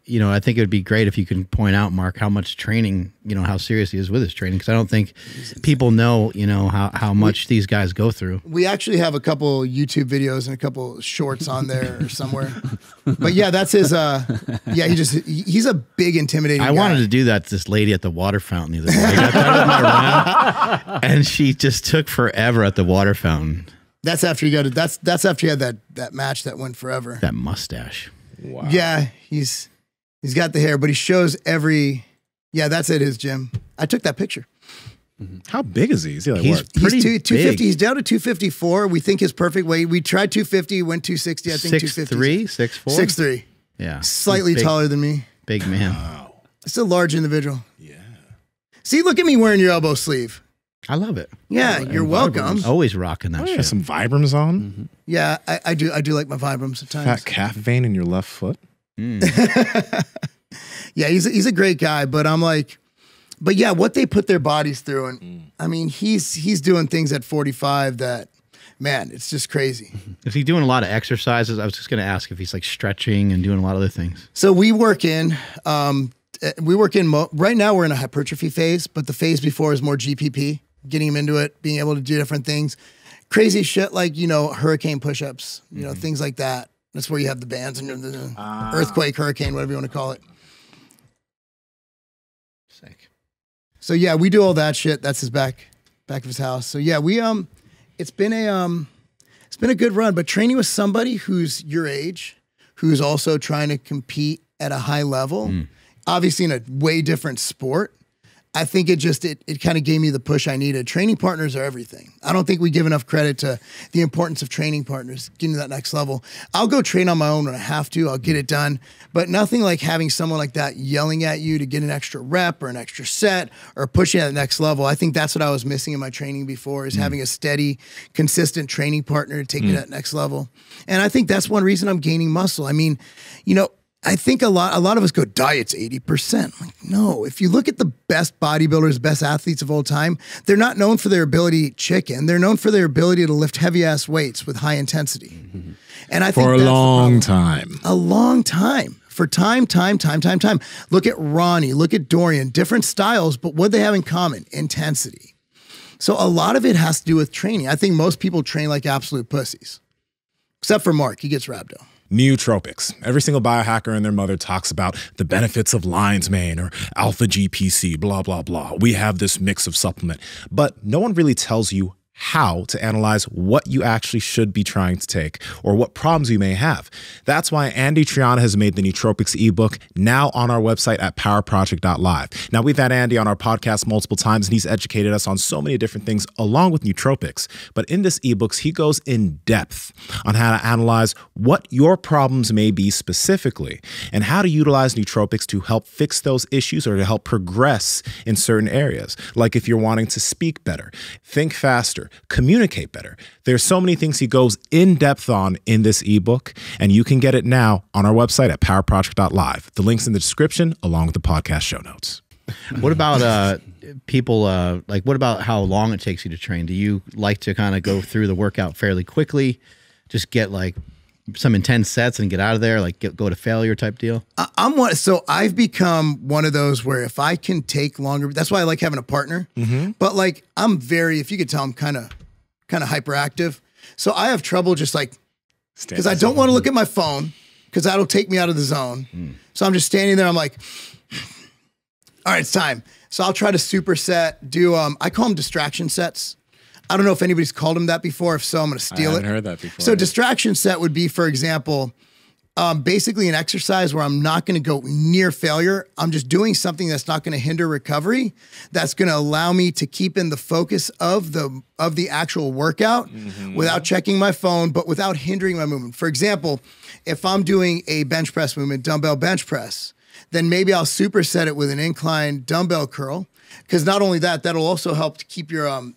you know, I think it would be great if you can point out, Mark, how much training, you know, how serious he is with his training. Because I don't think people know, you know, how much these guys go through. We actually have a couple YouTube videos and a couple shorts on there or somewhere. But yeah, that's his, he's a big intimidating guy. I wanted to do that to this lady at the water fountain the other day. I got done with my round, and she just took forever at the water fountain. That's after that's after you had that match that went forever. That mustache. Wow. Yeah, he's got the hair, but he shows that's at his gym. I took that picture. How big is he? Is he like he's what? Pretty he's 250. big. He's down to 254. We think his perfect weight. We tried 250, went 260. I think 250. 6'3", 6'4"? 6'3". Yeah. Slightly taller than me. Big man. Wow. It's a large individual. Yeah. See, look at me wearing your elbow sleeve. I love it. Yeah, you're welcome. Always rocking that shit. Some Vibrams on. Yeah, I do like my Vibrams at times. Fat calf vein in your left foot. Yeah, he's a great guy, but I'm like, but yeah, what they put their bodies through, and I mean, he's doing things at 45 that, man, it's just crazy. Is he doing a lot of exercises? I was just going to ask if he's like stretching and doing a lot of other things. So we work in right now we're in a hypertrophy phase, but the phase before is more GPP, getting him into it, being able to do different things, crazy shit like, you know, hurricane push-ups, you know, things like that. That's where you have the bands and the earthquake, hurricane, whatever you want to call it. Sick. So yeah, we do all that shit. That's his back of his house. So yeah, we it's been a good run, but training with somebody who's your age, who's also trying to compete at a high level, obviously in a way different sport. I think it kind of gave me the push I needed. Training partners are everything. I don't think we give enough credit to the importance of training partners, getting to that next level. I'll go train on my own when I have to. I'll get it done. But nothing like having someone like that yelling at you to get an extra rep or an extra set or pushing at the next level. I think that's what I was missing in my training before, is having a steady, consistent training partner to take me to that next level. And I think that's one reason I'm gaining muscle. I mean, I think a lot of us go, diet's 80%. Like, no, if you look at the best bodybuilders, best athletes of all time, they're not known for their ability to eat chicken. They're known for their ability to lift heavy ass weights with high intensity. Mm-hmm. And I think for a long time. A long time. For time. Look at Ronnie, look at Dorian, different styles, but what they have in common? Intensity. So a lot of it has to do with training. I think most people train like absolute pussies. Except for Mark, he gets rhabdo. Nootropics. Every single biohacker and their mother talks about the benefits of lion's mane or alpha GPC, blah, blah, blah. We have this mix of supplement, but no one really tells you how to analyze what you actually should be trying to take or what problems you may have. That's why Andy Triana has made the Nootropics ebook now on our website at powerproject.live. Now, we've had Andy on our podcast multiple times, and he's educated us on so many different things along with nootropics. But in this ebooks, he goes in depth on how to analyze what your problems may be specifically and how to utilize nootropics to help fix those issues or to help progress in certain areas. Like if you're wanting to speak better, think faster, communicate better. There's so many things he goes in depth on in this ebook, and you can get it now on our website at powerproject.live. The link's in the description along with the podcast show notes. What about people, what about how long it takes you to train? Do you like to kind of go through the workout fairly quickly, just get like some intense sets and get out of there, like go to failure type deal? So I've become one of those where if I can take longer, that's why I like having a partner. Mm-hmm. But like if you could tell, I'm kind of hyperactive. So I have trouble just like, because I don't want to look at my phone because that'll take me out of the zone. So I'm just standing there. I'm like, all right, it's time. So I'll try to superset, I call them distraction sets. I don't know if anybody's called them that before. If so, I'm going to steal it. I haven't heard that before. So distraction set would be, for example, basically an exercise where I'm not going to go near failure. I'm just doing something that's not going to hinder recovery. That's going to allow me to keep in the focus of the actual workout without checking my phone, but without hindering my movement. For example, if I'm doing a bench press movement, dumbbell bench press, then maybe I'll superset it with an incline dumbbell curl. Because not only that, that'll also help to keep your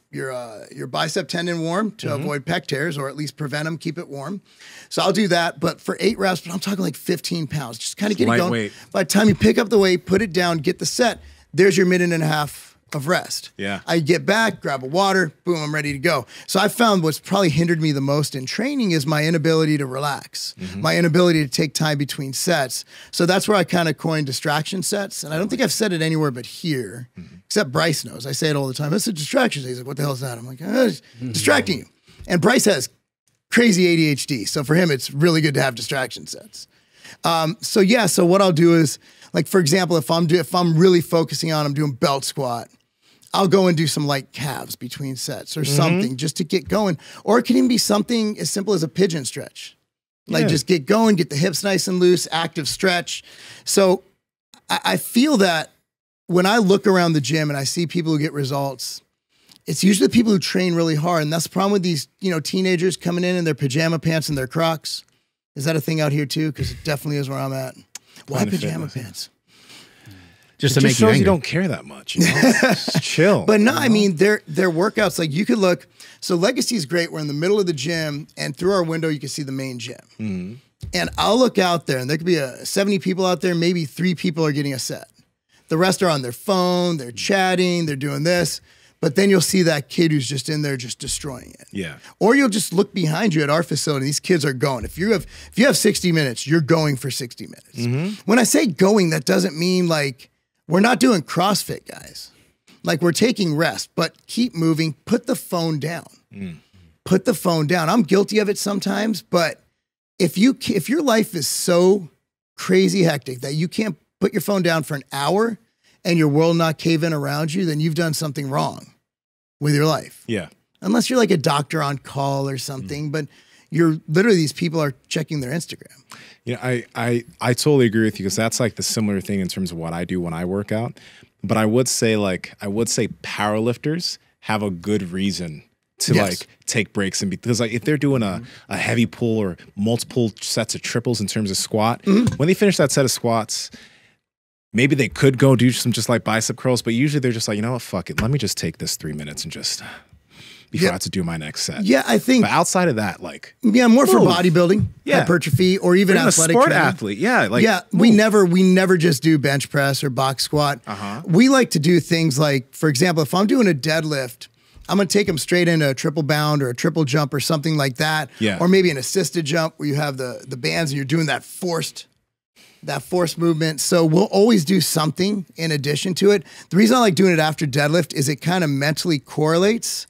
bicep tendon warm to avoid pec tears, or at least prevent them, keep it warm. So I'll do that, but for 8 reps, but I'm talking like 15 pounds, just kind of get it going. By the time you pick up the weight, put it down, get the set, there's your minute and a half of rest. Yeah. I get back, grab a water, boom, I'm ready to go. So I found what's probably hindered me the most in training is my inability to relax, my inability to take time between sets. So that's where I kind of coined distraction sets. And I don't think I've said it anywhere but here, except Bryce knows. I say it all the time. It's a distraction. He's like, what the hell is that? I'm like, it's distracting you. And Bryce has crazy ADHD. So for him, it's really good to have distraction sets. So what I'll do is, like, for example, if I'm really focusing on, I'm doing belt squat, I'll go and do some light calves between sets or something just to get going. Or it can even be something as simple as a pigeon stretch. Like just get going, get the hips nice and loose, active stretch. So I feel that when I look around the gym and I see people who get results, it's usually the people who train really hard. And that's the problem with these, teenagers coming in their pajama pants and their Crocs. Is that a thing out here too? Because it definitely is where I'm at. Why pajama pants? Just it to just make shows you you don't care that much. Just chill. But no, I mean, they're workouts. Like you could look. So Legacy is great. We're in the middle of the gym, and through our window, you can see the main gym. And I'll look out there, and there could be 70 people out there. Maybe 3 people are getting a set. The rest are on their phone. They're chatting. They're doing this. But then you'll see that kid who's just in there just destroying it. Yeah. Or you'll just look behind you at our facility. These kids are going. If you have 60 minutes, you're going for 60 minutes. When I say going, that doesn't mean like we're not doing CrossFit, guys. Like we're taking rest, but keep moving. Put the phone down. Put the phone down. I'm guilty of it sometimes, but if your life is so crazy hectic that you can't put your phone down for an hour and your world not cave in around you, then you've done something wrong with your life. Yeah. Unless you're like a doctor on call or something. But, you're literally, these people are checking their Instagram. You know, I totally agree with you, because that's like the similar thing in terms of what I do when I work out. But I would say powerlifters have a good reason to like take breaks, and because like if they're doing a heavy pull or multiple sets of triples in terms of squat, when they finish that set of squats, maybe they could go do some just like bicep curls, but usually they're just like, you know what, fuck it, let me just take this 3 minutes and just before I have to do my next set. Yeah, I think. But outside of that, like, more for bodybuilding, hypertrophy, or even athletic sport training. athlete. Yeah, like, we never just do bench press or box squat. We like to do things like, for example, if I'm doing a deadlift, I'm going to take them straight into a triple bound or a triple jump or something like that. Yeah. Or maybe an assisted jump where you have the bands and you're doing that forced movement. So we'll always do something in addition to it. The reason I like doing it after deadlift is it kind of mentally correlates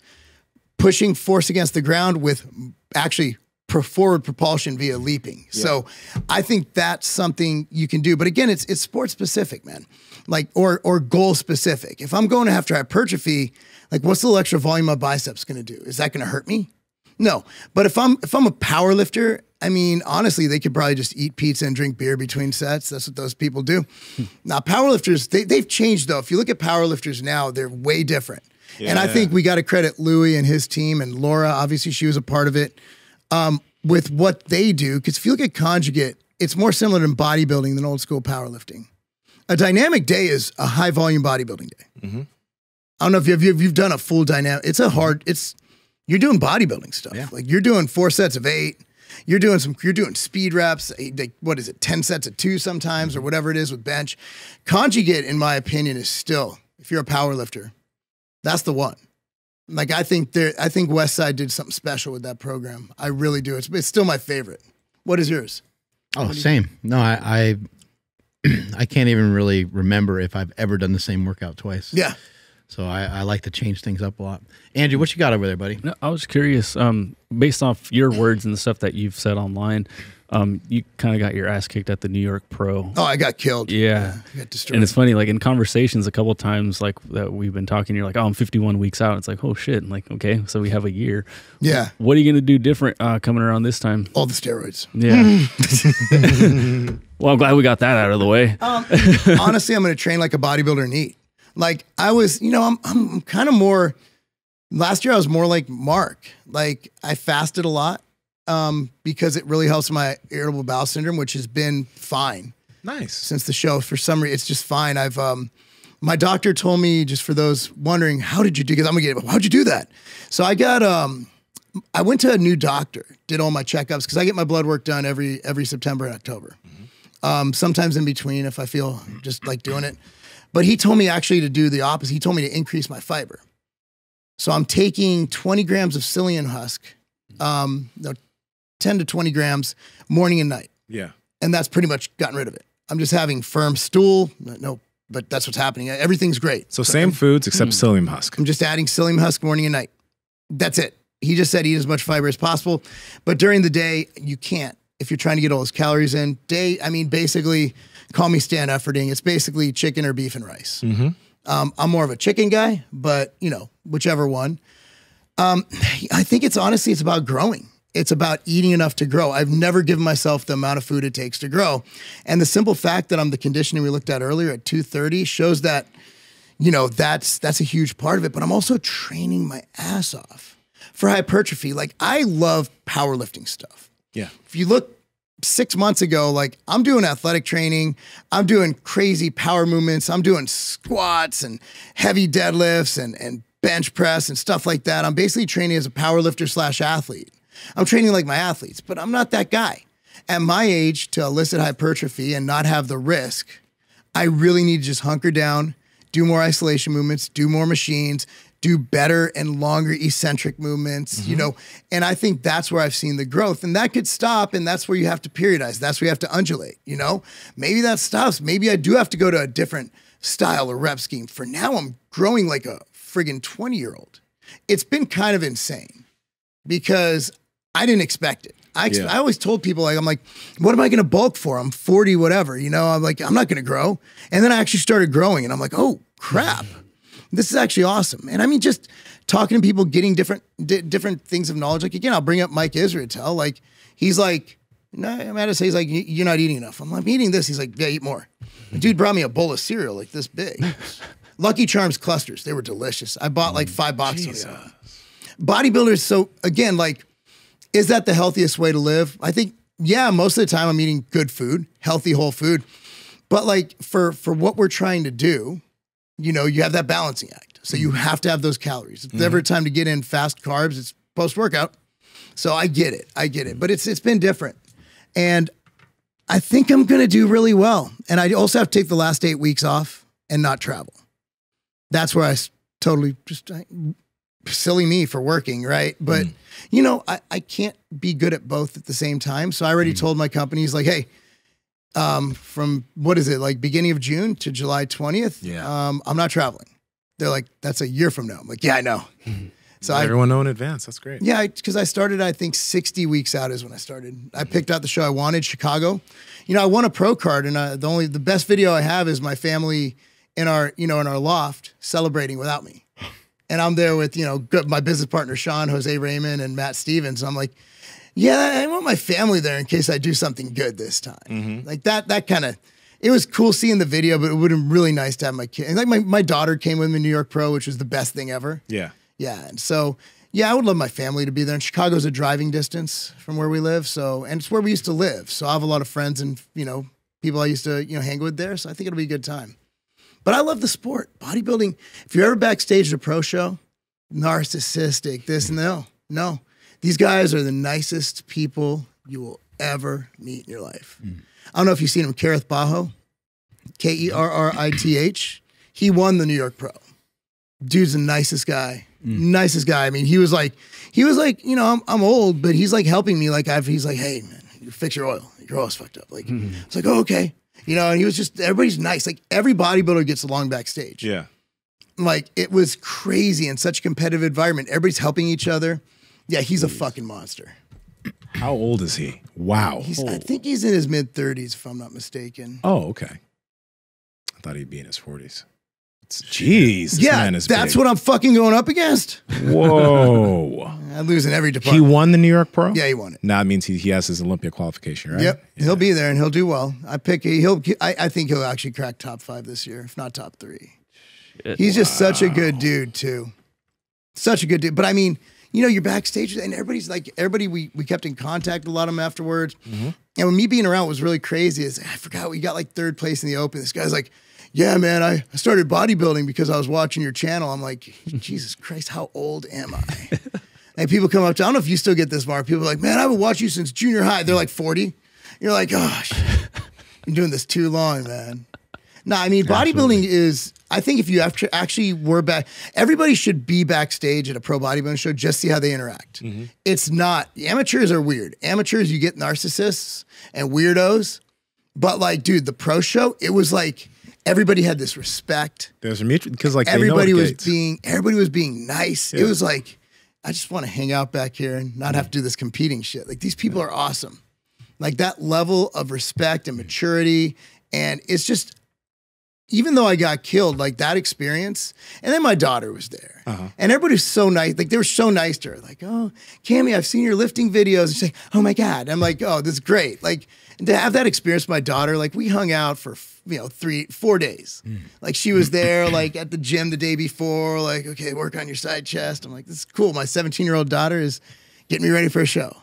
pushing force against the ground with actually forward propulsion via leaping. Yeah. So I think that's something you can do. But again, it's sport specific, man. Like, or goal specific. If I'm going after hypertrophy, like, what's the little extra volume my biceps going to do? Is that going to hurt me? No. But if I'm a power lifter, I mean, honestly, they could probably just eat pizza and drink beer between sets. That's what those people do. Now, powerlifters, they've changed, though. If you look at powerlifters now, they're way different. Yeah. And I think we got to credit Louis and his team, and Laura, obviously she was a part of it, with what they do. Because if you look at Conjugate, it's more similar to bodybuilding than old school powerlifting. A dynamic day is a high volume bodybuilding day. I don't know if you've done a full dynamic. You're doing bodybuilding stuff. Yeah. Like, you're doing 4 sets of 8. You're doing speed reps. What is it? 10 sets of 2 sometimes, or whatever it is with bench. Conjugate, in my opinion, is still, if you're a power lifter, that's the one. Like, I think Westside did something special with that program. I really do. It's still my favorite. What is yours? Oh, same. No, I can't even really remember if I've ever done the same workout twice. Yeah. So I like to change things up a lot. Andrew, what you got over there, buddy? No, I was curious, based off your words and the stuff that you've said online, you kind of got your ass kicked at the New York Pro. Oh, I got killed. Yeah. I got destroyed. And it's funny, like in conversations a couple of times, like that we've been talking, you're like, oh, I'm 51 weeks out. It's like, oh shit. I'm like, okay, so we have a year. Yeah. What are you going to do different coming around this time? All the steroids. Yeah. Well, I'm glad we got that out of the way. Honestly, I'm going to train like a bodybuilder and eat. Like, I was, I'm kind of more, last year I was more like Mark. Like, I fasted a lot because it really helps my irritable bowel syndrome, which has been fine. Nice. Since the show. For some reason, it's just fine. My doctor told me, just for those wondering, how did you do, because how'd you do that? So I went to a new doctor, did all my checkups, because I get my blood work done every September and October. Sometimes in between if I feel just like doing it. But he told me actually to do the opposite. He told me to increase my fiber. So I'm taking 20 grams of psyllium husk, 10 to 20 grams morning and night. Yeah. And that's pretty much gotten rid of it. I'm just having firm stool. No, but that's what's happening. Everything's great. So same foods except psyllium husk. I'm just adding psyllium husk morning and night. That's it. He just said eat as much fiber as possible. But during the day, you can't. If you're trying to get all those calories in. Basically, call me Stan Efforting. It's basically chicken or beef and rice. I'm more of a chicken guy, but, whichever one. I think it's about growing. It's about eating enough to grow. I've never given myself the amount of food it takes to grow. And the simple fact that I'm the conditioning we looked at earlier at 230 shows that, that's a huge part of it. But I'm also training my ass off for hypertrophy. Like, I love powerlifting stuff. Yeah. If you look 6 months ago, like, I'm doing athletic training, I'm doing crazy power movements, I'm doing squats and heavy deadlifts and bench press and stuff like that. I'm basically training as a power lifter / athlete. I'm training like my athletes, but I'm not that guy. At my age, to elicit hypertrophy and not have the risk, I really need to just hunker down, do more isolation movements, do more machines, do better and longer eccentric movements, and I think that's where I've seen the growth. And that could stop, and that's where you have to periodize. That's where you have to undulate, Maybe that stops. Maybe I do have to go to a different style or rep scheme. For now, I'm growing like a friggin' 20-year-old. It's been kind of insane because I didn't expect it. I always told people, I'm like, what am I going to bulk for? I'm 40, whatever, I'm like, I'm not going to grow. And then I actually started growing, and I'm like, oh, crap. this is actually awesome. And I mean, just talking to people, getting different things of knowledge. Like, again, I'll bring up Mike Israetel. Like, he's like, no, I'm at to say, he's like, you're not eating enough. I'm like, I'm eating this. He's like, yeah, eat more. The dude brought me a bowl of cereal like this big. Lucky Charms clusters. They were delicious. I bought like 5 boxes of them. Bodybuilders. So again, like, is that the healthiest way to live? I think, yeah, most of the time I'm eating good food, healthy, whole food. But like for what we're trying to do, you know, you have that balancing act. So you have to have those calories. If there's ever time to get in fast carbs, it's post-workout. So I get it. But it's been different. And I think I'm going to do really well. And I also have to take the last 8 weeks off and not travel. That's where I totally just, silly me for working, right? But, you know, I can't be good at both at the same time. So I already told my companies like, hey, from what is it, like beginning of June to July 20th, I'm not traveling. They're like, that's a year from now. I'm like, yeah, I know. So everyone know in advance. That's great. Yeah, because I started, I think 60 weeks out is when I started. I picked out the show I wanted, Chicago. You know, I won a pro card, and the best video I have is my family in our loft celebrating without me. And I'm there with, you know, my business partner, Sean, Jose Raymond, and Matt Stevens. I'm like, yeah, I want my family there in case I do something good this time. Like that kind of, it was cool seeing the video, but it would have been really nice to have my kid. And like my daughter came with me to New York Pro, which was the best thing ever. Yeah. Yeah. And so, yeah, I would love my family to be there. And Chicago's a driving distance from where we live. So, and it's where we used to live. So I have a lot of friends and, you know, people I used to, you know, hang with there. So I think it'll be a good time. But I love the sport. Bodybuilding, if you're ever backstage at a pro show, narcissistic, this and that. No. These guys are the nicest people you will ever meet in your life. I don't know if you've seen him, Kerrith Bajo, Kerrith. He won the New York Pro. Dude's the nicest guy. Nicest guy. I mean, he was like, you know, I'm old, but he's like helping me. Like he's like, hey man, you fix your oil. Your oil's fucked up. Like, it's like, oh, okay. You know, and he was just, everybody's nice. Like every bodybuilder gets along backstage. Yeah. Like it was crazy in such a competitive environment. Everybody's helping each other. Yeah, he's a fucking monster. How old is he? Wow. I think he's in his mid-30s, if I'm not mistaken. Oh, okay. I thought he'd be in his 40s. Jeez. This man is that's big. what I'm fucking going up against. Whoa. I lose in every department. He won the New York Pro? Yeah, he won it. Now it means he has his Olympia qualification, right? Yep. Yeah. He'll be there and he'll do well. I think he'll actually crack top 5 this year, if not top 3. He's just such a good dude, too. Such a good dude. But I mean, you know, you're backstage and we kept in contact with a lot of them afterwards. And when me being around was really crazy is I forgot we got like 3rd place in the open. This guy's like, yeah, man, I started bodybuilding because I was watching your channel. I'm like, Jesus Christ, how old am I? And people come up to, I don't know if you still get this, Mark. People are like, man, I've been watching you since junior high. They're like 40. You're like, gosh, I'm doing this too long, man. No, I mean, bodybuilding is, I think if you actually were back, everybody should be backstage at a pro bodybuilding show, just see how they interact. It's not, amateurs are weird. Amateurs, you get narcissists and weirdos. But like, dude, the pro show, it was like, everybody had this respect. There's a mutual, because like everybody was being nice. Yeah. It was like, I just want to hang out back here and not have to do this competing shit. Like these people are awesome. Like that level of respect and maturity. And it's just, even though I got killed, like that experience, and then my daughter was there. And everybody was so nice. Like they were so nice to her. Like, oh, Cammie, I've seen your lifting videos. And she's like, oh my God. I'm like, oh, this is great. Like, and to have that experience with my daughter, like we hung out for, 3-4 days. Like she was there, like at the gym the day before, like, okay, work on your side chest. I'm like, this is cool. My 17-year-old daughter is getting me ready for a show.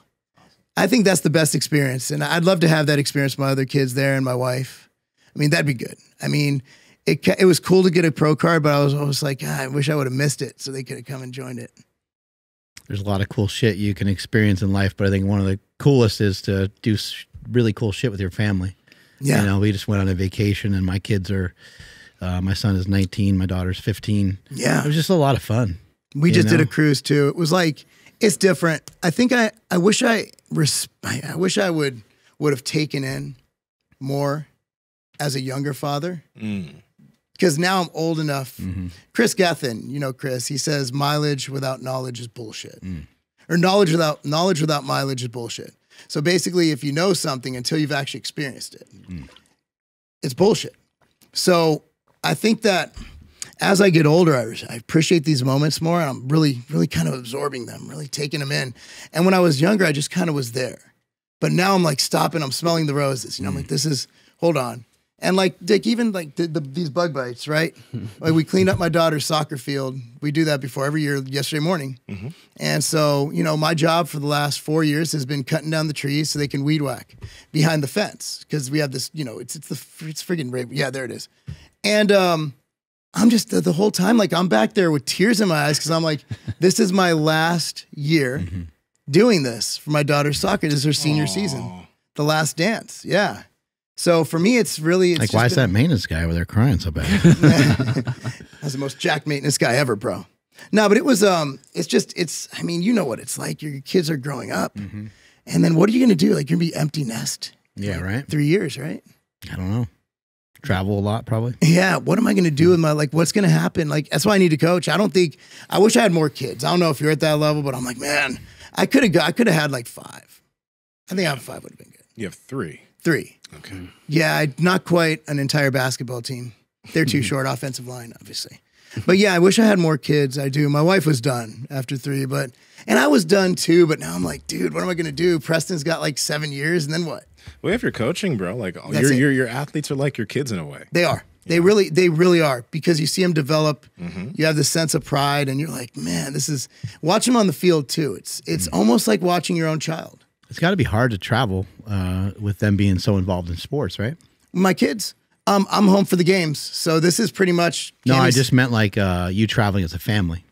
I think that's the best experience. And I'd love to have that experience with my other kids there and my wife. I mean, that'd be good. I mean, it was cool to get a pro card, but I was like, I wish I would have missed it so they could have come and joined it. There's a lot of cool shit you can experience in life, but I think one of the coolest is to do really cool shit with your family. Yeah. You know, we just went on a vacation and my kids are, my son is 19, my daughter's 15. Yeah. It was just a lot of fun. We just did a cruise too. It was like, it's different. I think I wish I would have taken in more as a younger father, because now I'm old enough. Chris Gethin, you know Chris, he says mileage without knowledge is bullshit, or knowledge without mileage is bullshit. So basically, if you know something until you've actually experienced it, it's bullshit. So I think that as I get older, I appreciate these moments more, and I'm really, really kind of absorbing them, really taking them in. And when I was younger, I just kind of was there. But now I'm like stopping, I'm smelling the roses. You know, I'm like, hold on. And like, Dick, even like these bug bites, right? Like we cleaned up my daughter's soccer field. We do that before every year, yesterday morning. And so, you know, my job for the last 4 years has been cutting down the trees so they can weed whack behind the fence. Because we have this, you know, it's friggin' yeah, there it is. And I'm just the whole time, like I'm back there with tears in my eyes because I'm like, this is my last year doing this for my daughter's soccer. This is her senior season, the last dance. Yeah. So for me, it's like, why is that maintenance guy over there crying so bad? That's the most jacked maintenance guy ever, bro. No, but it was, I mean, you know what it's like. Your kids are growing up. And then what are you going to do? Like, you're going to be empty nest. Yeah, right. 3 years, right? I don't know. Travel a lot, probably. Yeah. What am I going to do with what's going to happen? Like, that's why I need to coach. I wish I had more kids. I don't know if you're at that level, but I'm like, man, I could have had like 5. I think having 5 would have been good. You have 3. 3. Okay. Yeah, not quite an entire basketball team. They're too short, offensive line, obviously. But yeah, I wish I had more kids. I do. My wife was done after 3, and I was done too, but now I'm like, dude, what am I going to do? Preston's got like 7 years, and then what? Well, if you're coaching, bro, like your athletes are like your kids in a way. They are. They really are, because you see them develop. You have this sense of pride, and you're like, man, watch them on the field too. It's almost like watching your own child. It's got to be hard to travel with them being so involved in sports, right? My kids, I'm home for the games, so this is pretty much. No, I just meant like you traveling as a family.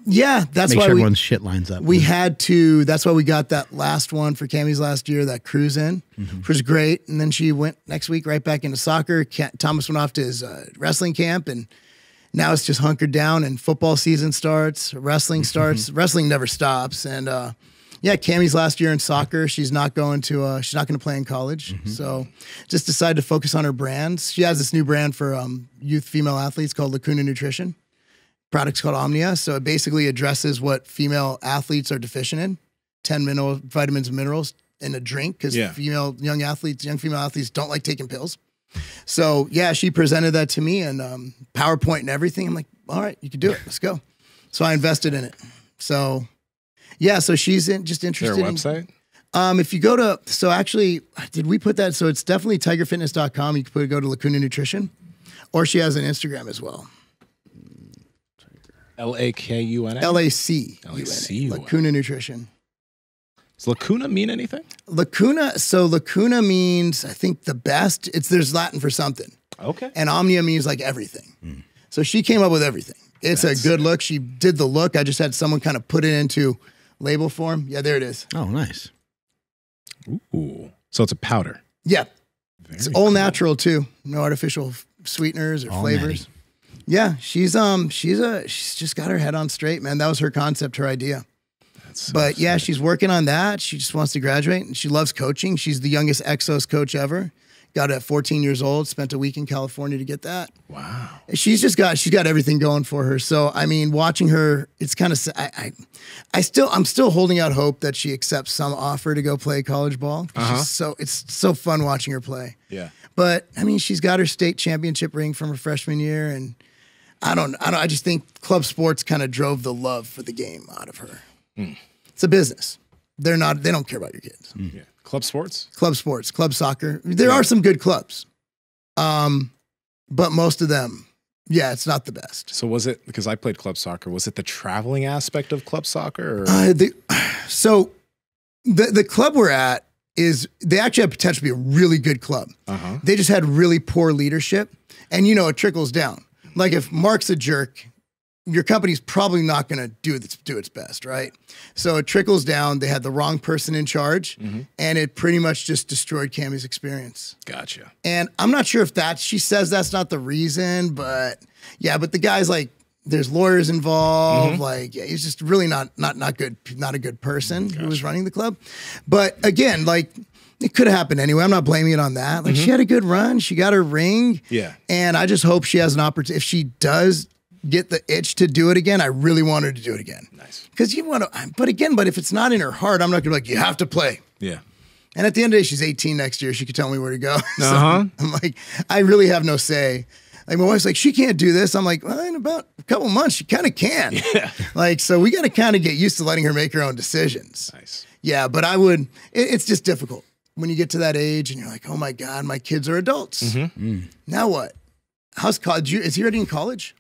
Yeah, that's Make why sure everyone's shit lines up. We had to. That's why we got that last one for Cammy's last year, that cruise in, which was great. And then she went next week right back into soccer. Thomas went off to his wrestling camp, and now it's just hunkered down. And football season starts, wrestling starts. Wrestling never stops, and yeah, Cammy's last year in soccer. She's not going to play in college. So just decided to focus on her brands. She has this new brand for youth female athletes called Lacuna Nutrition. Product's called Omnia. So it basically addresses what female athletes are deficient in, 10 vitamins and minerals in a drink, because young female athletes don't like taking pills. So yeah, she presented that to me and PowerPoint and everything. I'm like, all right, you can do it. Let's go. So I invested in it. So yeah, so she's just interested. Their website? If you go to, so actually, did we put that? So it's definitely tigerfitness.com. You can go to Lacuna Nutrition, or she has an Instagram as well. LAKUNA? LACUNA. Lacuna Nutrition. Does Lacuna mean anything? Lacuna means, I think, the best. There's Latin for something. Okay. And Omnia means like everything. So she came up with everything. That's a good look. She did the look. I just had someone kind of put it into label form. Yeah, there it is. Oh, nice. Ooh. So it's a powder. Yeah. It's all natural too. No artificial sweeteners or flavors. Natty. Yeah, she's just got her head on straight, man. That was her concept, her idea. But yeah, she's working on that. She just wants to graduate, and she loves coaching. She's the youngest Exos coach ever. Got it at 14 years old. Spent a week in California to get that. Wow. She's got everything going for her. So I mean, watching her, it's kind of I'm still holding out hope that she accepts some offer to go play college ball. It's so fun watching her play. Yeah. But I mean, she's got her state championship ring from her freshman year, and I just think club sports kind of drove the love for the game out of her. It's a business. They don't care about your kids. Yeah. Club sports, club soccer. There are some good clubs. But most of them, yeah, it's not the best. So was it, because I played club soccer, was it the traveling aspect of club soccer? Or? So the club we're at they actually have potential to be a really good club. They just had really poor leadership. And it trickles down. Like if Mark's a jerk, your company's probably not going to do its best, right? So it trickles down. They had the wrong person in charge, and it pretty much just destroyed Cammy's experience. Gotcha. And I'm not sure if she says that's not the reason, but yeah, but the guy's like, there's lawyers involved. Like, yeah, he's just really not good, not a good person who was running the club. But again, like, it could have happened anyway. I'm not blaming it on that. Like, she had a good run. She got her ring. Yeah. And I just hope she has an opportunity. If she does get the itch to do it again, I really want her to do it again. Nice. Because you want to, but if it's not in her heart, I'm not going to be like, you have to play. Yeah. And at the end of the day, she's 18 next year. She could tell me where to go. So I'm like, I really have no say. Like my wife's like, she can't do this. I'm like, well, in about a couple months, she kind of can. Yeah. Like, so we got to kind of get used to letting her make her own decisions. Nice. Yeah, but it's just difficult when you get to that age and you're like, oh my God, my kids are adults. Now what? How's college? Is he already in college?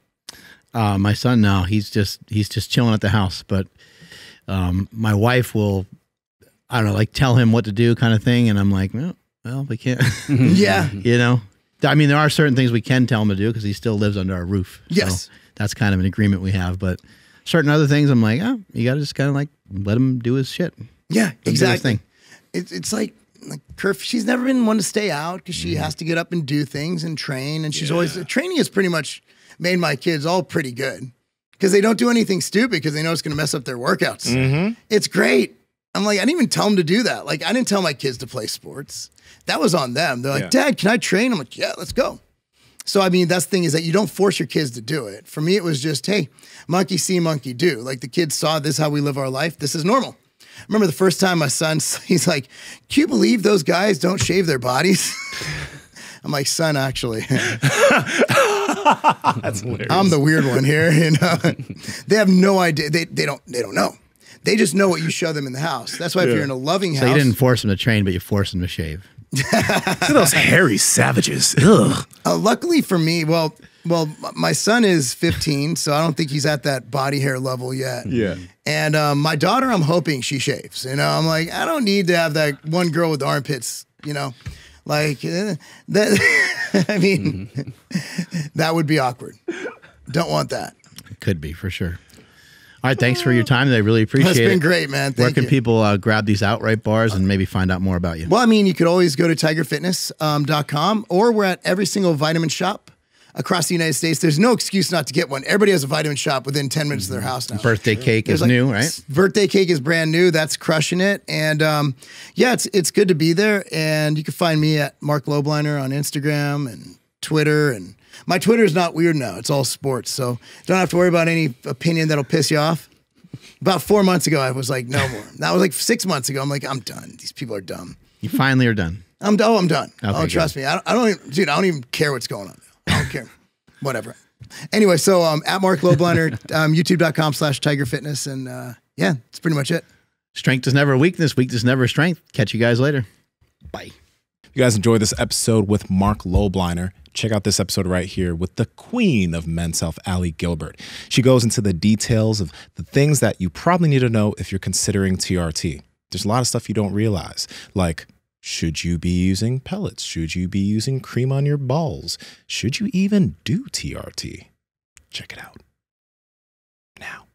My son, no, he's just chilling at the house. But my wife will, I don't know, like tell him what to do kind of thing. And I'm like, well, we can't. Yeah. You know, I mean, there are certain things we can tell him to do because he still lives under our roof. Yes. So that's kind of an agreement we have. But certain other things, I'm like, oh, you got to just kind of like let him do his shit. Yeah, Do his exactly. thing. It's like Kerf, she's never been one to stay out because she has to get up and do things and train. And she's always, training has pretty much made my kids all pretty good because they don't do anything stupid because they know it's going to mess up their workouts. It's great. I'm like, I didn't even tell them to do that. Like, I didn't tell my kids to play sports. That was on them. They're like, Dad, can I train? I'm like, yeah, let's go. So, I mean, that's the thing is that you don't force your kids to do it. For me, it was just, hey, monkey see, monkey do. Like the kids saw this is how we live our life. This is normal. I remember the first time my son, he's like, can you believe those guys don't shave their bodies? I'm like, son, actually. That's hilarious. I'm the weird one here. You know? They have no idea. They don't know. They just know what you show them in the house. That's why if you're in a loving house. So you didn't force him to train, but you forced him to shave. Look at those hairy savages. Ugh. Luckily for me, well, my son is 15, so I don't think he's at that body hair level yet. Yeah. And my daughter, I'm hoping she shaves. You know, I'm like, I don't need to have that one girl with the armpits, you know. Like, that, I mean, that would be awkward. Don't want that. It could be, for sure. All right, thanks for your time. I really appreciate it. It's been great, man. Where Thank can you. people grab these outright bars and maybe find out more about you? Well, I mean, you could always go to tigerfitness.com or we're at every single vitamin shop across the United States. There's no excuse not to get one. Everybody has a vitamin shop within 10 minutes of their house now. Birthday cake is new, right? Birthday cake is brand new. That's crushing it. And yeah, it's good to be there. And you can find me at Marc Lobliner on Instagram and Twitter. And my Twitter is not weird now. It's all sports. So don't have to worry about any opinion that'll piss you off. About 4 months ago, I was like, no more. That was like 6 months ago. I'm like, I'm done. These people are dumb. You finally are done. I'm done. Okay, Trust me. I don't even care what's going on. I don't care. Whatever. Anyway, so at Marc Lobliner, youtube.com/tigerfitness. And yeah, that's pretty much it. Strength is never a weakness. Weakness is never a strength. Catch you guys later. Bye. If you guys enjoyed this episode with Marc Lobliner, check out this episode right here with the queen of men's health, Allie Gilbert. She goes into the details of the things that you probably need to know if you're considering TRT. There's a lot of stuff you don't realize, like should you be using pellets? Should you be using cream on your balls? Should you even do TRT? Check it out now.